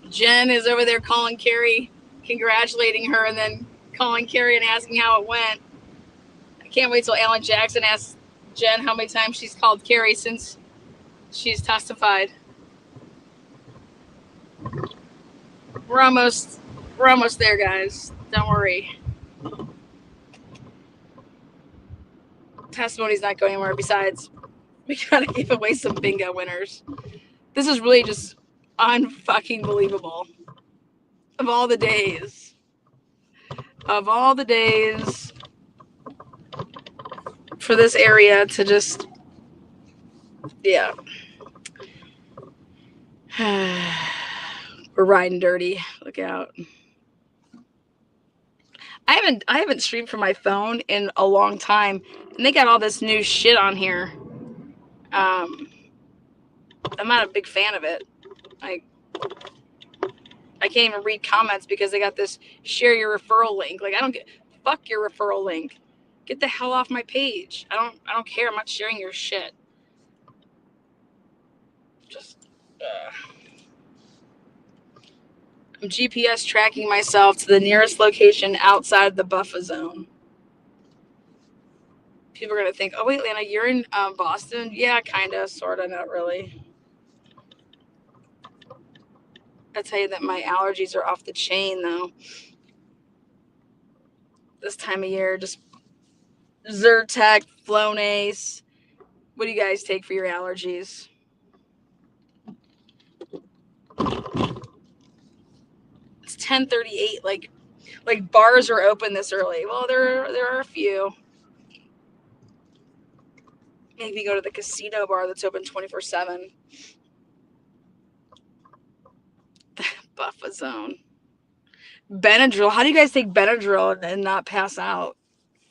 Jen is over there calling Carrie, congratulating her, and then calling Carrie and asking how it went. I can't wait till Alan Jackson asks Jen how many times she's called Carrie since she's testified. We're almost there, guys. Don't worry. Testimony's not going anywhere. Besides, we gotta give away some bingo winners. This is really just unfucking believable. Of all the days for this area to just, yeah. We're riding dirty. Look out. I haven't streamed from my phone in a long time, and they got all this new shit on here. I'm not a big fan of it. I can't even read comments because they got this share your referral link. Like, I don't get, fuck your referral link. Get the hell off my page. I don't care. I'm not sharing your shit. Just I'm GPS tracking myself to the nearest location outside the buffer zone. People are gonna think, oh wait, Lana, you're in Boston? Yeah, kinda, sorta, not really. I tell you that my allergies are off the chain though. This time of year, just Zyrtec, Flonase. What do you guys take for your allergies? It's 10:38. Like bars are open this early. Well, there are a few. Maybe go to the casino bar that's open 24/7. Buffer zone. Benadryl. How do you guys take Benadryl and not pass out?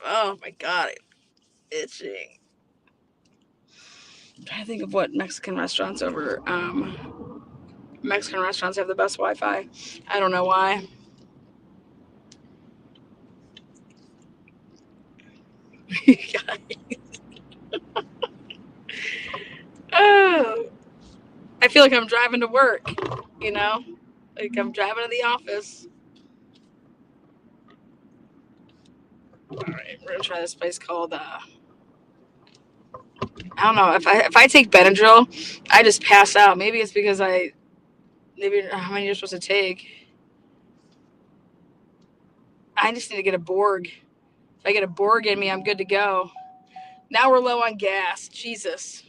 Oh my god, itching. I'm trying to think of what Mexican restaurants over. Mexican restaurants have the best Wi-Fi. I don't know why. Oh, I feel like I'm driving to work. You know, like I'm driving to the office. All right, we're gonna try this place called. I don't know if I take Benadryl, I just pass out. Maybe it's because maybe how many you're supposed to take. I just need to get a Borg. If I get a Borg in me, I'm good to go. Now we're low on gas. Jesus.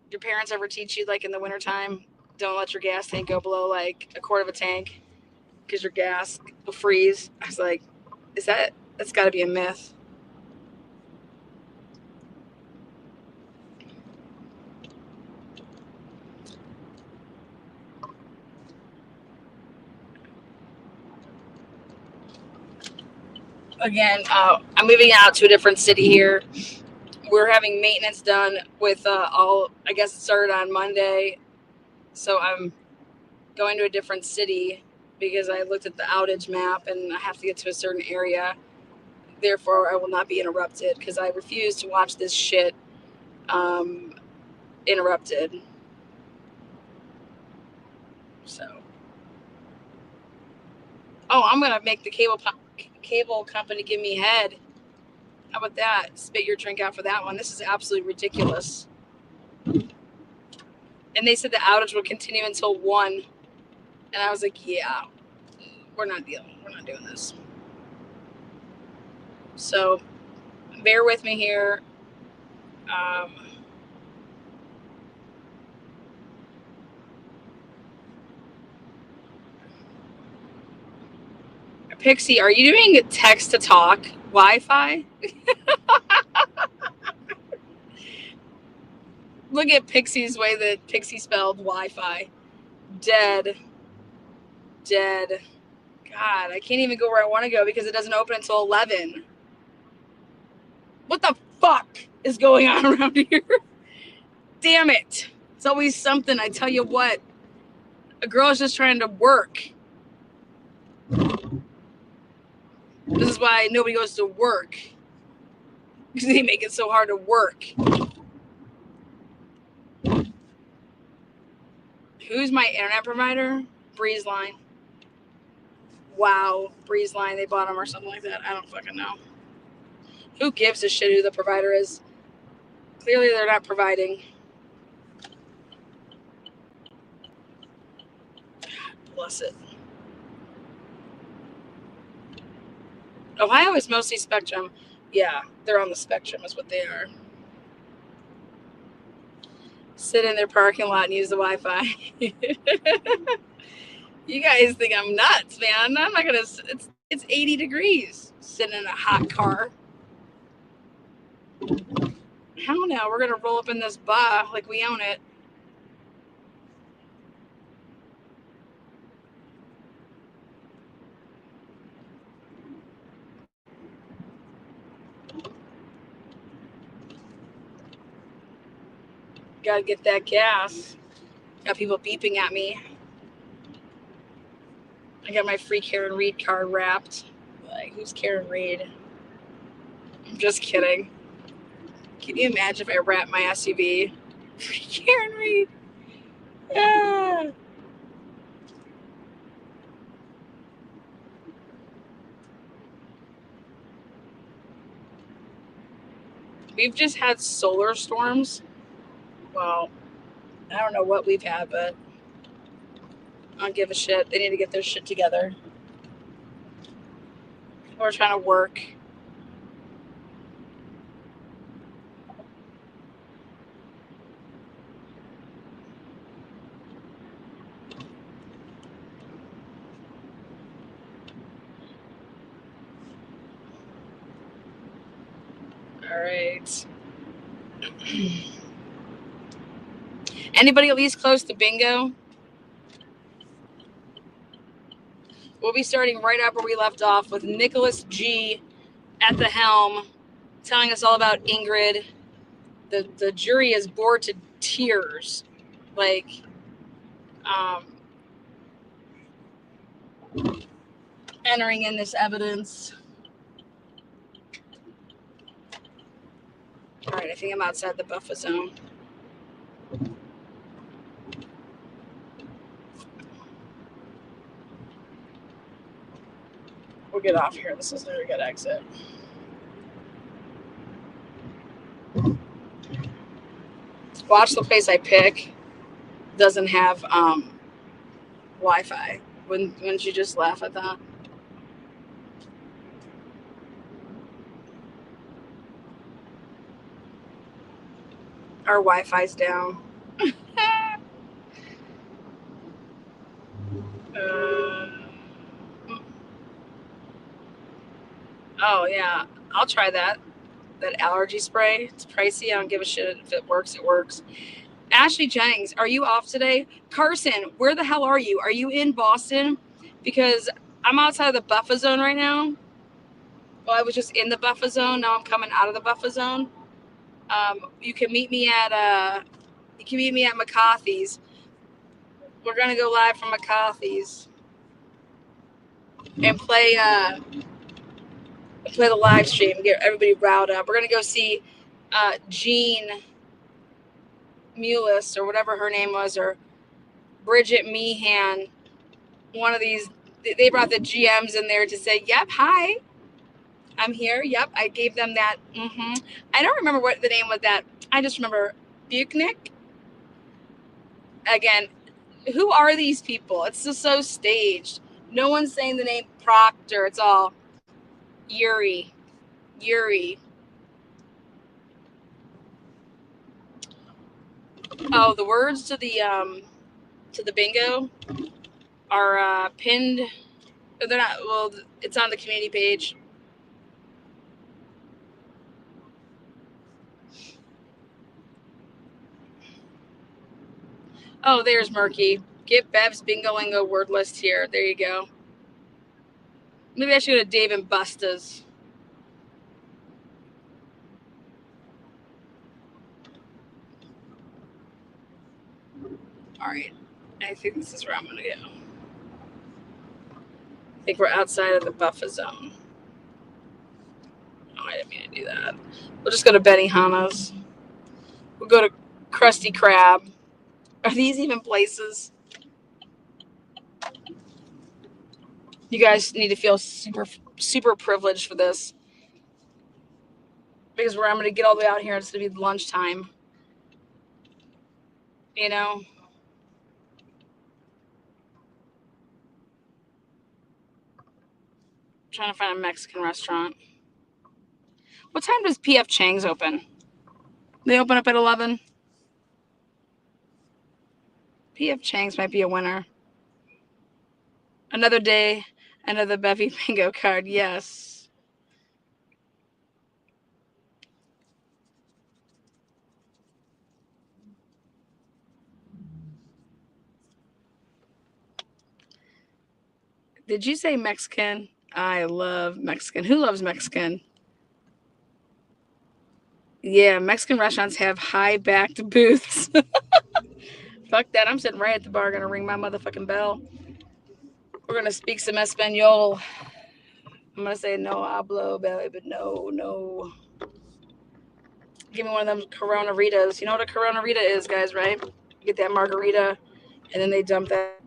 Your parents ever teach you, like in the wintertime, don't let your gas tank go below like a quart of a tank because your gas will freeze? I was like, that's got to be a myth. Again, I'm moving out to a different city here. we're having maintenance done with I guess it started on Monday. So I'm going to a different city because I looked at the outage map and I have to get to a certain area. Therefore, I will not be interrupted because I refuse to watch this shit interrupted. So, I'm gonna make the cable company give me head. How about that? Spit your drink out for that one. This is absolutely ridiculous. And they said the outage would continue until 1. And I was like, yeah, we're not doing this. So bear with me here. Pixie, are you doing text to talk Wi-Fi? Look at Pixie's way that Pixie spelled Wi-Fi. Dead. God, I can't even go where I want to go because it doesn't open until 11. What the fuck is going on around here? Damn it. It's always something, I tell you what. A girl is just trying to work. This is why nobody goes to work. Because they make it so hard to work. Who's my internet provider? BreezeLine. Wow, BreezeLine, they bought them or something like that. I don't fucking know. Who gives a shit who the provider is? Clearly they're not providing. Bless it. Ohio is mostly Spectrum. Yeah, they're on the Spectrum is what they are. Sit in their parking lot and use the Wi-Fi. You guys think I'm nuts, man. I'm not gonna. It's 80 degrees sitting in a hot car. Hell no, we're gonna roll up in this bar like we own it. Gotta get that gas. Got people beeping at me. I got my free Karen Reed card wrapped. Like, who's Karen Reed? I'm just kidding. Can you imagine if I wrapped my SUV? Free Karen Reed. Yeah. We've just had solar storms. Well, I don't know what we've had, but I don't give a shit. They need to get their shit together. We're trying to work. All right. Anybody at least close to bingo? We'll be starting right up where we left off with Nicholas G. at the helm, telling us all about Ingrid. The jury is bored to tears. Like, entering in this evidence. All right, I think I'm outside the buffer zone. We'll get off here. This is a good exit. Watch the place I pick. Doesn't have Wi-Fi. Wouldn't you just laugh at that? Our Wi-Fi's down. Oh yeah, I'll try that. That allergy spray. It's pricey. I don't give a shit if it works. It works. Ashley Jennings, are you off today? Carson, where the hell are you? Are you in Boston? Because I'm outside of the buffer zone right now. Well, I was just in the buffer zone. Now I'm coming out of the buffer zone. You can meet me at McCarthy's. We're gonna go live from McCarthy's and play the live stream, get everybody riled up. We're gonna go see Jean Mullis or whatever her name was, or Bridget Meehan. One of these, they brought the GMs in there to say, "Yep, hi, I'm here. Yep, I gave them that." I don't remember what the name was that. I just remember Buchnick. Again, who are these people? It's just so staged. No one's saying the name Proctor. It's all Yuri. Oh, the words to the bingo are pinned. They're not. Well, it's on the community page. Oh, there's Murky. Get Bev's bingo lingo word list here. There you go. Maybe I should go to Dave and Busta's. All right. I think this is where I'm going to go. I think we're outside of the buffer zone. Oh, I didn't mean to do that. We'll just go to Benihana's. We'll go to Krusty Krab. Are these even places? You guys need to feel super privileged for this. Because I'm going to get all the way out here. It's going to be lunchtime. You know? I'm trying to find a Mexican restaurant. What time does P.F. Chang's open? They open up at 11. P.F. Chang's might be a winner. Another day, another Bevy bingo card. Yes. Did you say Mexican? I love Mexican. Who loves Mexican? Yeah, Mexican restaurants have high-backed booths. Fuck that. I'm sitting right at the bar, gonna ring my motherfucking bell. We're gonna speak some Espanol. I'm gonna say no hablo, baby, no. Give me one of them Corona Ritas. You know what a Corona Rita is, guys, right? You get that margarita, and then they dump that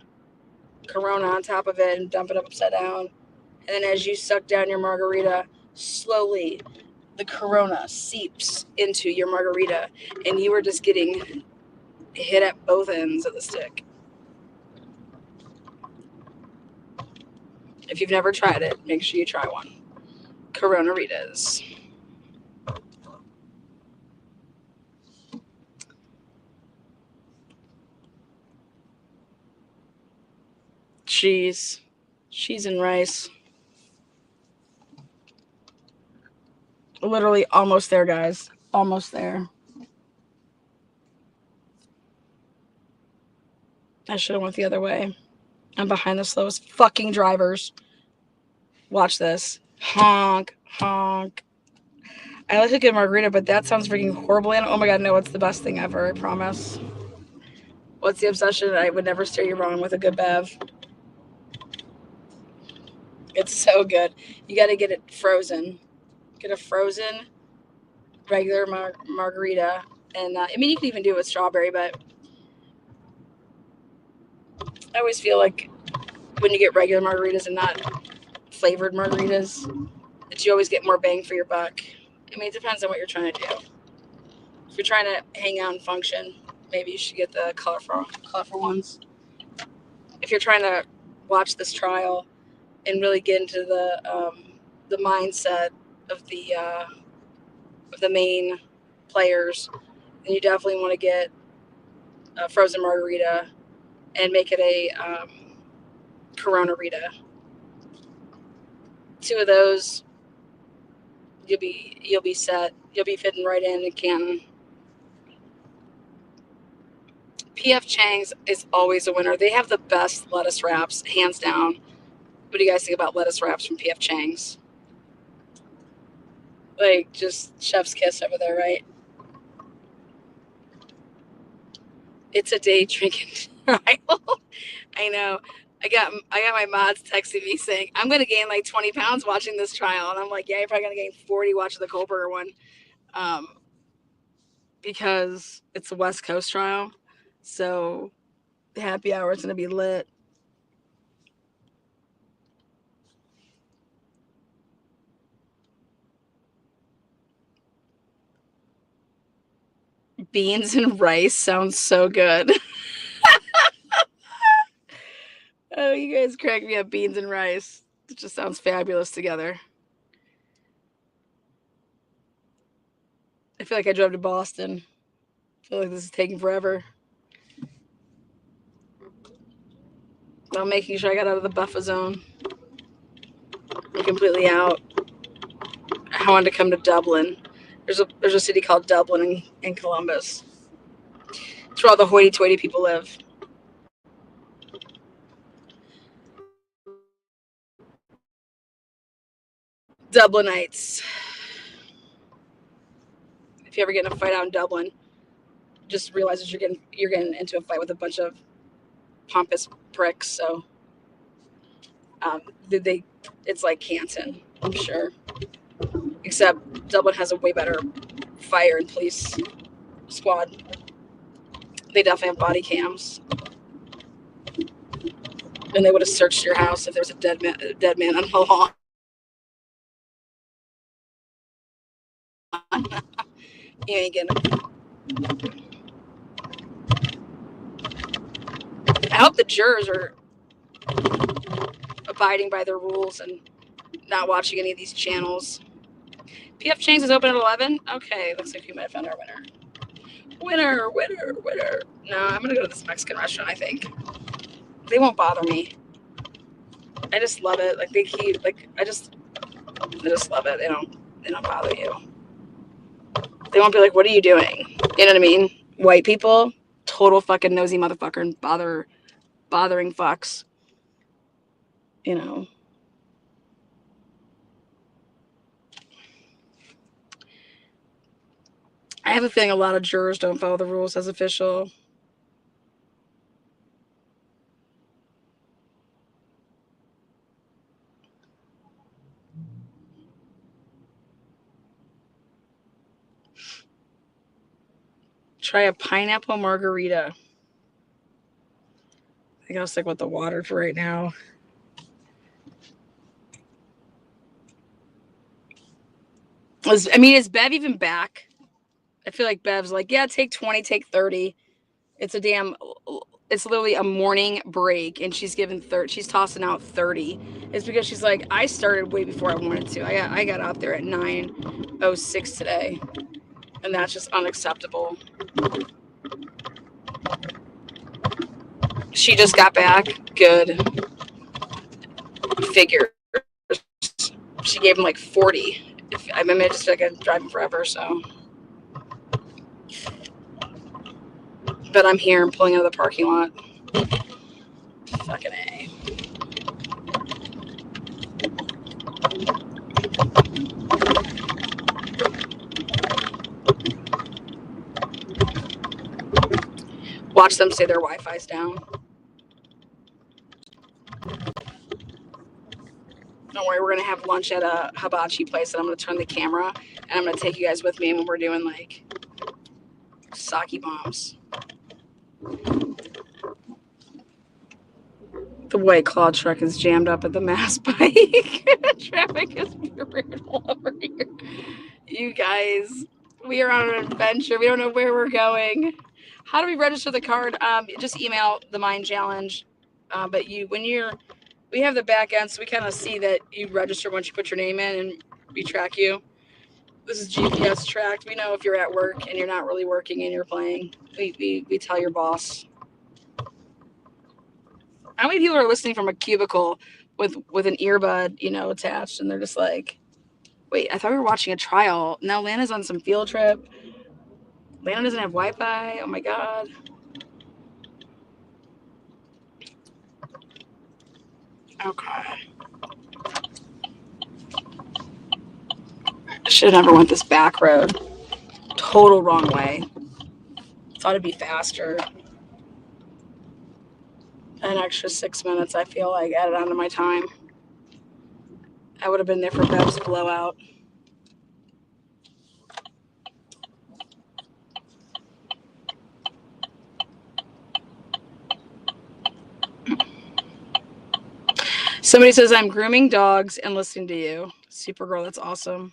Corona on top of it and dump it upside down. And then as you suck down your margarita, slowly the Corona seeps into your margarita, and you are just getting hit at both ends of the stick. If you've never tried it, make sure you try one. Corona Ritas. Cheese and rice. Literally almost there, guys. Almost there. I should have went the other way. I'm behind the slowest fucking drivers. Watch this. Honk, honk. I like a good margarita, but that sounds freaking horrible. And oh my god, no, it's the best thing ever, I promise. What's the obsession? I would never steer you wrong with a good bev. It's so good. You got to get it frozen. Get a frozen regular margarita. And I mean, you can even do it with strawberry, but I always feel like when you get regular margaritas and not flavored margaritas, that you always get more bang for your buck. I mean, it depends on what you're trying to do. If you're trying to hang out and function, maybe you should get the colorful ones. If you're trying to watch this trial and really get into the mindset of the main players, then you definitely want to get a frozen margarita and make it a Corona Rita. 2 of those, you'll be set. You'll be fitting right in a can. P.F. Chang's is always a winner. They have the best lettuce wraps, hands down. What do you guys think about lettuce wraps from P.F. Chang's? Like, just chef's kiss over there, right? It's a day drinking trial. I know. I got my mods texting me saying I'm gonna gain like 20 pounds watching this trial, and I'm like, yeah, you're probably gonna gain 40 watching the Kohlberger one, because it's a West Coast trial, so the happy hour is gonna be lit. Beans and rice sounds so good. Oh, you guys crack me up. Beans and rice. It just sounds fabulous together. I feel like I drove to Boston. I feel like this is taking forever. I'm making sure I got out of the buffer zone. I'm completely out. I wanted to come to Dublin. There's a city called Dublin in Columbus. It's where all the hoity-toity people live. Dublinites. If you ever get in a fight out in Dublin, just realize that you're getting into a fight with a bunch of pompous pricks. So it's like Canton, I'm sure. Except Dublin has a way better fire and police squad. They definitely have body cams. And they would have searched your house if there's a dead man on the lawn. You ain't getting it. I hope the jurors are abiding by their rules and not watching any of these channels. PF Chang's is open at 11? Okay, looks like we might have found our winner. Winner. No, I'm going to go to this Mexican restaurant, I think. They won't bother me. I just love it. Like, I just love it. They don't bother you. They won't be like, what are you doing? You know what I mean? White people, total fucking nosy motherfucker and bothering fucks. You know. I have a feeling a lot of jurors don't follow the rules as official. Try a pineapple margarita. I think I'll stick with the water for right now. Is Bev even back? I feel like Bev's like, yeah, take 20, take 30. It's literally a morning break, and she's tossing out 30. It's because she's like, I started way before I wanted to. I got out there at 9:06 today, and that's just unacceptable. She just got back. Good. Figure. She gave him like 40. I just feel like I'm driving forever, so. But I'm here. I'm pulling out of the parking lot. Fucking A. Watch them say their Wi-Fi's down. Don't worry, we're going to have lunch at a hibachi place, and I'm going to turn the camera, and I'm going to take you guys with me when we're doing, like, sake bombs. The white claw truck is jammed up at the Mass Pike. Traffic is brutal over here. You guys, we are on an adventure. We don't know where we're going. How do we register the card? Just email the Mind Challenge. But we have the back end, so we kind of see that you register once you put your name in, and we track you. This is GPS tracked. We know if you're at work and you're not really working and you're playing. We tell your boss. How many people are listening from a cubicle with an earbud, attached, and they're just like, wait, I thought we were watching a trial. Now Lana's on some field trip. Lana doesn't have Wi-Fi. Oh my God. Okay. I should have never went this back road. Total wrong way. Thought it'd be faster. an extra 6 minutes, I feel like, added onto my time. I would have been there for Bev's blowout. Somebody says, I'm grooming dogs and listening to you. Supergirl, that's awesome.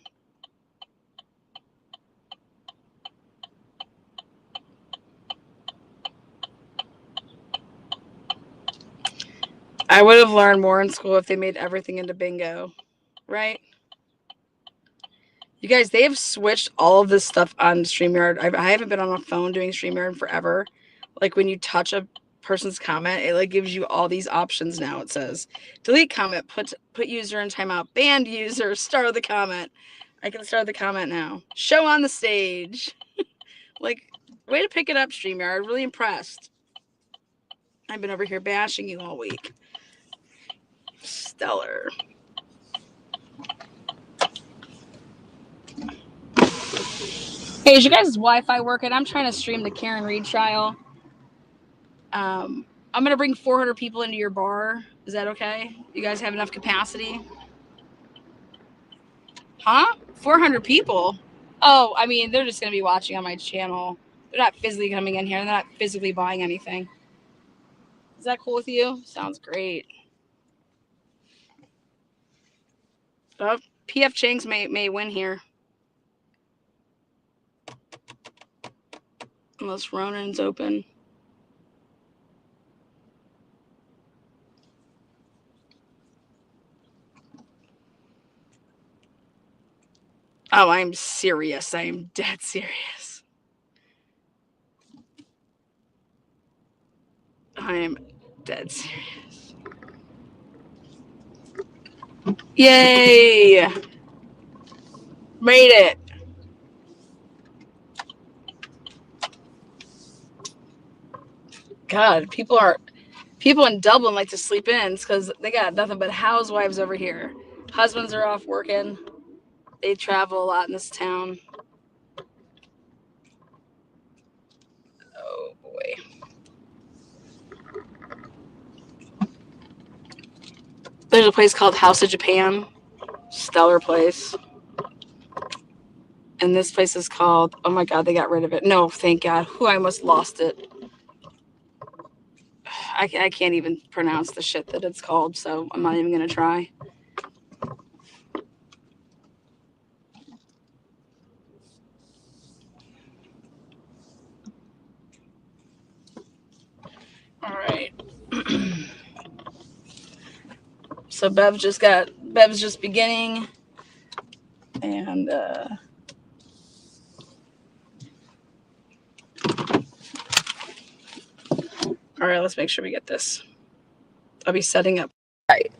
I would have learned more in school if they made everything into bingo, right? You guys, they have switched all of this stuff on StreamYard. I haven't been on a phone doing StreamYard in forever. Like when you touch a person's comment, it like gives you all these options now. It says delete comment, put user in timeout, banned user, start the comment. I can start the comment now. Show on the stage. Like, way to pick it up, StreamYard. Really impressed. I've been over here bashing you all week. Stellar. Hey, is you guys' Wi-Fi working? I'm trying to stream the Karen Reed trial. I'm going to bring 400 people into your bar. Is that okay? You guys have enough capacity? Huh? 400 people? Oh, I mean, they're just going to be watching on my channel. They're not physically coming in here. They're not physically buying anything. Is that cool with you? Sounds great. Oh, PF Chang's may win here. Unless Ronan's open. Oh, I'm serious. I am dead serious. I am dead serious. Yay! Made it. God, people in Dublin like to sleep in because they got nothing but housewives over here. Husbands are off working. They travel a lot in this town. Oh boy. There's a place called House of Japan. Stellar place. And this place is called, oh my God, they got rid of it. No, thank God. I almost lost it. I can't even pronounce the shit that it's called, so I'm not even going to try. All right. So Bev's just beginning. And all right, let's make sure we get this. I'll be setting up. All right.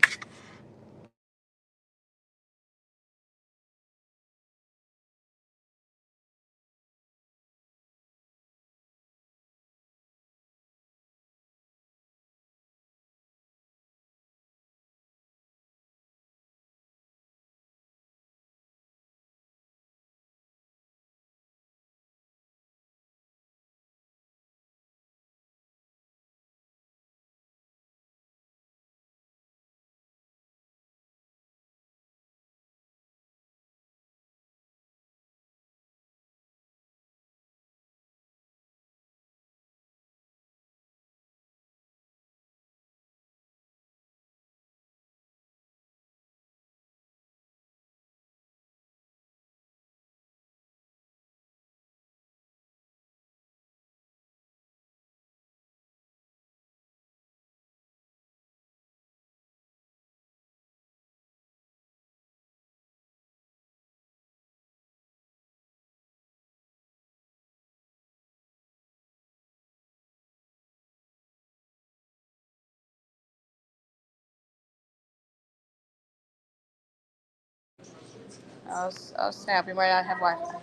Oh snap, we might not have Wi-Fi.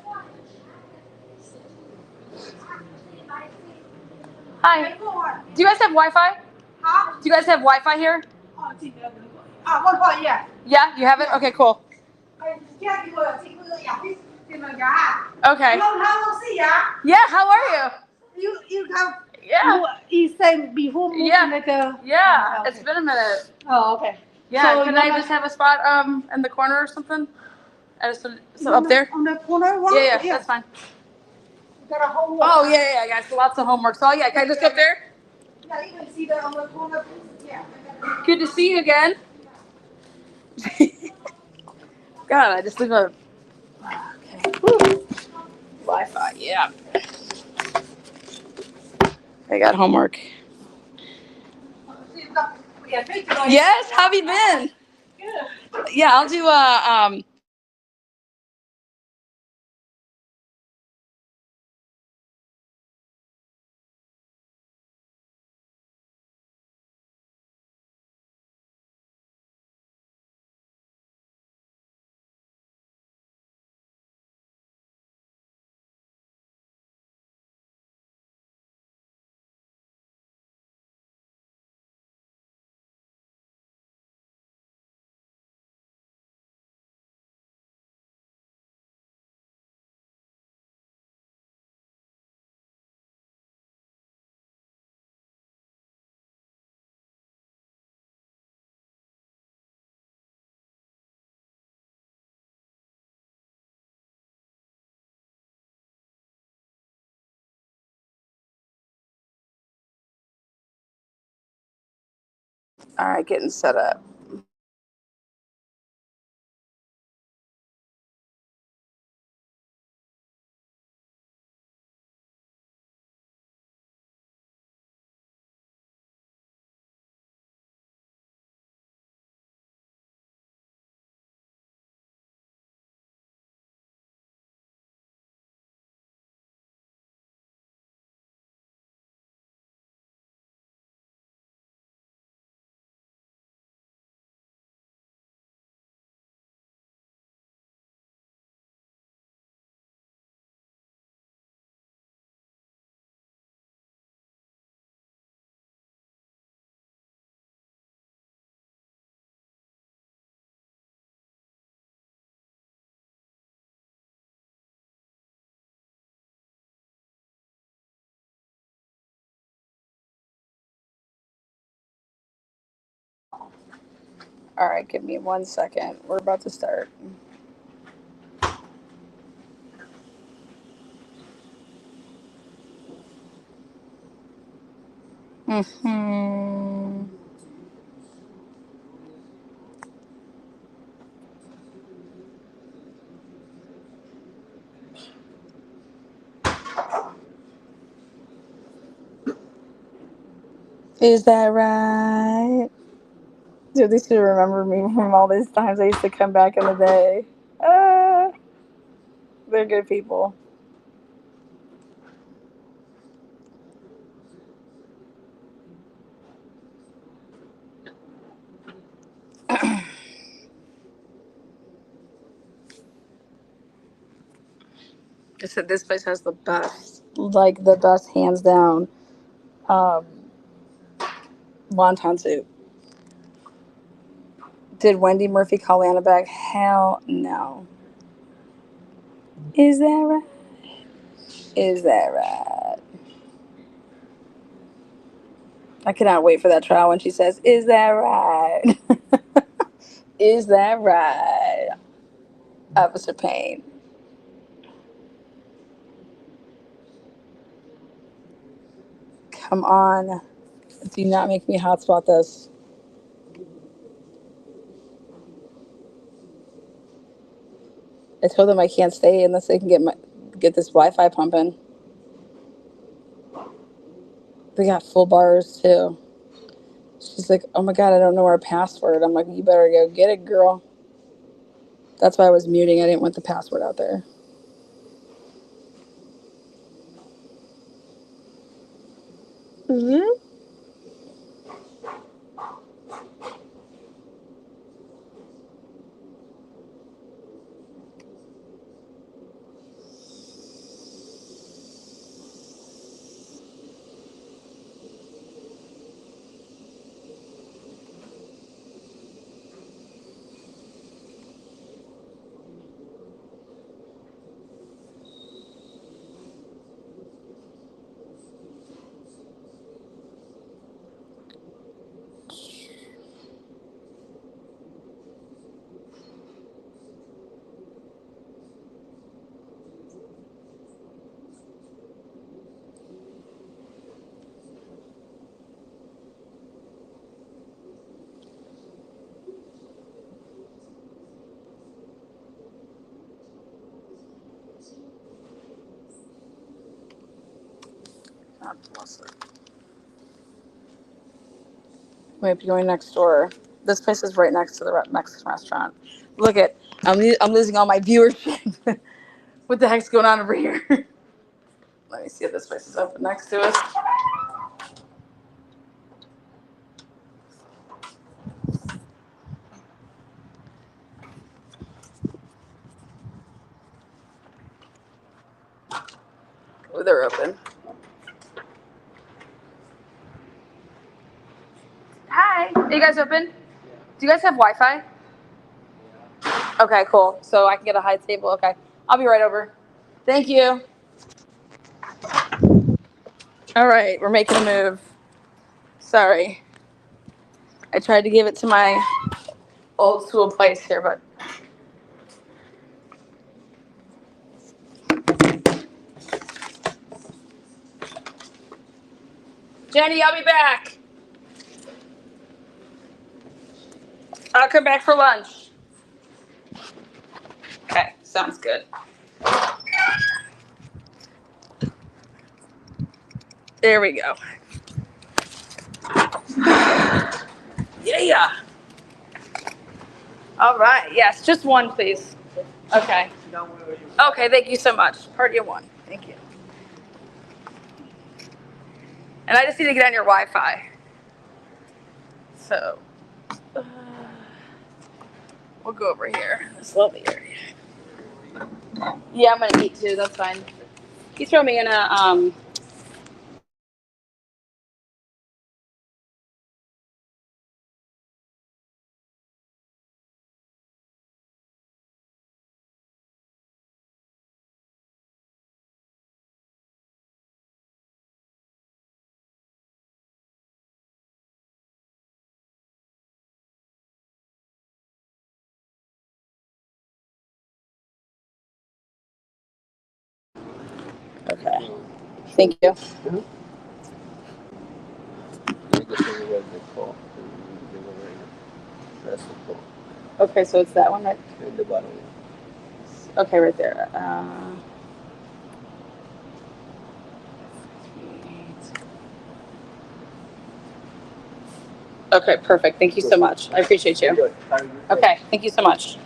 Hi. Do you guys have Wi-Fi? Huh? Do you guys have Wi-Fi here? Wi-Fi, yeah. Yeah, you have it? Okay, cool. Okay. Yeah, how are you? You come. Yeah. You said before moving like a. Yeah, Okay. it's been a minute. Oh, okay. Yeah, So can you I wanna- just have a spot in the corner or something? So up there? On the corner one? Yeah, that's fine. You got a whole. Oh, yeah, I got lots of homework. So, yeah, can I just go up there? Yeah, you can see that on the corner. Yeah. Good to see you again. God, I just leave a. Okay. Whew. Wi-Fi, yeah. I got homework. Yes, how have you been? Good. Yeah, I'll do all right, getting set up. All right, give me 1 second. We're about to start. Hmm. Is that right? Dude, they should remember me from all these times I used to come back in the day. They're good people. I said this place has the best, like the best hands down, um, wonton soup. Did Wendy Murphy call Anna back? Hell no. Is that right? Is that right? I cannot wait for that trial when she says, "Is that right? Is that right?" Officer Payne. Come on. Do not make me hotspot this. I told them I can't stay unless they can get this Wi-Fi pumping. They got full bars too. She's like, "Oh my god, I don't know our password." I'm like, "You better go get it, girl." That's why I was muting. I didn't want the password out there. Mm-hmm. not Leslie. We might be going next door. This place is right next to the Mexican restaurant. Look at, I'm losing all my viewership. What the heck's going on over here? Let me see if this place is open next to us. Oh, they're open. Hi, are you guys open? Do you guys have Wi-Fi? Okay, cool. So I can get a high table. Okay, I'll be right over. Thank you. All right, we're making a move. Sorry. I tried to give it to my old school place here, but Jenny, I'll be back. I'll come back for lunch. Okay, sounds good. There we go. Yeah. All right. Yes, just one, please. Okay. Okay, thank you so much. Party of one. Thank you. And I just need to get on your Wi-Fi. So, we'll go over here. This lovely area. Yeah, I'm gonna eat too. That's fine. You throw me in a Okay. Thank you. Okay, so it's that one, right? Okay, right there. Okay, perfect. Thank you so much. I appreciate you. Okay, thank you so much.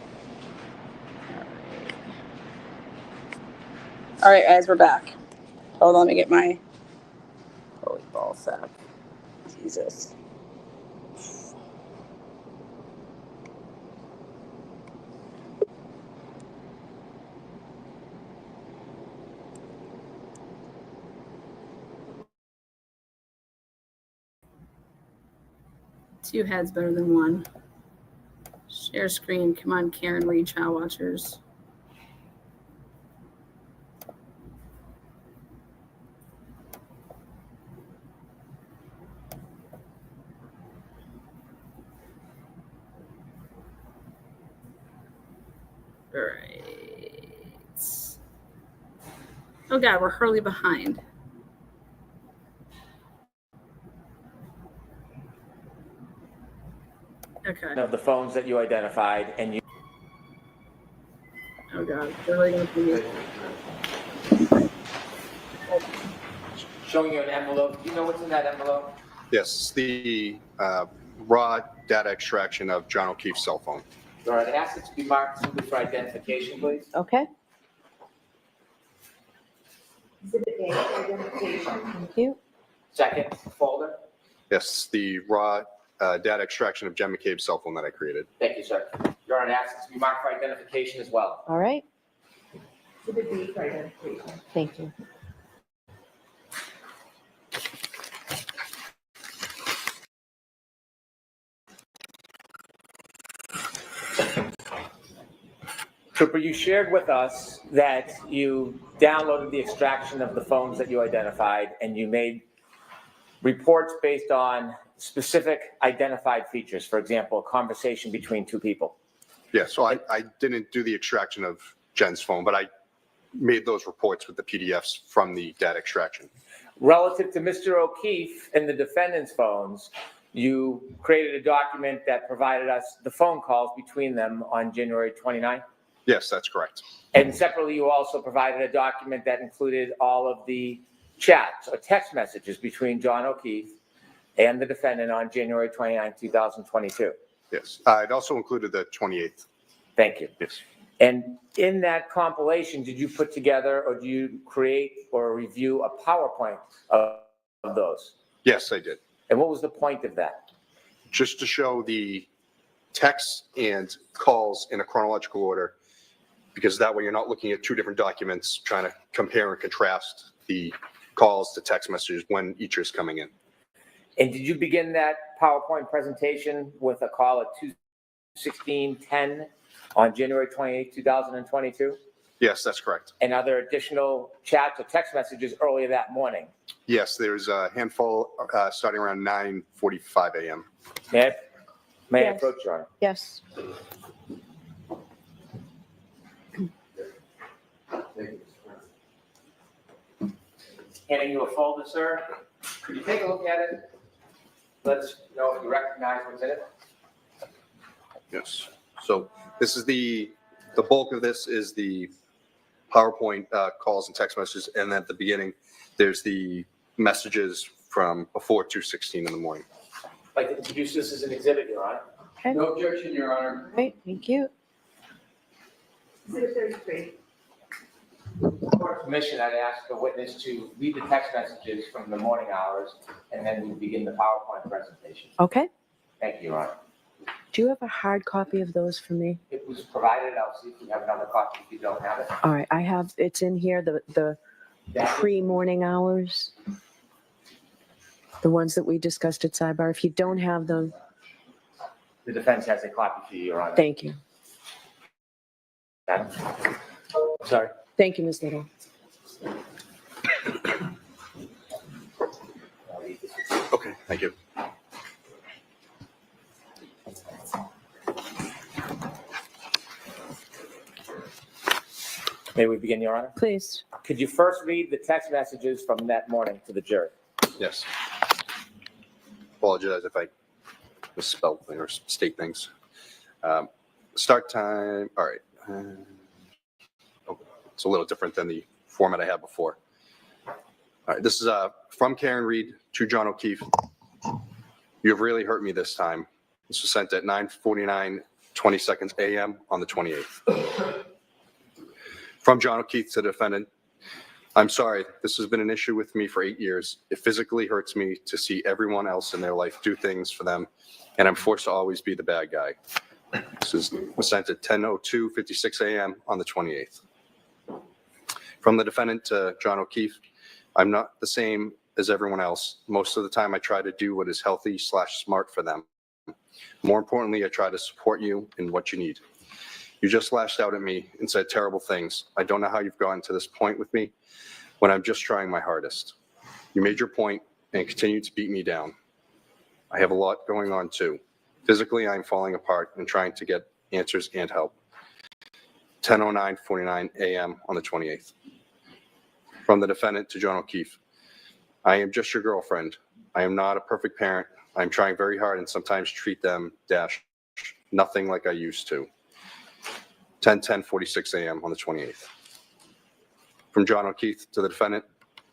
All right, guys, we're back. Hold on, let me get my holy ball sack. Jesus. Two heads better than one. Share screen. Come on, Karen Reed, Child Watchers. All right. Oh God, we're hurley behind. Okay. Of the phones that you identified and you. Oh God, they're really gonna put me. Showing you an envelope. Do you know what's in that envelope? Yes, the raw data extraction of John O'Keefe's cell phone. All right, I ask it to be marked simply for identification, please. Okay. Exhibit A, identification. Thank you. Second folder. Yes, the raw data extraction of Jen McCabe's cell phone that I created. Thank you, sir. Your Honor, I ask it to be marked for identification as well. All right. Exhibit B for identification. Thank you. Trooper, you shared with us that you downloaded the extraction of the phones that you identified and you made reports based on specific identified features. For example, a conversation between two people. Yeah, so I didn't do the extraction of Jen's phone, but I made those reports with the PDFs from the data extraction. Relative to Mr. O'Keefe and the defendant's phones, you created a document that provided us the phone calls between them on January 29th? Yes, that's correct. And separately, you also provided a document that included all of the chats or text messages between John O'Keefe and the defendant on January 29, 2022? Yes. It also included the 28th. Thank you. Yes. And in that compilation, did you put together or do you create or review a PowerPoint of those? Yes, I did. And what was the point of that? Just to show the texts and calls in a chronological order, because that way you're not looking at two different documents trying to compare and contrast the calls to text messages when each is coming in. And did you begin that PowerPoint presentation with a call at 2:16:10 on January 28, 2022? Yes, that's correct. And are there additional chats or text messages earlier that morning? Yes, there's a handful starting around 9:45 a.m. May I Yes. approach, Your Honor? Yes. Handing you a folder, sir. Could you take a look at it? Let us know if you recognize what's in it. Yes. So this is the bulk of this is the PowerPoint calls and text messages, and then at the beginning, there's the messages from before 2:16 in the morning. I'd like to introduce this as an exhibit, Your Honor. Okay. No objection, Your Honor. All right, thank you. Exhibit 33. For permission, I'd ask the witness to read the text messages from the morning hours, and then we begin the PowerPoint presentation. Okay. Thank you, Your Honor. Do you have a hard copy of those for me? It was provided. I'll see if we have another copy if you don't have it. All right, I have, it's in here, the pre-morning hours. The ones that we discussed at sidebar. If you don't have them, The defense has a copy for you, Your Honor. thank you. Madam? Sorry. Thank you, Ms. Little. Okay, thank you. May we begin, Your Honor? Please. Could you first read the text messages from that morning to the jury? Yes. Apologize if I misspelled things or state things. Start time. All right. It's a little different than the format I had before. All right. This is from Karen Reed to John O'Keefe. You have really hurt me this time. This was sent at 9:49:20 a.m. on the 28th. From John O'Keefe to the defendant. I'm sorry, this has been an issue with me for 8 years. It physically hurts me to see everyone else in their life do things for them, and I'm forced to always be the bad guy. This was sent at 10:02:56 a.m. on the 28th. From the defendant to John O'Keefe, I'm not the same as everyone else. Most of the time I try to do what is healthy/smart for them. More importantly, I try to support you in what you need. You just lashed out at me and said terrible things. I don't know how you've gotten to this point with me when I'm just trying my hardest. You made your point and continue to beat me down. I have a lot going on too. Physically, I'm falling apart and trying to get answers and help. 10:09:49 a.m. on the 28th. From the defendant to John O'Keefe. I am just your girlfriend. I am not a perfect parent. I'm trying very hard and sometimes treat them nothing like I used to. 10:46 a.m. on the 28th. From John O'Keefe to the defendant,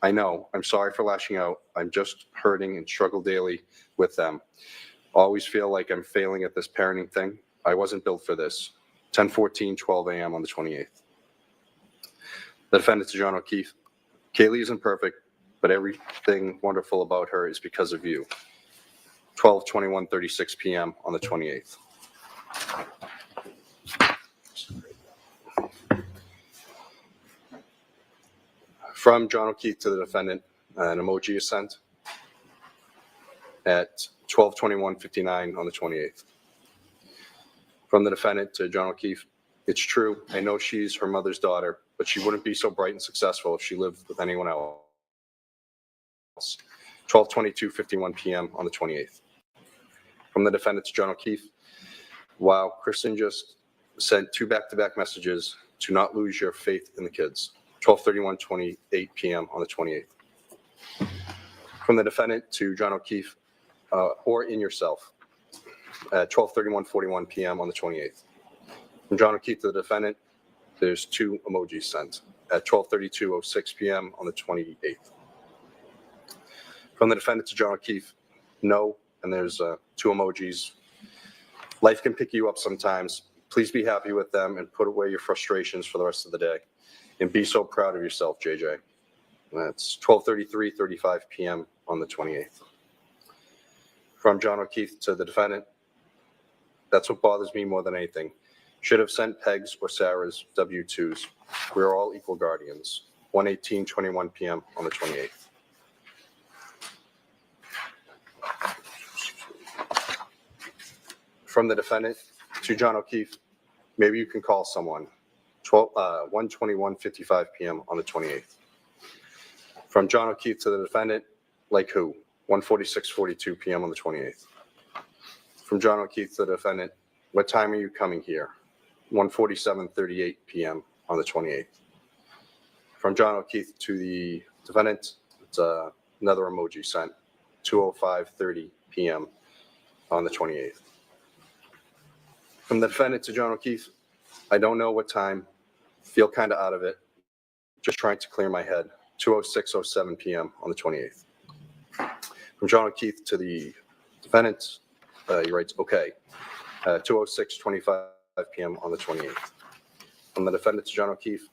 I know, I'm sorry for lashing out. I'm just hurting and struggle daily with them. Always feel like I'm failing at this parenting thing. I wasn't built for this. 10:12 a.m. on the 28th. The defendant to John O'Keefe, Kaylee isn't perfect, but everything wonderful about her is because of you. 12:21:36 p.m. on the 28th. From John O'Keefe to the defendant, an emoji is sent at 12:21:59 on the 28th. From the defendant to John O'Keefe, it's true, I know she's her mother's daughter, but she wouldn't be so bright and successful if she lived with anyone else. 12:22:51 p.m. on the 28th. From the defendant to John O'Keefe, wow, Kristen just sent 2 back-to-back messages to not lose your faith in the kids. 12:31:28 p.m. on the 28th. From the defendant to John O'Keefe, or in yourself, at 12:31:41 p.m. on the 28th. From John O'Keefe to the defendant, there's 2 emojis sent at 12:32:06 p.m. on the 28th. From the defendant to John O'Keefe, no, and there's 2 emojis. Life can pick you up sometimes. Please be happy with them and put away your frustrations for the rest of the day. And be so proud of yourself, JJ. That's 12:35 p.m. on the 28th. From John O'Keefe to the defendant, that's what bothers me more than anything. Should have sent Peg's or Sarah's W-2s. We're all equal guardians. 1:18:21 p.m. on the 28th. From the defendant to John O'Keefe, maybe you can call someone. 1:21:55 p.m. on the 28th. From John O'Keefe to the defendant, like who? 1:46:42 p.m. on the 28th. From John O'Keefe to the defendant, what time are you coming here? 1:47:38 p.m. on the 28th. From John O'Keefe to the defendant, it's another emoji sent, 2:05:30 p.m. on the 28th. From the defendant to John O'Keefe, I don't know what time, feel kind of out of it, just trying to clear my head, 2:06:07 p.m. on the 28th. From John O'Keefe to the defendant, he writes, okay, 2:06:25 p.m. on the 28th. From the defendant to John O'Keefe,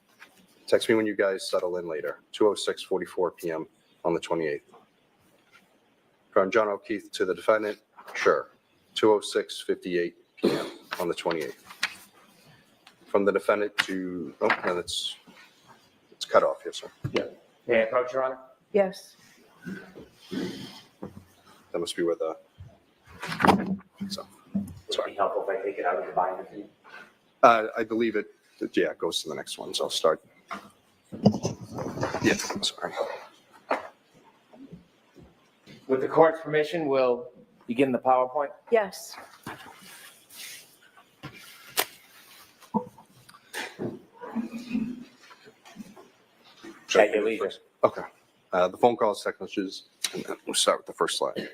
text me when you guys settle in later, 2:06:44 p.m. on the 28th. From John O'Keefe to the defendant, sure, 2:06:58 p.m. on the 28th. From the defendant to, oh, and it's cut off here, sir. Yeah. May I approach, Your Honor? Yes. That must be where the, so, Would it be helpful if I take it out of the binder for you? I believe it, yeah, it goes to the next one, so I'll start. Yeah, sorry. With the court's permission, we'll begin the PowerPoint. Yes. At your leisure. Okay. The phone calls, text messages, and then we'll start with the first slide.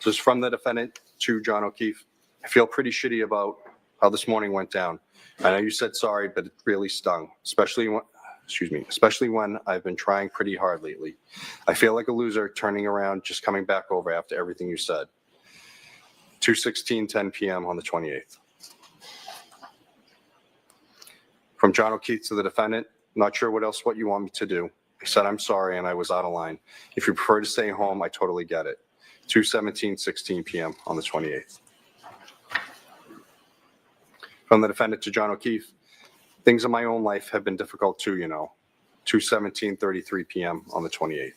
So it's from the defendant to John O'Keefe. I feel pretty shitty about how this morning went down. I know you said sorry, but it really stung, especially when I've been trying pretty hard lately. I feel like a loser turning around, just coming back over after everything you said. 2:16:10 p.m. on the 28th. From John O'Keefe to the defendant, not sure what you want me to do. I said I'm sorry and I was out of line. If you prefer to stay home, I totally get it. 2:17:16 p.m. on the 28th. From the defendant to John O'Keefe, things in my own life have been difficult too, you know. 2:17:33 p.m. on the 28th.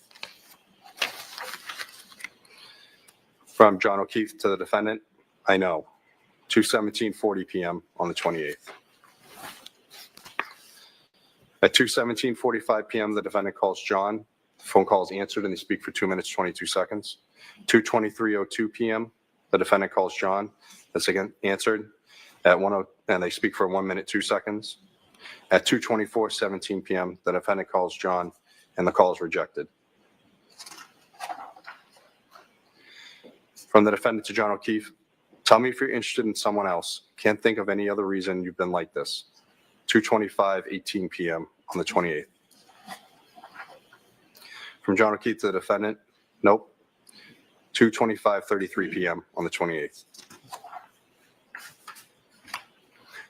From John O'Keefe to the defendant, I know. 2:17:40 p.m. on the 28th. At 2:17:45 p.m., the defendant calls John. The phone call is answered and they speak for 2 minutes, 22 seconds. 2:23:02 p.m., the defendant calls John. That's again answered. At 1:00, and they speak for 1 minute, 2 seconds. At 2:24:17 p.m., the defendant calls John and the call is rejected. From the defendant to John O'Keefe, tell me if you're interested in someone else. Can't think of any other reason you've been like this. 2:25:18 p.m. on the 28th. From John O'Keefe to the defendant, nope. 2:25:33 p.m. on the 28th.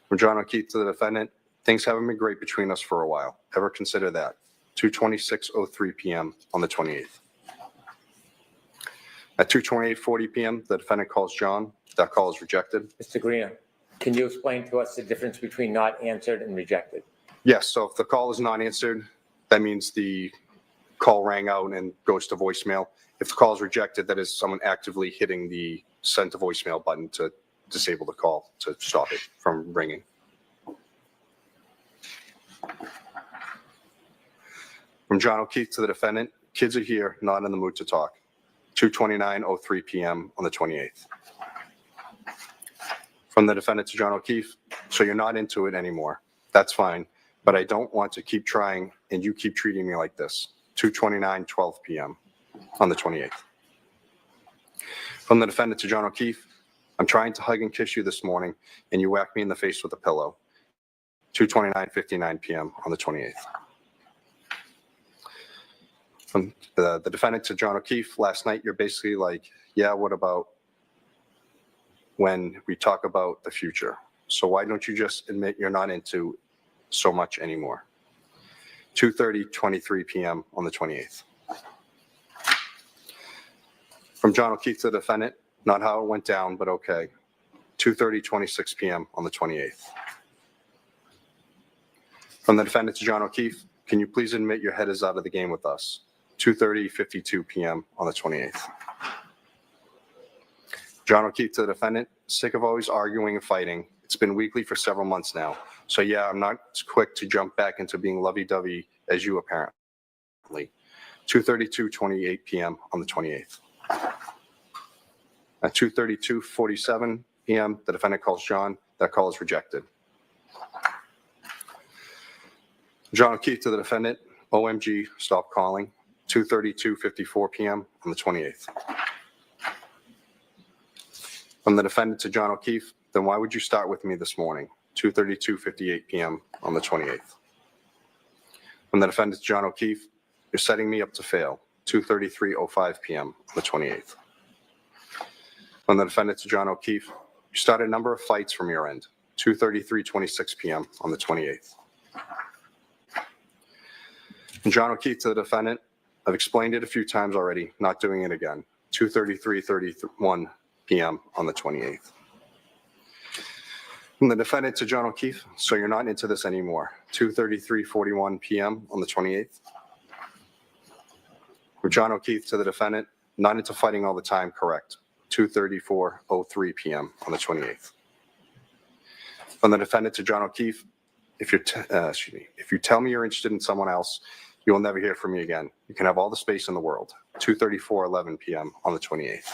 From John O'Keefe to the defendant, things haven't been great between us for a while. Ever consider that? 2:26:03 p.m. on the 28th. At 2:28:40 p.m., the defendant calls John. That call is rejected. Mr. Greeno, can you explain to us the difference between not answered and rejected? Yes, so if the call is not answered, that means the call rang out and goes to voicemail. If the call is rejected, that is someone actively hitting the send to voicemail button to disable the call to stop it from ringing. From John O'Keefe to the defendant, kids are here, not in the mood to talk. 2:29:03 p.m. on the 28th. From the defendant to John O'Keefe, so you're not into it anymore. That's fine, but I don't want to keep trying and you keep treating me like this. 2:29:12 p.m. on the 28th. From the defendant to John O'Keefe, I'm trying to hug and kiss you this morning and you whack me in the face with a pillow. 2:29:59 p.m. on the 28th. From the defendant to John O'Keefe, last night, you're basically like, yeah, what about when we talk about the future? So why don't you just admit you're not into so much anymore? 2:23 p.m. on the 28th. From John O'Keefe to the defendant, not how it went down, but okay. 2:26 p.m. on the 28th. From the defendant to John O'Keefe, can you please admit your head is out of the game with us? 2:52 p.m. on the 28th. John O'Keefe to the defendant, sick of always arguing and fighting. It's been weekly for several months now. So yeah, I'm not quick to jump back into being lovey-dovey as you apparently. 2:28 p.m. on the 28th. At 2:47 p.m., the defendant calls John. That call is rejected. John O'Keefe to the defendant, OMG, stop calling. 2:54 p.m. on the 28th. From the defendant to John O'Keefe, then why would you start with me this morning? 2:58 p.m. on the 28th. From the defendant to John O'Keefe, you're setting me up to fail. 2:05 p.m. on the 28th. From the defendant to John O'Keefe, you started a number of fights from your end. 2:26 p.m. on the 28th. And John O'Keefe to the defendant, I've explained it a few times already, not doing it again. 2:31 p.m. on the 28th. From the defendant to John O'Keefe, so you're not into this anymore. 2:41 p.m. on the 28th. From John O'Keefe to the defendant, not into fighting all the time, correct. 2:03 p.m. on the 28th. From the defendant to John O'Keefe, if you tell me you're interested in someone else, you will never hear from me again. You can have all the space in the world. 2:11 p.m. on the 28th.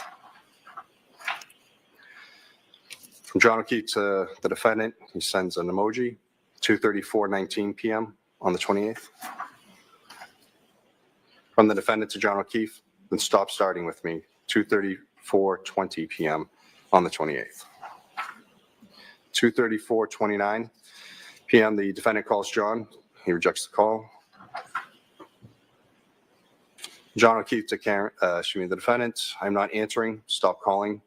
From John O'Keefe to the defendant, he sends an emoji. 2:19 p.m. on the 28th. From the defendant to John O'Keefe, then stop starting with me. 2:34:20 p.m. on the 28th. 2:34:29 p.m. the defendant calls John. He rejects the call. John O'Keefe to Karen, the defendant, I'm not answering. Stop calling.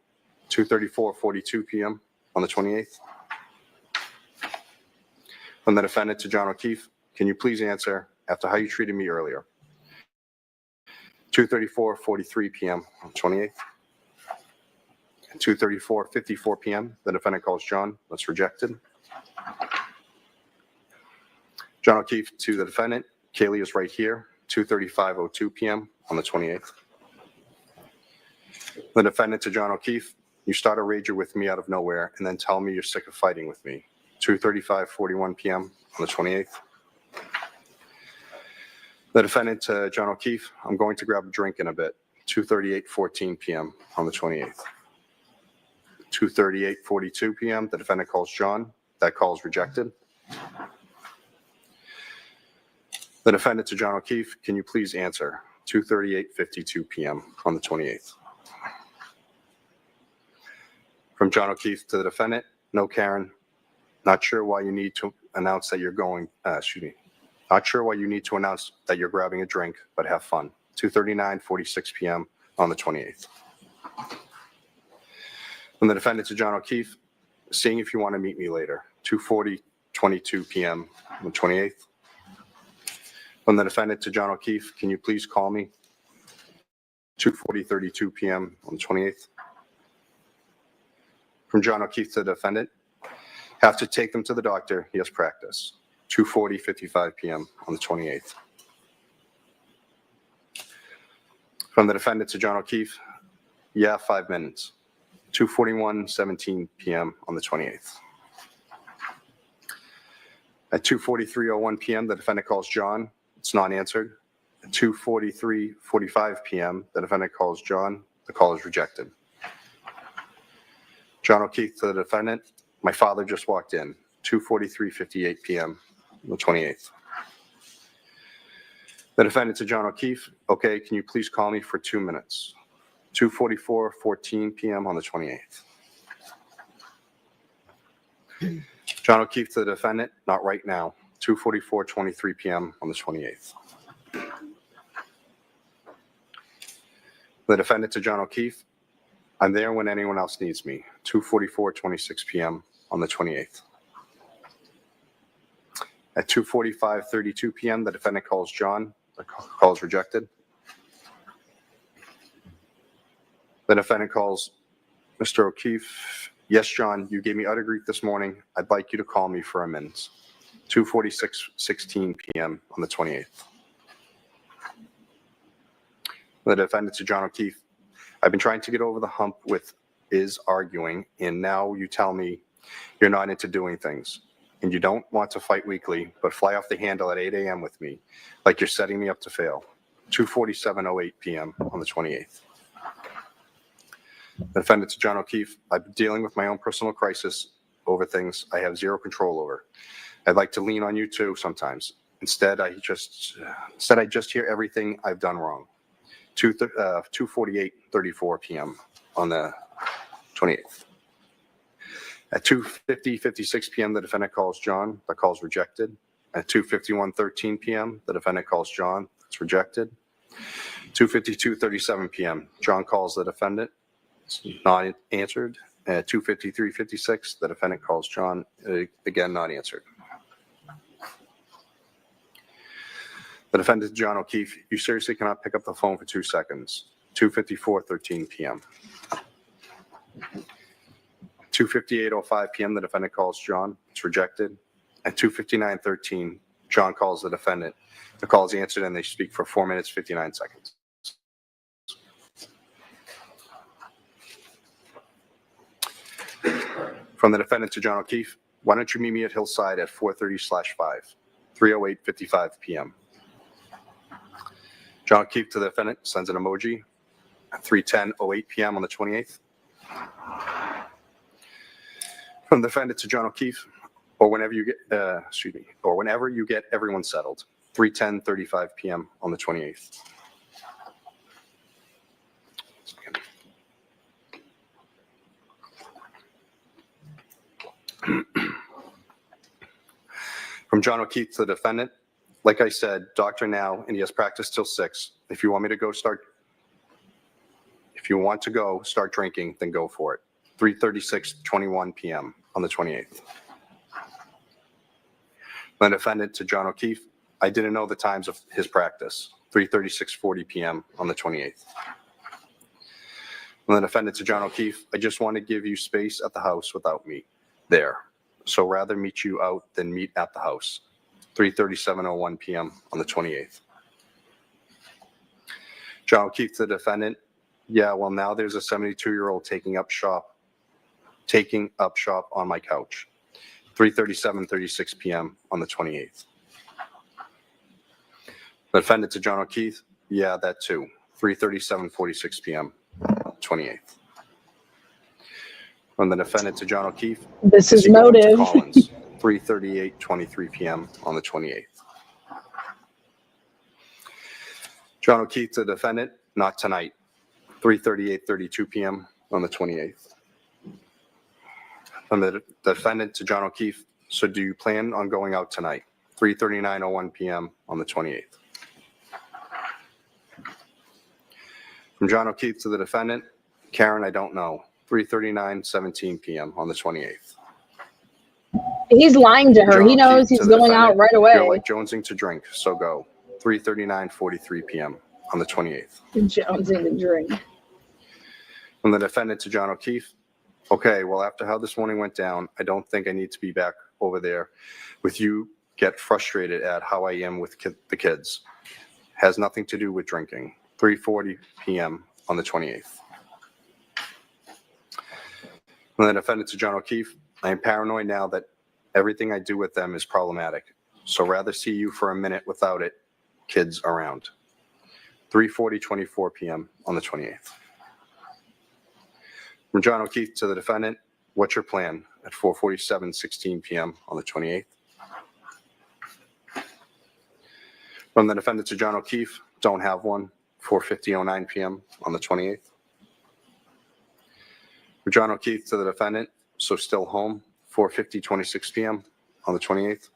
2:34:42 p.m. on the 28th. From the defendant to John O'Keefe, can you please answer after how you treated me earlier? 2:34:43 p.m. on the 28th. 2:34:54 p.m. the defendant calls John. That's rejected. John O'Keefe to the defendant, Kaylee is right here. 2:35:02 p.m. on the 28th. The defendant to John O'Keefe, you start a rager with me out of nowhere and then tell me you're sick of fighting with me. 2:35:41 p.m. on the 28th. The defendant to John O'Keefe, I'm going to grab a drink in a bit. 2:38:14 p.m. on the 28th. 2:38:42 p.m. the defendant calls John. That call is rejected. The defendant to John O'Keefe, can you please answer? 2:38:52 p.m. on the 28th. From John O'Keefe to the defendant, no, Karen, not sure why you need to announce that you're going, not sure why you need to announce that you're grabbing a drink, but have fun. 2:39:46 p.m. on the 28th. From the defendant to John O'Keefe, seeing if you want to meet me later. 2:40:22 p.m. on the 28th. From the defendant to John O'Keefe, can you please call me? 2:40:32 p.m. on the 28th. From John O'Keefe to the defendant, have to take them to the doctor. He has practice. 2:40:55 p.m. on the 28th. From the defendant to John O'Keefe, yeah, 5 minutes. 2:41:17 p.m. on the 28th. At 2:43:01 p.m., the defendant calls John. It's not answered. At 2:43:45 p.m., the defendant calls John. The call is rejected. John O'Keefe to the defendant, my father just walked in. 2:43:58 p.m. on the 28th. The defendant to John O'Keefe, okay, can you please call me for 2 minutes? 2:44:14 p.m. on the 28th. John O'Keefe to the defendant, not right now. 2:44:23 p.m. on the 28th. The defendant to John O'Keefe, I'm there when anyone else needs me. 2:44:26 p.m. on the 28th. At 2:45:32 p.m., the defendant calls John. The call is rejected. The defendant calls Mr. O'Keefe. Yes, John, you gave me utter grief this morning. I'd like you to call me for a minute. 2:46:16 p.m. on the 28th. The defendant to John O'Keefe, I've been trying to get over the hump with is arguing, and now you tell me you're not into doing things, and you don't want to fight weekly, but fly off the handle at 8 a.m. with me, like you're setting me up to fail. 2:47:08 p.m. on the 28th. The defendant to John O'Keefe, I've been dealing with my own personal crisis over things I have zero control over. I'd like to lean on you too sometimes. Instead, I just hear everything I've done wrong. 2:48:34 p.m. on the 28th. At 2:56 p.m., the defendant calls John. The call is rejected. At 2:51:13 p.m., the defendant calls John. It's rejected. 2:52:37 p.m., John calls the defendant. It's not answered. At 2:53:56, the defendant calls John. Again, not answered. The defendant, John O'Keefe, you seriously cannot pick up the phone for 2 seconds. 2:54:13 p.m. 2:58:05 p.m., the defendant calls John. It's rejected. At 2:59:13, John calls the defendant. The call is answered and they speak for 4 minutes, 59 seconds. From the defendant to John O'Keefe, why don't you meet me at Hillside at 4:30/5, 3:08:55 p.m. John O'Keefe to the defendant sends an emoji at 3:10:08 p.m. on the 28th. From the defendant to John O'Keefe, or whenever you get, whenever you get everyone settled, 3:10:35 p.m. on the 28th. From John O'Keefe to the defendant, like I said, doctor now, and he has practice till 6. If you want to go start drinking, then go for it. 3:36:21 p.m. on the 28th. The defendant to John O'Keefe, I didn't know the times of his practice. 3:36:40 p.m. on the 28th. The defendant to John O'Keefe, I just want to give you space at the house without me there. So rather meet you out than meet at the house. 3:37:01 p.m. on the 28th. John O'Keefe to the defendant, yeah, well, now there's a 72-year-old taking up shop on my couch. 3:37:36 p.m. on the 28th. The defendant to John O'Keefe, yeah, that too. 3:37:46 p.m. 28th. From the defendant to John O'Keefe, This is you go up to motive. Collins, 3:38:23 p.m. on the 28th. John O'Keefe to the defendant, not tonight. 3:38:32 p.m. on the 28th. From the defendant to John O'Keefe, so do you plan on going out tonight? 3:39:01 p.m. on the 28th. From John O'Keefe to the defendant, Karen, I don't know. 3:39:17 p.m. on the 28th. He's lying to her. John He knows O'Keefe he's to the going out defendant, right You're away. like jonesing to drink, so go. 3:39:43 p.m. on the 28th. Jonesing to drink. From the defendant to John O'Keefe, okay, well, after how this morning went down, I don't think I need to be back over there with you. Get frustrated at how I am with the kids. Has nothing to do with drinking. 3:40 p.m. on the 28th. From the defendant to John O'Keefe, I am paranoid now that everything I do with them is problematic. So rather see you for a minute without it, kids around. 3:40:24 p.m. on the 28th. From John O'Keefe to the defendant, what's your plan at 4:47:16 p.m. on the 28th? From the defendant to John O'Keefe, don't have one. 4:50:09 p.m. on the 28th. From John O'Keefe to the defendant, so still home. 4:50:26 p.m. on the 28th.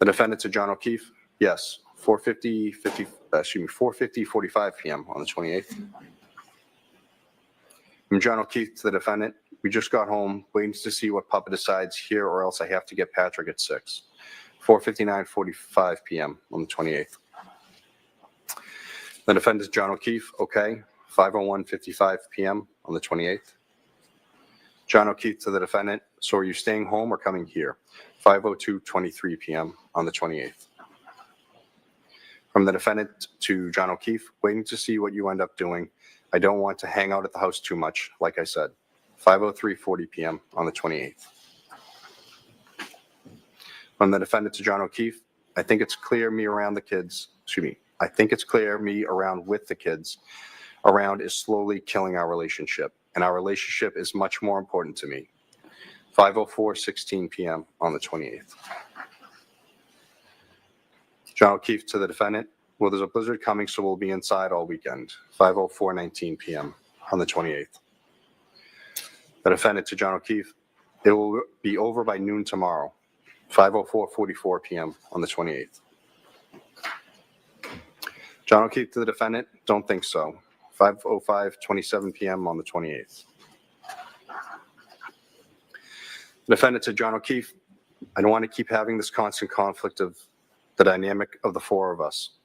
The defendant to John O'Keefe, yes. 4:45 p.m. on the 28th. From John O'Keefe to the defendant, we just got home, waiting to see what Papa decides here, or else I have to get Patrick at 6. 4:45 p.m. on the 28th. The defendant is John O'Keefe, okay. 5:55 p.m. on the 28th. John O'Keefe to the defendant, so are you staying home or coming here? 5:23 p.m. on the 28th. From the defendant to John O'Keefe, waiting to see what you end up doing. I don't want to hang out at the house too much, like I said. 5:40 p.m. on the 28th. From the defendant to John O'Keefe, I think it's clear me around the kids, I think it's clear me around with the kids around is slowly killing our relationship, and our relationship is much more important to me. 5:16 p.m. on the 28th. John O'Keefe to the defendant, well, there's a blizzard coming, so we'll be inside all weekend. 5:19 p.m. on the 28th. The defendant to John O'Keefe, it will be over by noon tomorrow. 5:44 p.m. on the 28th. John O'Keefe to the defendant, don't think so. 5:27 p.m. on the 28th. The defendant to John O'Keefe, I don't want to keep having this constant conflict of the dynamic of the four of us.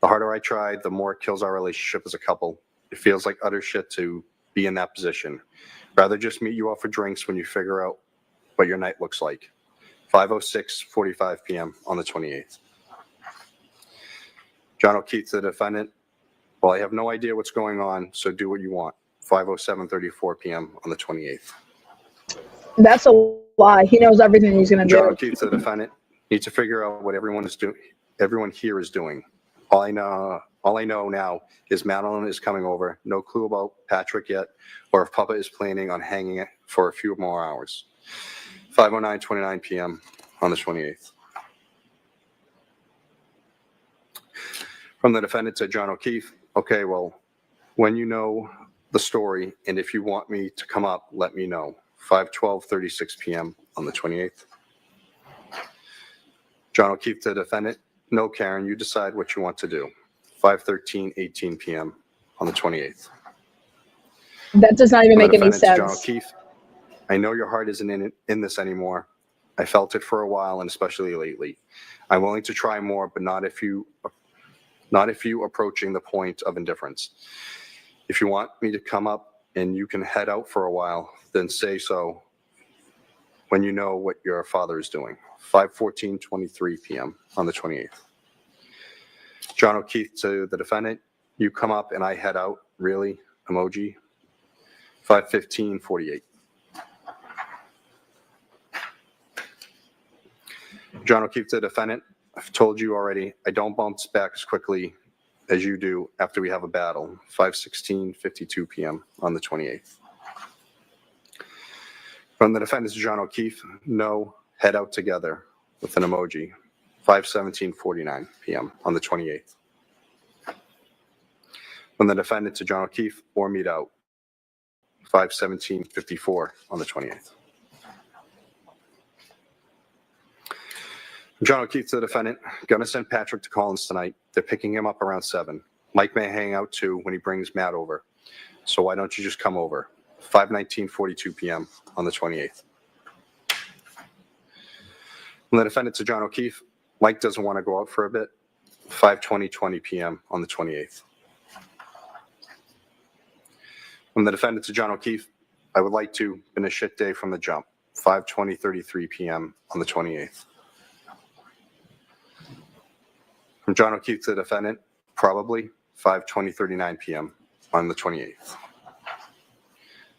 The harder I try, the more it kills our relationship as a couple. It feels like utter shit to be in that position. Rather just meet you out for drinks when you figure out what your night looks like. 5:45 p.m. on the 28th. John O'Keefe to the defendant, well, I have no idea what's going on, so do what you want. 5:34 p.m. on the 28th. That's a lie. He knows everything he's going to John do. O'Keefe to the defendant, need to figure out what everyone is doing. Everyone here is doing. All I know now is Madeline is coming over. No clue about Patrick yet, or if Papa is planning on hanging it for a few more hours. 5:29 p.m. on the 28th. From the defendant to John O'Keefe, okay, well, when you know the story, and if you want me to come up, let me know. 5:36 p.m. on the 28th. John O'Keefe to the defendant, no, Karen, you decide what you want to do. 5:18 p.m. on the 28th. That does not even make any sense. John sense. O'Keefe, I know your heart isn't in this anymore. I felt it for a while, and especially lately. I'm willing to try more, but not if you approaching the point of indifference. If you want me to come up and you can head out for a while, then say so when you know what your father is doing. 5:23 p.m. on the 28th. John O'Keefe to the defendant, you come up and I head out, really? Emoji. 5:48. John O'Keefe to the defendant, I've told you already, I don't bounce back as quickly as you do after we have a battle. 5:52 p.m. on the 28th. From the defendant to John O'Keefe, no, head out together with an emoji. 5:49 p.m. on the 28th. From the defendant to John O'Keefe, or meet out. 5:54 on the 28th. John O'Keefe to the defendant, gonna send Patrick to Collins tonight. They're picking him up around 7. Mike may hang out too when he brings Matt over. So why don't you just come over? 5:42 p.m. on the 28th. From the defendant to John O'Keefe, Mike doesn't want to go out for a bit. 5:20 p.m. on the 28th. From the defendant to John O'Keefe, I would like to, been a shit day from the jump. 5:33 p.m. on the 28th. From John O'Keefe to the defendant, probably 5:39 p.m. on the 28th.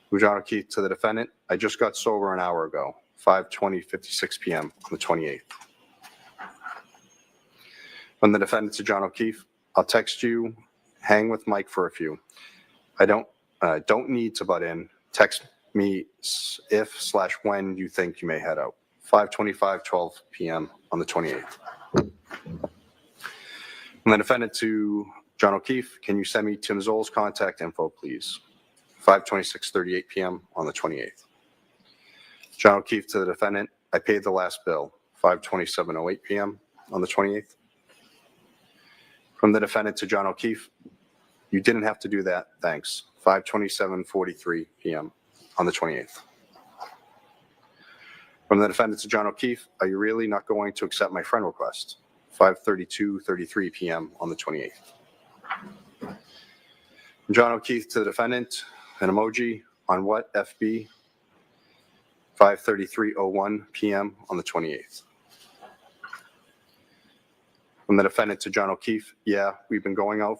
From John O'Keefe to the defendant, I just got sober an hour ago. 5:56 p.m. on the 28th. From the defendant to John O'Keefe, I'll text you, hang with Mike for a few. I don't need to butt in. Text me if/when you think you may head out. 5:12 p.m. on the 28th. From the defendant to John O'Keefe, can you send me Tim Zoll's contact info, please? 5:38 p.m. on the 28th. John O'Keefe to the defendant, I paid the last bill. 5:08 p.m. on the 28th. From the defendant to John O'Keefe, you didn't have to do that, thanks. 5:27:43 p.m. on the 28th. From the defendant to John O'Keefe, are you really not going to accept my friend request? 5:32:33 p.m. on the 28th. From John O'Keefe to the defendant, an emoji on what FB? 5:33:01 p.m. on the 28th. From the defendant to John O'Keefe, yeah, we've been going out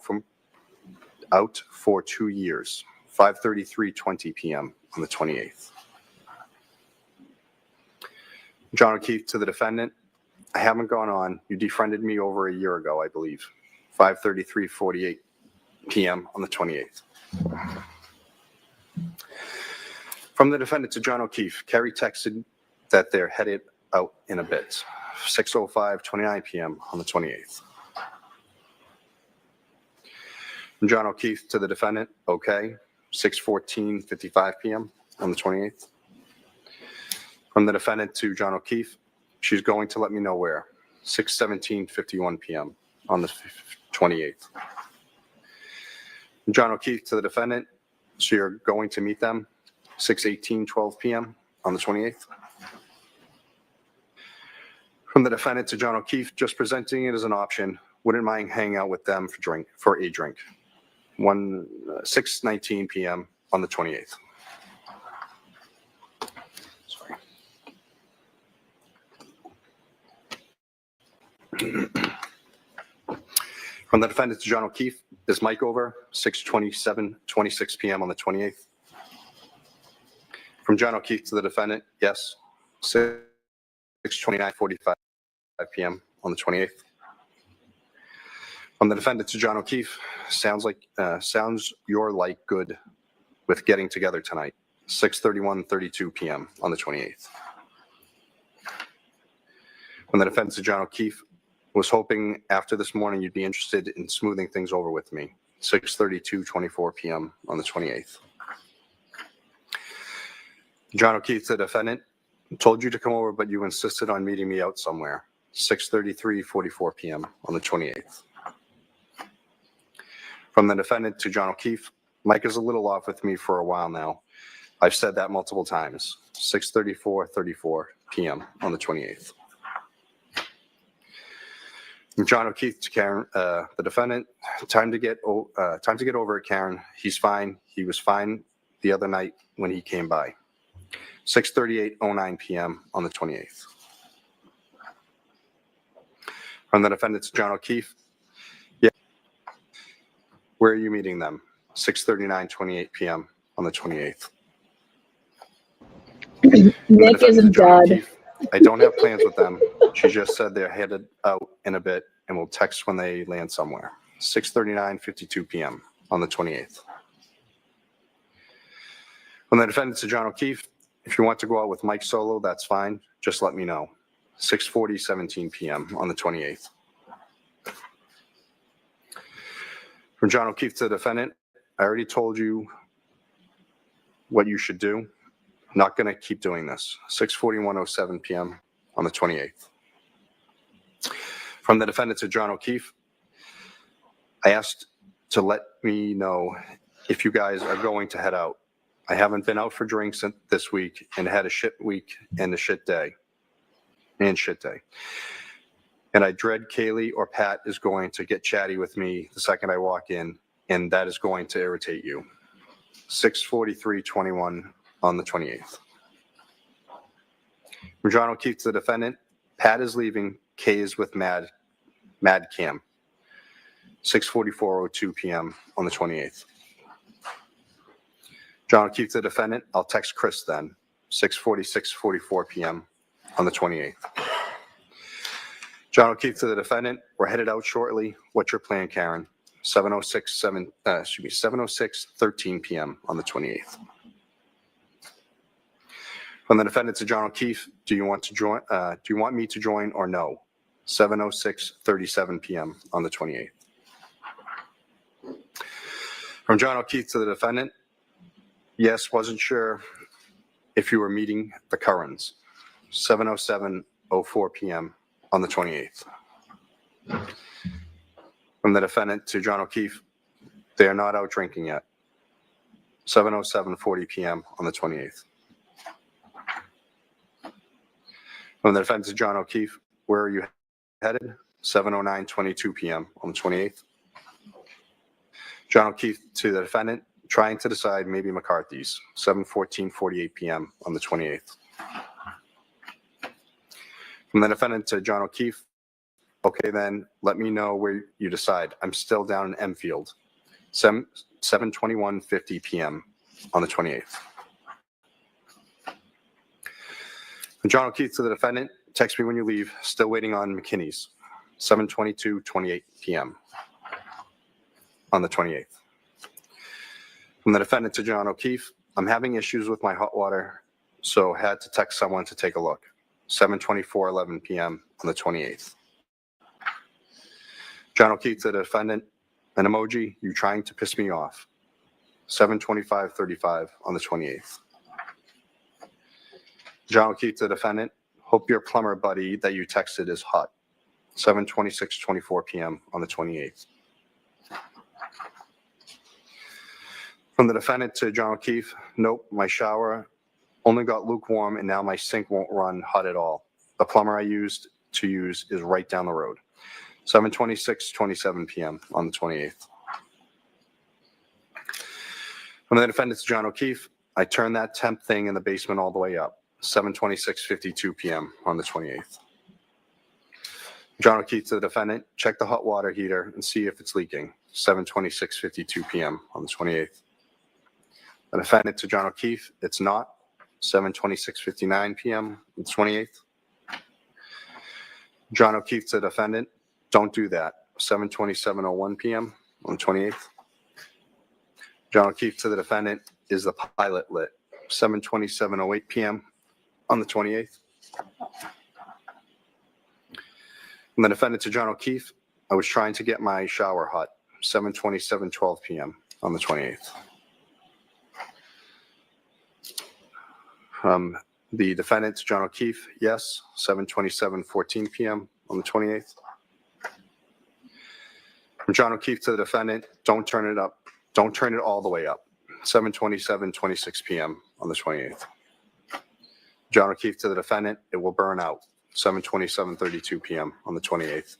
for 2 years. 5:33:20 p.m. on the 28th. John O'Keefe to the defendant, I haven't gone on. You defriended me over a year ago, I believe. 5:33:48 p.m. on the 28th. From the defendant to John O'Keefe, Carrie texted that they're headed out in a bit. 6:05:29 p.m. on the 28th. From John O'Keefe to the defendant, okay, 6:14:55 p.m. on the 28th. From the defendant to John O'Keefe, she's going to let me know where. 6:17:51 p.m. on the 28th. From John O'Keefe to the defendant, so you're going to meet them. 6:18:12 p.m. on the 28th. From the defendant to John O'Keefe, just presenting it as an option. Wouldn't mind hanging out with them for a drink. 6:19 p.m. on the 28th. Sorry. From the defendant to John O'Keefe, is Mike over? 6:27:26 p.m. on the 28th. From John O'Keefe to the defendant, yes. 6:29:45 p.m. on the 28th. From the defendant to John O'Keefe, sounds you're like good with getting together tonight. 6:31:32 p.m. on the 28th. From the defendant to John O'Keefe, was hoping after this morning you'd be interested in smoothing things over with me. 6:32:24 p.m. on the 28th. John O'Keefe to the defendant, told you to come over, but you insisted on meeting me out somewhere. 6:33:44 p.m. on the 28th. From the defendant to John O'Keefe, Mike is a little off with me for a while now. I've said that multiple times. 6:34:34 p.m. on the 28th. From John O'Keefe to Karen, the defendant, time to get over it, Karen. He's fine. He was fine the other night when he came by. 6:38:09 p.m. on the 28th. From the defendant to John O'Keefe, yeah. Where are you meeting them? 6:39:28 p.m. on the 28th. Nick isn't dead. I don't have plans with them. She just said they're headed out in a bit and will text when they land somewhere. 6:39:52 p.m. on the 28th. From the defendant to John O'Keefe, if you want to go out with Mike solo, that's fine. Just let me know. 6:40:17 p.m. on the 28th. From John O'Keefe to the defendant, I already told you what you should do. I'm not going to keep doing this. 6:41:07 p.m. on the 28th. From the defendant to John O'Keefe, I asked to let me know if you guys are going to head out. I haven't been out for drinks this week and had a shit week and a shit day. And I dread Kaylee or Pat is going to get chatty with me the second I walk in, and that is going to irritate you. 6:43:21 on the 28th. From John O'Keefe to the defendant, Pat is leaving, Kay is with Mad Cam. 6:44:02 p.m. on the 28th. John O'Keefe to the defendant, I'll text Chris then. 6:46:44 p.m. on the 28th. John O'Keefe to the defendant, we're headed out shortly. What's your plan, Karen? 7:06:13 p.m. on the 28th. From the defendant to John O'Keefe, do you want me to join or no? 7:06:37 p.m. on the 28th. From John O'Keefe to the defendant, yes, wasn't sure if you were meeting the Currans. 7:07:04 p.m. on the 28th. From the defendant to John O'Keefe, they are not out drinking yet. 7:07:40 p.m. on the 28th. From the defendant to John O'Keefe, where are you headed? 7:09:22 p.m. on the 28th. John O'Keefe to the defendant, trying to decide maybe McCarthy's. 7:14:48 p.m. on the 28th. From the defendant to John O'Keefe, okay, then let me know where you decide. I'm still down in Enfield. 7:21:50 p.m. on the 28th. John O'Keefe to the defendant, text me when you leave. Still waiting on McKinney's. 7:22:28 p.m. on the 28th. From the defendant to John O'Keefe, I'm having issues with my hot water, so had to text someone to take a look. 7:24:11 p.m. on the 28th. John O'Keefe to the defendant, an emoji, you trying to piss me off. 7:25:35 on the 28th. John O'Keefe to the defendant, hope your plumber buddy that you texted is hot. 7:26:24 p.m. on the 28th. From the defendant to John O'Keefe, nope, my shower only got lukewarm and now my sink won't run hot at all. The plumber I used is right down the road. 7:26:27 p.m. on the 28th. From the defendant to John O'Keefe, I turned that temp thing in the basement all the way up. 7:26:52 p.m. on the 28th. John O'Keefe to the defendant, check the hot water heater and see if it's leaking. 7:26:52 p.m. on the 28th. The defendant to John O'Keefe, it's not. 7:26:59 p.m. on the 28th. John O'Keefe to the defendant, don't do that. 7:27:01 p.m. on the 28th. John O'Keefe to the defendant, is the pilot lit? 7:27:08 p.m. on the 28th. From the defendant to John O'Keefe, I was trying to get my shower hot. 7:27:12 p.m. on the 28th. The defendant to John O'Keefe, yes. 7:27:14 p.m. on the 28th. From John O'Keefe to the defendant, don't turn it up. Don't turn it all the way up. 7:27:26 p.m. on the 28th. John O'Keefe to the defendant, it will burn out. 7:27:32 p.m. on the 28th.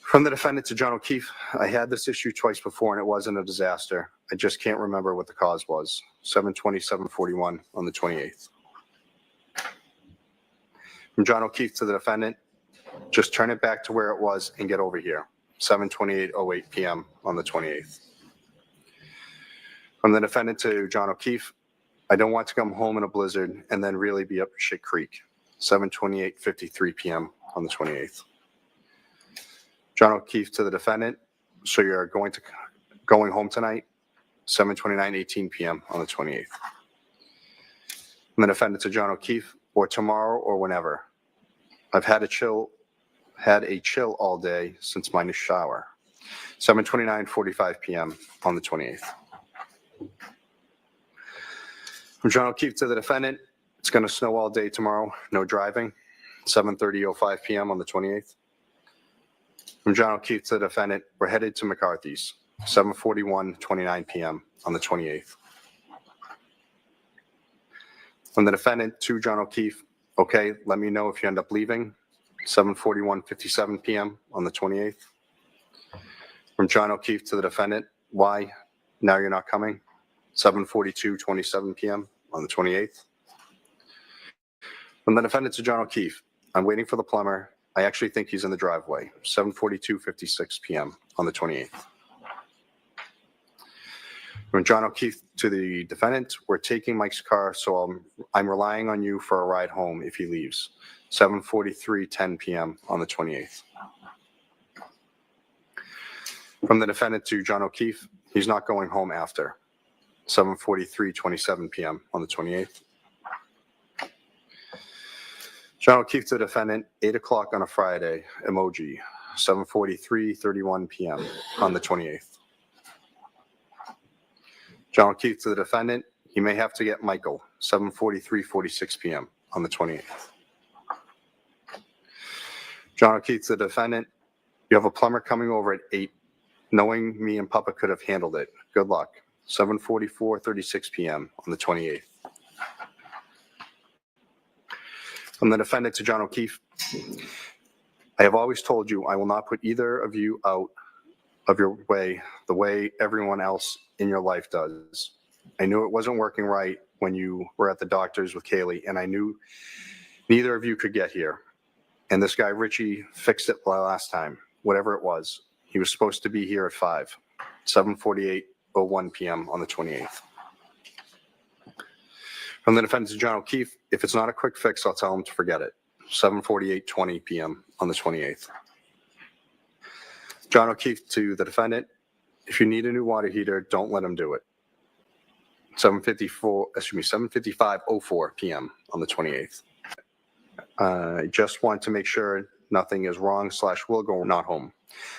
From the defendant to John O'Keefe, I had this issue twice before and it wasn't a disaster. I just can't remember what the cause was. 7:27:41 on the 28th. From John O'Keefe to the defendant, just turn it back to where it was and get over here. 7:28:08 p.m. on the 28th. From the defendant to John O'Keefe, I don't want to come home in a blizzard and then really be up shit creek. 7:28:53 p.m. on the 28th. John O'Keefe to the defendant, so you're going home tonight. 7:29:18 p.m. on the 28th. From the defendant to John O'Keefe, or tomorrow or whenever. I've had a chill all day since my new shower. 7:29:45 p.m. on the 28th. From John O'Keefe to the defendant, it's going to snow all day tomorrow, no driving. 7:30:05 p.m. on the 28th. From John O'Keefe to the defendant, we're headed to McCarthy's. 7:41:29 p.m. on the 28th. From the defendant to John O'Keefe, okay, let me know if you end up leaving. 7:41:57 p.m. on the 28th. From John O'Keefe to the defendant, why? Now you're not coming. 7:42:27 p.m. on the 28th. From the defendant to John O'Keefe, I'm waiting for the plumber. I actually think he's in the driveway. 7:42:56 p.m. on the 28th. From John O'Keefe to the defendant, we're taking Mike's car, so I'm relying on you for a ride home if he leaves. 7:43:10 p.m. on the 28th. From the defendant to John O'Keefe, he's not going home after. 7:43:27 p.m. on the 28th. John O'Keefe to the defendant, 8 o'clock on a Friday, emoji. 7:43:31 p.m. on the 28th. John O'Keefe to the defendant, he may have to get Michael. 7:43:46 p.m. on the 28th. John O'Keefe to the defendant, You have a plumber coming over at 8, knowing me and Papa could have handled it. Good luck. 7:44:36 p.m. on the 28th. From the defendant to John O'Keefe. I have always told you I will not put either of you out of your way the way everyone else in your life does. I knew it wasn't working right when you were at the doctor's with Kaylee, and I knew neither of you could get here. And this guy, Richie, fixed it last time, whatever it was. He was supposed to be here at 5, 7:48:01 p.m. on the 28th. From the defendant to John O'Keefe, if it's not a quick fix, I'll tell him to forget it. 7:48:20 p.m. on the 28th. John O'Keefe to the defendant, if you need a new water heater, don't let him do it. 7:55:04 p.m. on the 28th. I just want to make sure nothing is wrong / will go not home.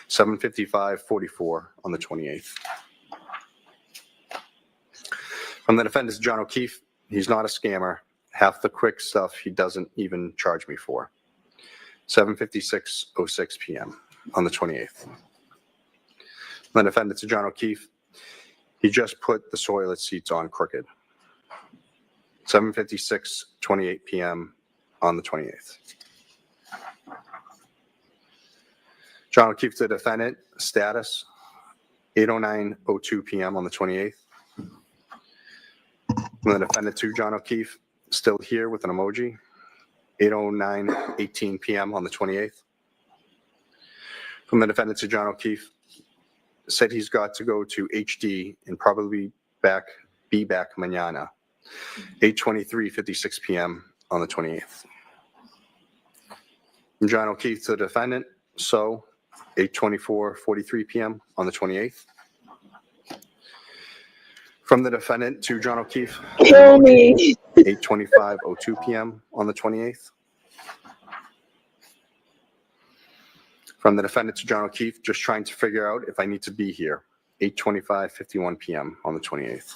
7:55:44 on the 28th. From the defendant, John O'Keefe, he's not a scammer. Half the quick stuff he doesn't even charge me for. 7:56:06 p.m. on the 28th. The defendant to John O'Keefe, he just put the toilet seats on crooked. 7:56:28 p.m. on the 28th. John O'Keefe to the defendant, status 8:09:02 p.m. on the 28th. The defendant to John O'Keefe, still here with an emoji, 8:09:18 p.m. on the 28th. From the defendant to John O'Keefe, said he's got to go to HD and probably be back mañana, 8:23:56 p.m. on the 28th. From John O'Keefe to the defendant, so 8:24:43 p.m. on the 28th. From the defendant to John O'Keefe, Kill me. 8:25:02 p.m. on the 28th. From the defendant to John O'Keefe, just trying to figure out if I need to be here, 8:25:51 p.m. on the 28th.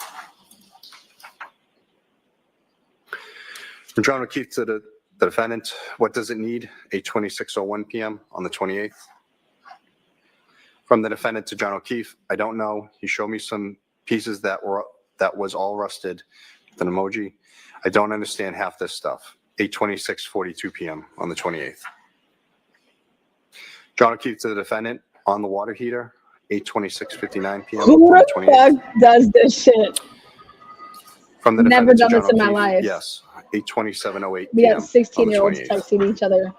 From John O'Keefe to the defendant, what does it need, 8:26:01 p.m. on the 28th. From the defendant to John O'Keefe, I don't know. He showed me some pieces that was all rusted with an emoji. I don't understand half this stuff. 8:26:42 p.m. on the 28th. John O'Keefe to the defendant on the water heater, 8:26:59 p.m. Who on the the 28th. fuck does this shit? From the Never defendant to done John this in my O'Keefe, life. yes, 8:27:08 We p.m. got 16-year-olds on the 28th. texting each other.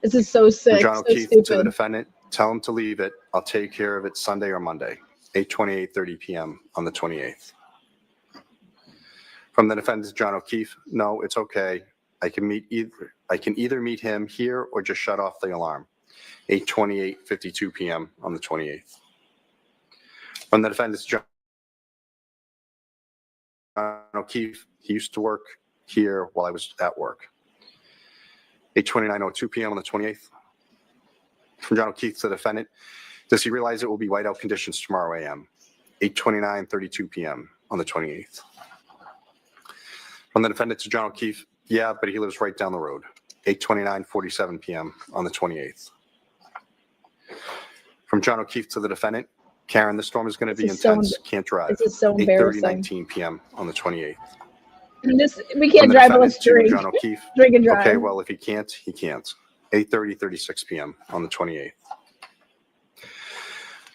This is so From sick, John so O'Keefe to the stupid. defendant, tell him to leave it. I'll take care of it Sunday or Monday, 8:28:30 p.m. on the 28th. From the defendant to John O'Keefe, no, it's okay. I can either meet him here or just shut off the alarm, 8:28:52 p.m. on the 28th. From the defendant to John O'Keefe, he used to work here while I was at work, 8:29:02 p.m. on the 28th. From John O'Keefe to the defendant, does he realize it will be whiteout conditions tomorrow a.m., 8:29:32 p.m. on the 28th. From the defendant to John O'Keefe, yeah, but he lives right down the road, 8:29:47 p.m. on the 28th. From John O'Keefe to the defendant, Karen, the storm is going to be This is so intense. Can't drive. This is so embarrassing. 8:30:19 p.m. on the 28th. We can't drive, but let's Defendant to drink. John O'Keefe. Drink and drive. Okay, well, if he can't, he can't. 8:36 p.m. on the 28th.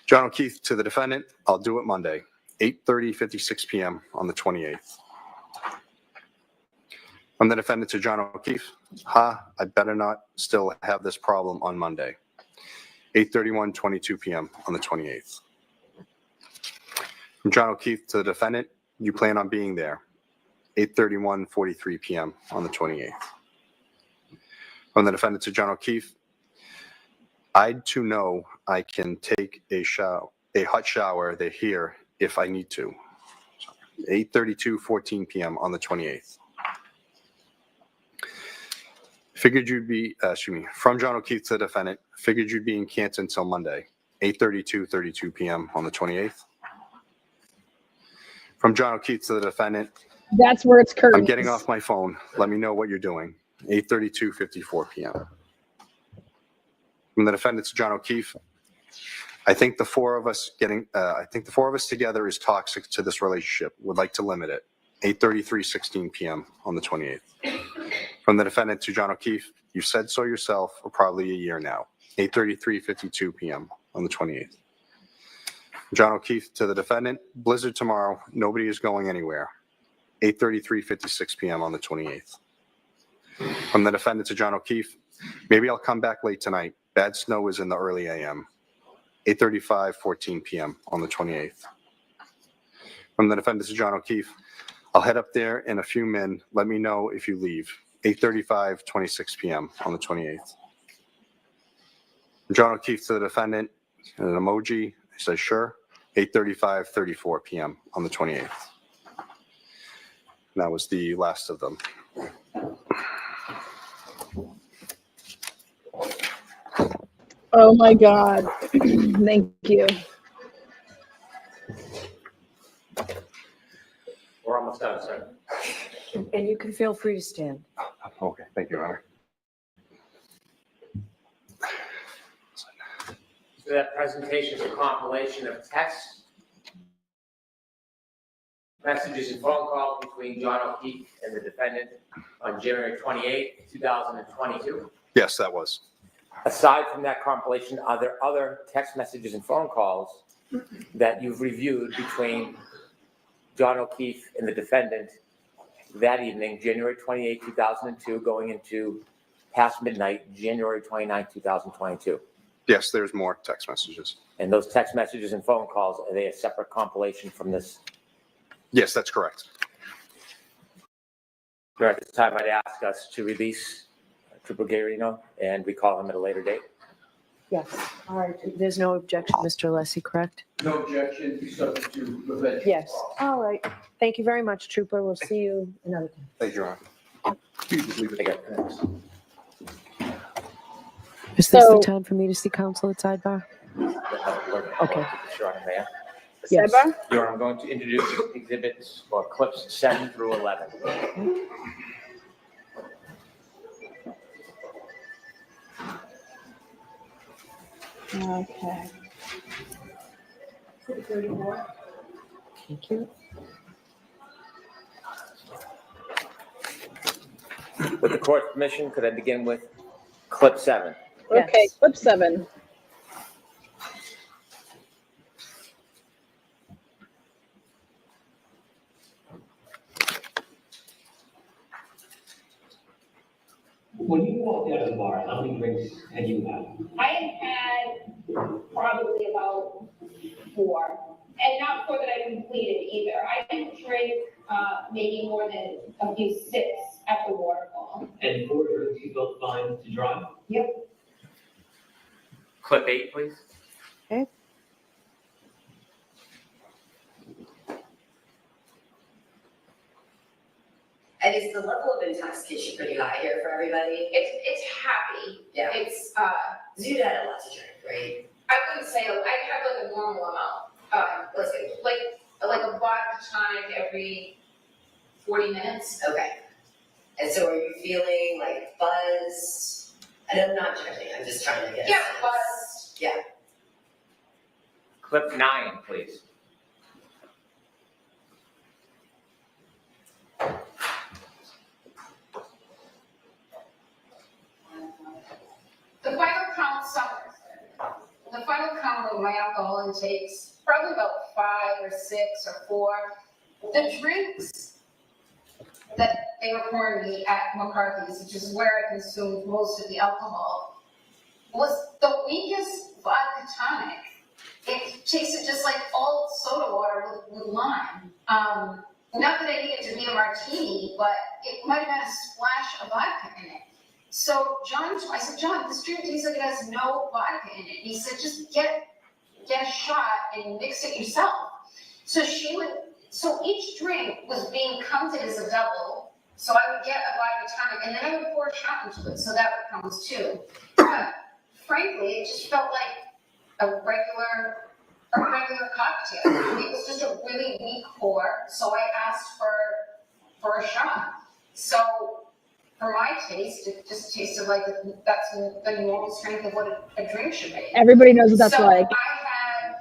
John O'Keefe to the defendant, I'll do it Monday, 8:56 p.m. on the 28th. From the defendant to John O'Keefe, I better not still have this problem on Monday, 8:31:22 p.m. on the 28th. From John O'Keefe to the defendant, you plan on being there, 8:31:43 p.m. on the 28th. From the defendant to John O'Keefe, I'd to know I can take a hot shower there here if I need to, 8:32:14 p.m. on the 28th. Figured you'd be, from John O'Keefe to the defendant, figured you'd be in Canton until Monday, 8:32:32 p.m. on the 28th. From John O'Keefe to the defendant, That's where it's curtains. I'm getting off my phone. Let me know what you're doing, 8:32:54 p.m. From the defendant to John O'Keefe, I think the four of us together is toxic to this relationship. Would like to limit it. 8:33:16 p.m. on the 28th. From the defendant to John O'Keefe, you said so yourself for probably a year now. 8:33:52 p.m. on the 28th. John O'Keefe to the defendant, blizzard tomorrow, nobody is going anywhere. 8:33:56 p.m. on the 28th. From the defendant to John O'Keefe, maybe I'll come back late tonight. Bad snow is in the early a.m. 8:35:14 p.m. on the 28th. From the defendant to John O'Keefe, I'll head up there in a few min. Let me know if you leave. 8:35:26 p.m. on the 28th. John O'Keefe to the defendant, an emoji, he says sure. 8:35:34 p.m. on the 28th. And that was the last of them. Oh my God. Thank you. We're almost done, sir. And you can feel free to stand. Okay, thank you, Your Honor. So that presentation is a compilation of text messages and phone calls between John O'Keefe and the defendant on January 28, 2022. Yes, that was. Aside from that compilation, are there other text messages and phone calls that you've reviewed between John O'Keefe and the defendant that evening, January 28, 2002, going into past midnight, January 29, 2022? Yes, there's more text messages. And those text messages and phone calls, are they a separate compilation from this? Yes, that's correct. At this time, I'd ask us to release Trooper Garino and recall him at a later date. Yes. All right. There's no objection, Mr. Alessi, correct? No objection, subject to revenge. Yes. All right. Thank you very much, Trooper. We'll see you another time. Thank you, Your Honor. You just leave it. Is this the time for me to see counsel at sidebar? Okay. Sure, Mayor. Yes. Your Honor, I'm going to introduce exhibits or clips 7 through 11. Okay. Thank you. With the court's permission, could I begin with clip 7? Okay, clip 7. When you walked out of the bar, how many drinks had you had? I had probably about 4, and not 4 that I completed either. I didn't drink maybe more than a few sips at the waterfall. And 4 drinks you felt fine to drive? Yep. Clip 8, please. Okay. And is the level of intoxication pretty high here for everybody? It's happy. Yeah. It's You had a lot to drink, right? I wouldn't say I have like a normal amount. Let's say like a vodka tonic every 40 minutes. Okay. And so are you feeling like buzzed? And I'm not judging, I'm just trying to get a sense. Buzzed. Yeah. Clip 9, please. The final count summers. The final count of my alcohol intakes, probably about 5 or 6 or 4. The drinks that they were pouring me at McCarthy's, which is where I consumed most of the alcohol, was the weakest vodka tonic. It tasted just like old soda water with lime. Not that I needed to be a martini, but it might have had a splash of vodka in it. So I said, John, this drink tastes like it has no vodka in it. He said, just get a shot and mix it yourself. So each drink was being counted as a double. So I would get a vodka tonic and then I would pour a shot into it. So that would count as 2. Frankly, it just felt like a regular cocktail. It was just a really weak pour. So I asked for a shot. So for my taste, it just tasted like that's the normal strength of what a drink should be. Everybody knows what that's so like. I had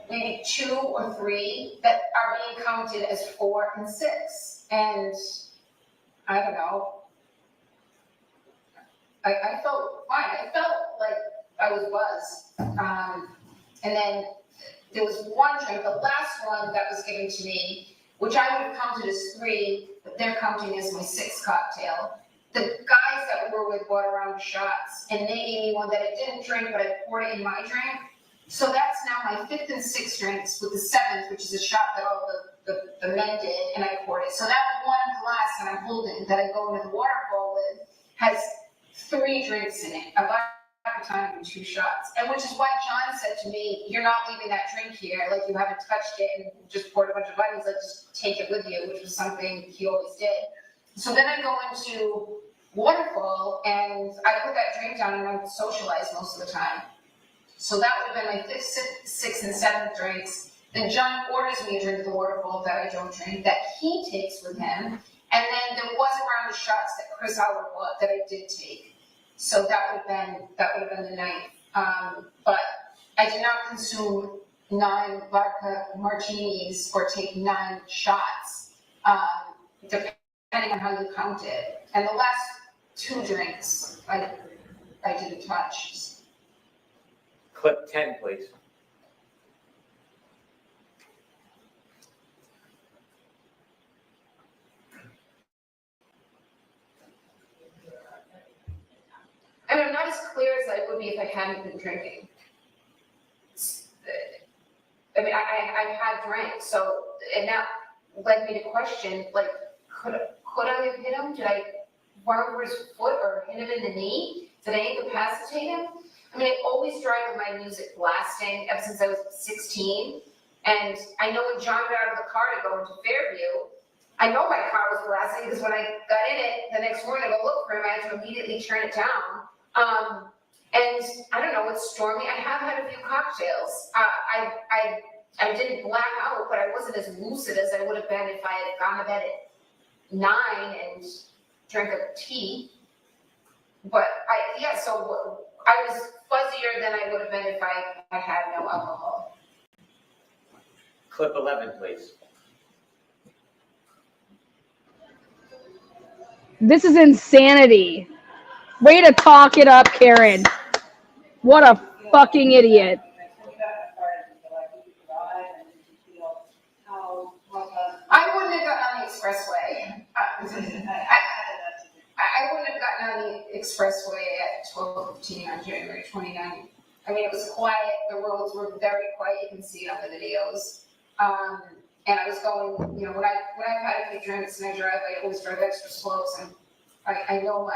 maybe 2 or 3 that are being counted as 4 and 6. And I don't know. I felt fine. I felt like I was buzzed. And then there was one drink, the last one that was given to me, which I would have counted as 3, but they're counting as my 6th cocktail. The guys that we were with brought around shots, and they gave me one that I didn't drink, but I poured it in my drink. So that's now my 5th and 6th drinks, with the 7th, which is a shot that all the men did, and I poured it. So that one glass that I'm holding, that I go into the waterfall with, has 3 drinks in it. A vodka tonic and 2 shots. And which is why John said to me, you're not leaving that drink here, like you haven't touched it and just poured a bunch of vitamins, like just take it with you, which was something he always did. So then I go into waterfall and I put that drink down and I socialize most of the time. So that would have been my 5th, 6th, and 7th drinks. Then John orders me a drink at the waterfall that I don't drink, that he takes with him. And then there was a round of shots that Chris Howard bought that I did take. So that would have been the night. But I did not consume 9 vodka martinis or take 9 shots, depending on how you count it. And the last 2 drinks, I didn't touch. Clip 10, please. And I'm not as clear as I would be if I hadn't been drinking. I mean, I had drank, so, and that led me to question, like, could I have hit him? Did I run over his foot or hit him in the knee? Did I incapacitate him? I mean, I always drive with my music blasting ever since I was 16. And I know when John got out of the car to go into Fairview, I know my car was blasting because when I got in it the next morning to go look for him, I had to immediately turn it down. And I don't know, it's stormy. I have had a few cocktails. I didn't black out, but I wasn't as lucid as I would have been if I had gone to bed at 9 and drank a tea. But so I was fuzzier than I would have been if I had no alcohol. Clip 11, please. This is insanity. Way to talk it up, Karen. What a fucking idiot. I wouldn't have gotten on the expressway. I wouldn't have gotten on the expressway at 12:15 on January 29th. I mean, it was quiet. The roads were very quiet. You can see it on the videos. And I was going, when I've had a few drinks and I drive, I always drive extra slow. So I know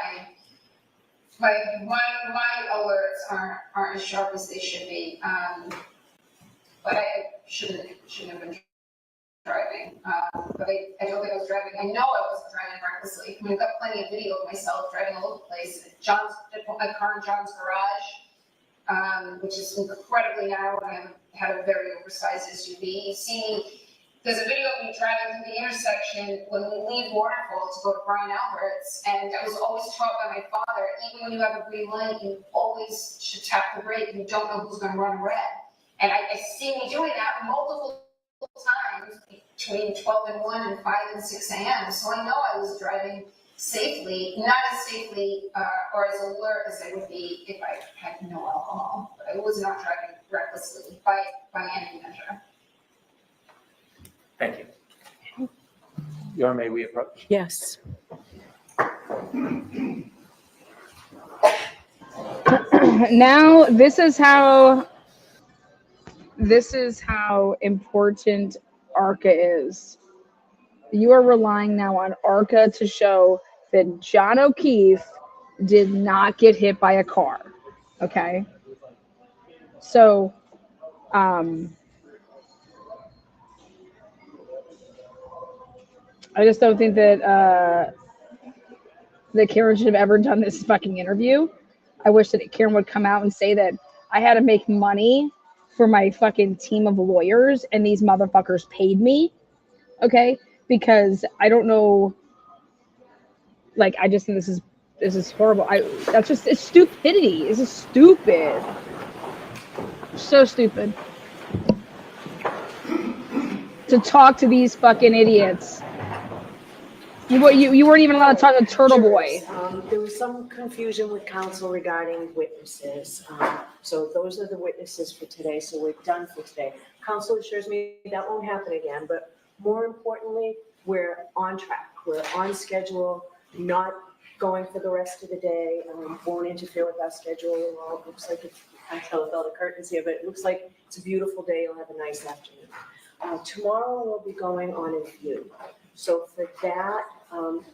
my alerts aren't as sharp as they should be. But I shouldn't have been driving. But I don't think I was driving. I know I wasn't driving recklessly. I mean, I've got plenty of video of myself driving all over the place. I put my car in John's garage, which is incredibly narrow, and I had a very oversized SUV. You see me. There's a video of me driving through the intersection when we leave Waterfall to go to Brian Albert's, and I was always taught by my father, even when you have a green light, you always should tap the brake. You don't know who's going to run red. And I see me doing that multiple times between 12 and 1 and 5 and 6 a.m. So I know I was driving safely, not as safely or as alert as I would be if I had no alcohol. But I was not driving recklessly by any measure. Thank you. Yorma, may we approach? Yes. Now, this is how important ARCA is. You are relying now on ARCA to show that John O'Keefe did not get hit by a car. Okay? So, I just don't think that Karen should have ever done this fucking interview. I wish that Karen would come out and say that I had to make money for my fucking team of lawyers and these motherfuckers paid me. Okay? Because I don't know Like, I just think this is horrible. It's stupidity. This is stupid. So stupid. To talk to these fucking idiots. You weren't even allowed to talk to Turtle Boy. There was some confusion with council regarding witnesses. So those are the witnesses for today, so we're done for today. Council assures me that won't happen again, but more importantly, we're on track. We're on schedule, not going for the rest of the day, won't interfere with our schedule at all. It looks like it's, I tell about the curtains here, but it looks like it's a beautiful day. You'll have a nice afternoon. Tomorrow we'll be going on a view. So for that,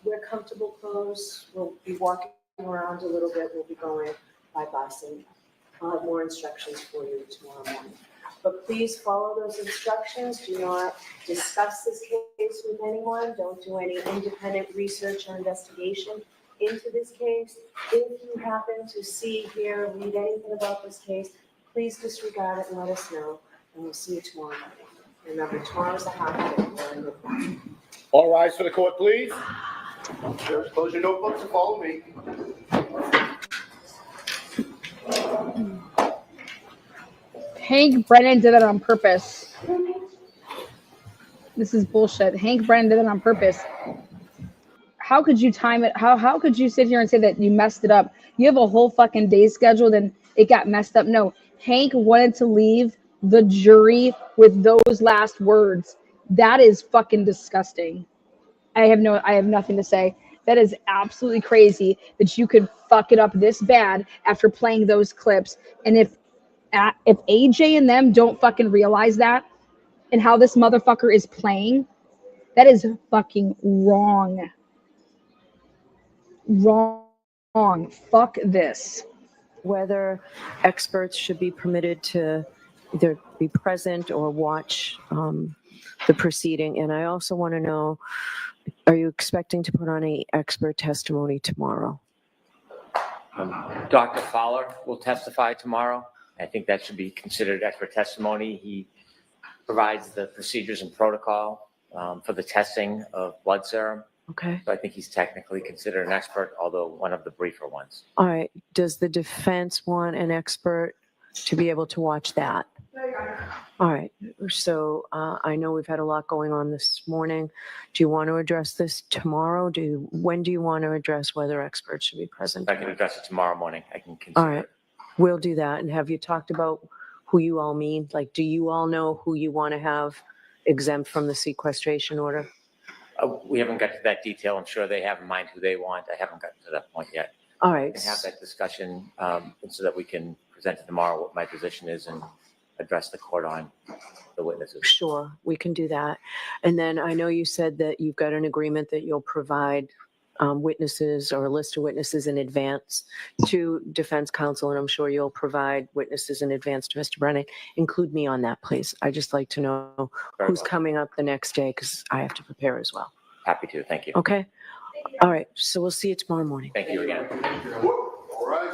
we're comfortable clothes. We'll be walking around a little bit. We'll be going by bus, and I'll have more instructions for you tomorrow morning. But please follow those instructions. Do not discuss this case with anyone. Don't do any independent research or investigation into this case. If you happen to see, hear, read anything about this case, please disregard it and let us know. And we'll see you tomorrow morning. Remember, tomorrow's a half day. All rise for the court, please. Sheriff, close your notebooks and follow me. Hank Brennan did it on purpose. This is bullshit. Hank Brennan did it on purpose. How could you time it? How could you sit here and say that you messed it up? You have a whole fucking day scheduled and it got messed up. No, Hank wanted to leave the jury with those last words. That is fucking disgusting. I have nothing to say. That is absolutely crazy that you could fuck it up this bad after playing those clips. And if AJ and them don't fucking realize that and how this motherfucker is playing, that is fucking wrong. Wrong. Fuck this. Whether experts should be permitted to either be present or watch the proceeding. And I also want to know, are you expecting to put on any expert testimony tomorrow? Dr. Fowler will testify tomorrow. I think that should be considered expert testimony. He provides the procedures and protocol for the testing of blood serum. Okay. So I think he's technically considered an expert, although one of the briefer ones. All right. Does the defense want an expert to be able to watch that? All right. So I know we've had a lot going on this morning. Do you want to address this tomorrow? When do you want to address whether experts should be present? If I can address it tomorrow morning, I can consider. All right. We'll do that. And have you talked about who you all mean? Like, do you all know who you want to have exempt from the sequestration order? We haven't got to that detail. I'm sure they have in mind who they want. I haven't gotten to that point yet. All right. We can have that discussion so that we can present it tomorrow what my position is and address the court on the witnesses. Sure, we can do that. And then I know you said that you've got an agreement that you'll provide witnesses or a list of witnesses in advance to defense counsel, and I'm sure you'll provide witnesses in advance to Mr. Brennan. Include me on that, please. I just like to know who's coming up the next day because I have to prepare as well. Happy to. Thank you. Okay. All right. So we'll see you tomorrow morning. Thank you again. All right.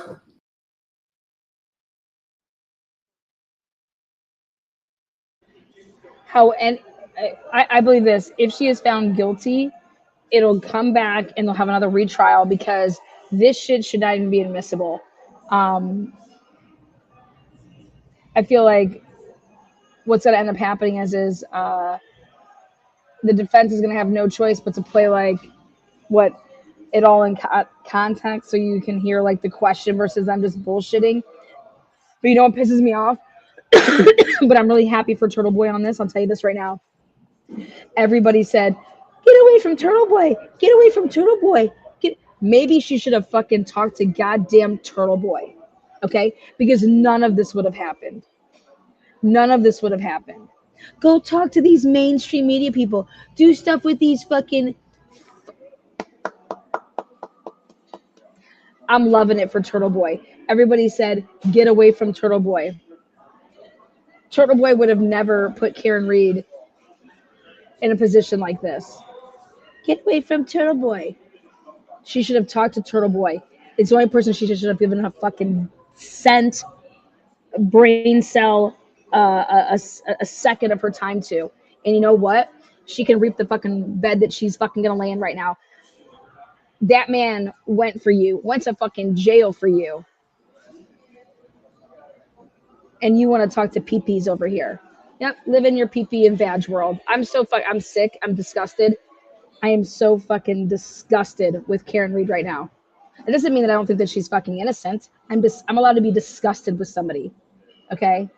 And I believe this. If she is found guilty, it'll come back and they'll have another retrial because this shit should not even be admissible. I feel like what's going to end up happening is the defense is going to have no choice but to play like what it all in context so you can hear like the question versus them just bullshitting. But you know what pisses me off? But I'm really happy for Turtle Boy on this. I'll tell you this right now. Everybody said, get away from Turtle Boy. Get away from Turtle Boy. Maybe she should have fucking talked to goddamn Turtle Boy. Okay? Because none of this would have happened. None of this would have happened. Go talk to these mainstream media people. Do stuff with these fucking... I'm loving it for Turtle Boy. Everybody said, get away from Turtle Boy. Turtle Boy would have never put Karen Reed in a position like this. Get away from Turtle Boy. She should have talked to Turtle Boy. It's the only person she should have given a fucking brain cell, a second of her time to. And you know what? She can reap the fucking bed that she's fucking gonna lay in right now. that man went to fucking jail for you. And you want to talk to peepees over here. Yep, live in your pee-pee and vag world. I'm sick. I'm disgusted. I am so fucking disgusted with Karen Reed right now. It doesn't mean that I don't think that she's fucking innocent. I'm allowed to be disgusted with somebody. Okay?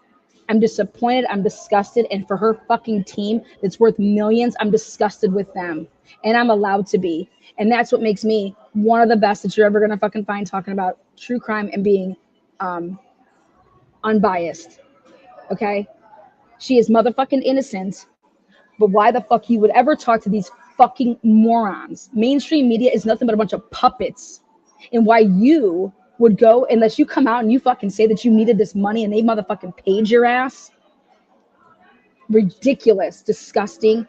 I'm disappointed. I'm disgusted. And for her fucking team that's worth millions, I'm disgusted with them. And I'm allowed to be. And that's what makes me one of the best that you're ever going to fucking find talking about true crime and being unbiased. Okay? She is motherfucking innocent. But why the fuck you would ever talk to these fucking morons? Mainstream media is nothing but a bunch of puppets. And why you would go, unless you come out and you fucking say that you needed this money and they motherfucking paid your ass. Ridiculous, disgusting,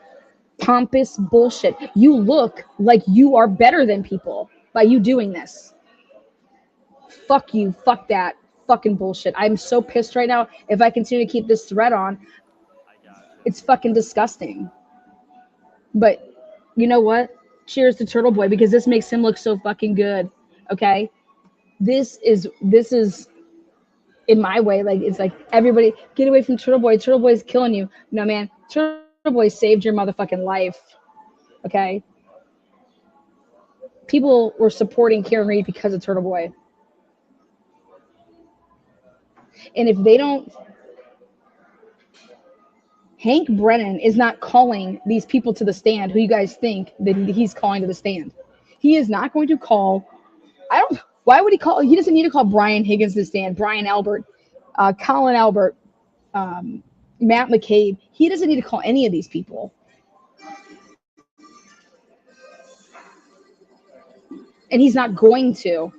pompous bullshit. You look like you are better than people by you doing this. Fuck you, fuck that, fucking bullshit. I'm so pissed right now. If I continue to keep this thread on, it's fucking disgusting. But you know what? Cheers to Turtle Boy, because this makes him look so fucking good. Okay? This is in my way, like, it's like, everybody get away from Turtle Boy. Turtle Boy's killing you. No, man, Turtle Boy saved your motherfucking life. Okay? People were supporting Karen Reed because of Turtle Boy. And if they don't, Hank Brennan is not calling these people to the stand who you guys think that he's calling to the stand. He is not going to call, why would he call? He doesn't need to call Brian Higgins to the stand, Brian Albert, Colin Albert, Matt McCabe. He doesn't need to call any of these people. And he's not going to.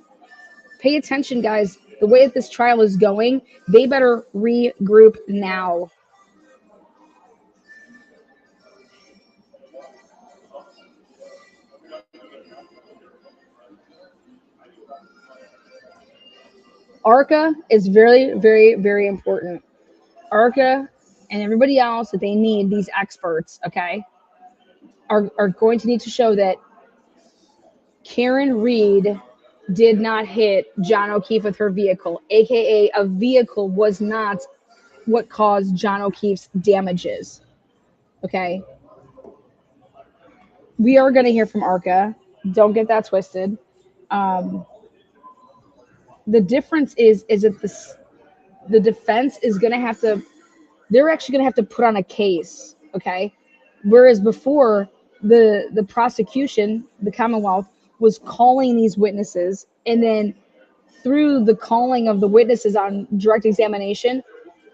Pay attention, guys. The way that this trial is going, they better regroup now. ARCA is very, very, very important. ARCA and everybody else that they need, these experts, okay, are going to need to show that Karen Reed did not hit John O'Keefe with her vehicle, aka a vehicle was not what caused John O'Keefe's damages. Okay. We are going to hear from ARCA. Don't get that twisted. The difference is that the defense is going to have to, they're actually going to have to put on a case, okay? Whereas before, the prosecution, the Commonwealth, was calling these witnesses, and then through the calling of the witnesses on direct examination,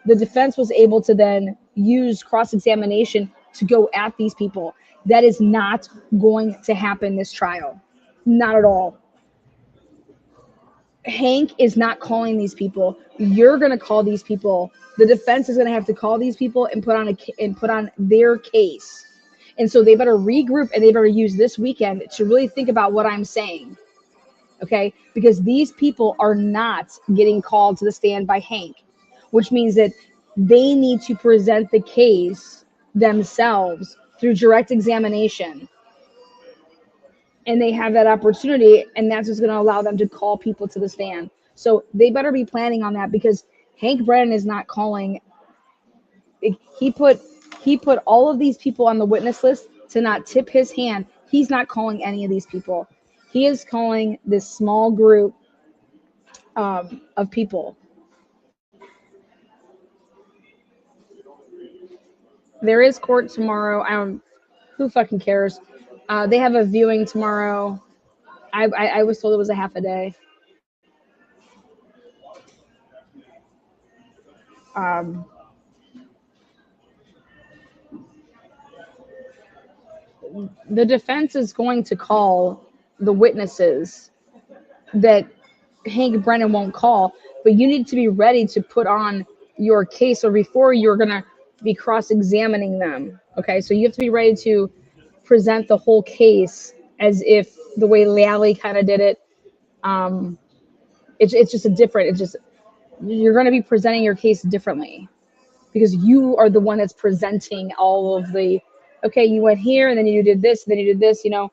the defense was able to then use cross-examination to go at these people. That is not going to happen this trial. Not at all. Hank is not calling these people. You're going to call these people. The defense is going to have to call these people and put on their case. And so they better regroup, and they better use this weekend to really think about what I'm saying. Okay? Because these people are not getting called to the stand by Hank, which means that they need to present the case themselves through direct examination. And they have that opportunity, and that's what's going to allow them to call people to the stand. So they better be planning on that, because Hank Brennan is not calling. He put all of these people on the witness list to not tip his hand. He's not calling any of these people. He is calling this small group of people. There is court tomorrow. Who fucking cares? They have a viewing tomorrow. I was told it was a half a day. The defense is going to call the witnesses that Hank Brennan won't call, but you need to be ready to put on your case, or before you're going to be cross-examining them. Okay, so you have to be ready to present the whole case as if the way Lally kind of did it. It's just you're going to be presenting your case differently, because you are the one that's presenting all of the, okay, you went here and then you did this and then you did this, you know.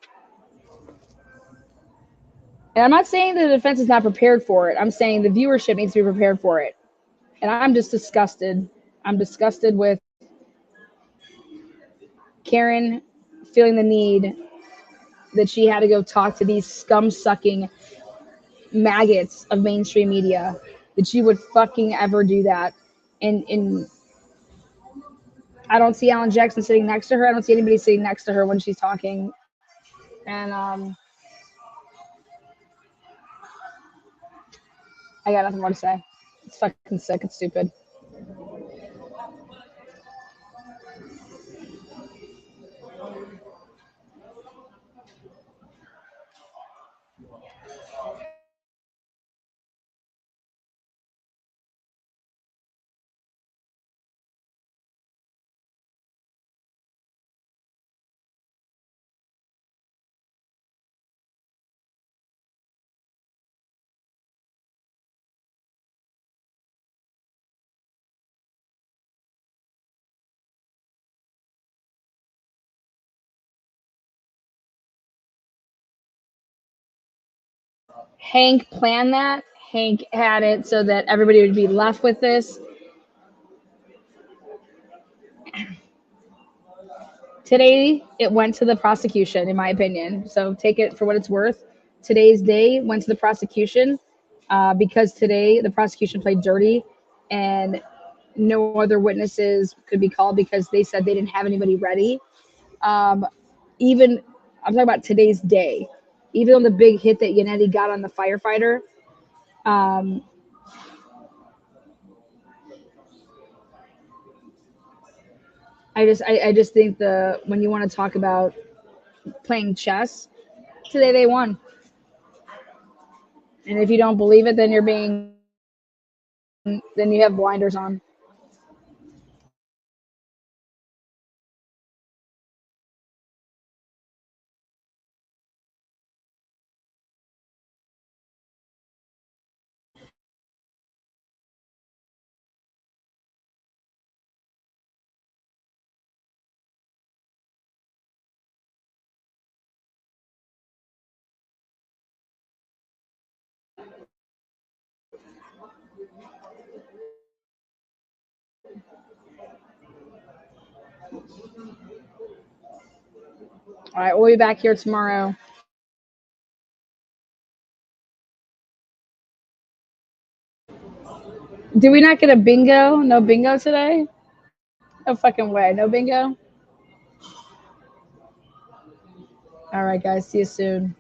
And I'm not saying the defense is not prepared for it. I'm saying the viewership needs to be prepared for it. And I'm just disgusted. I'm disgusted with Karen feeling the need that she had to go talk to these scum-sucking maggots of mainstream media, that she would fucking ever do that. And I don't see Alan Jackson sitting next to her. I don't see anybody sitting next to her when she's talking. And I got nothing more to say. It's fucking sick. It's stupid. Hank planned that. Hank had it so that everybody would be left with this. Today, it went to the prosecution, in my opinion. So take it for what it's worth. Today's day went to the prosecution because today the prosecution played dirty and no other witnesses could be called because they said they didn't have anybody ready. Even, I'm talking about today's day. Even on the big hit that Yannetti got on the firefighter, I just think when you want to talk about playing chess, today they won. And if you don't believe it, then then you have blinders on. All right, we'll be back here tomorrow. Did we not get a bingo? No bingo today? No fucking way. No bingo? All right, guys. See you soon.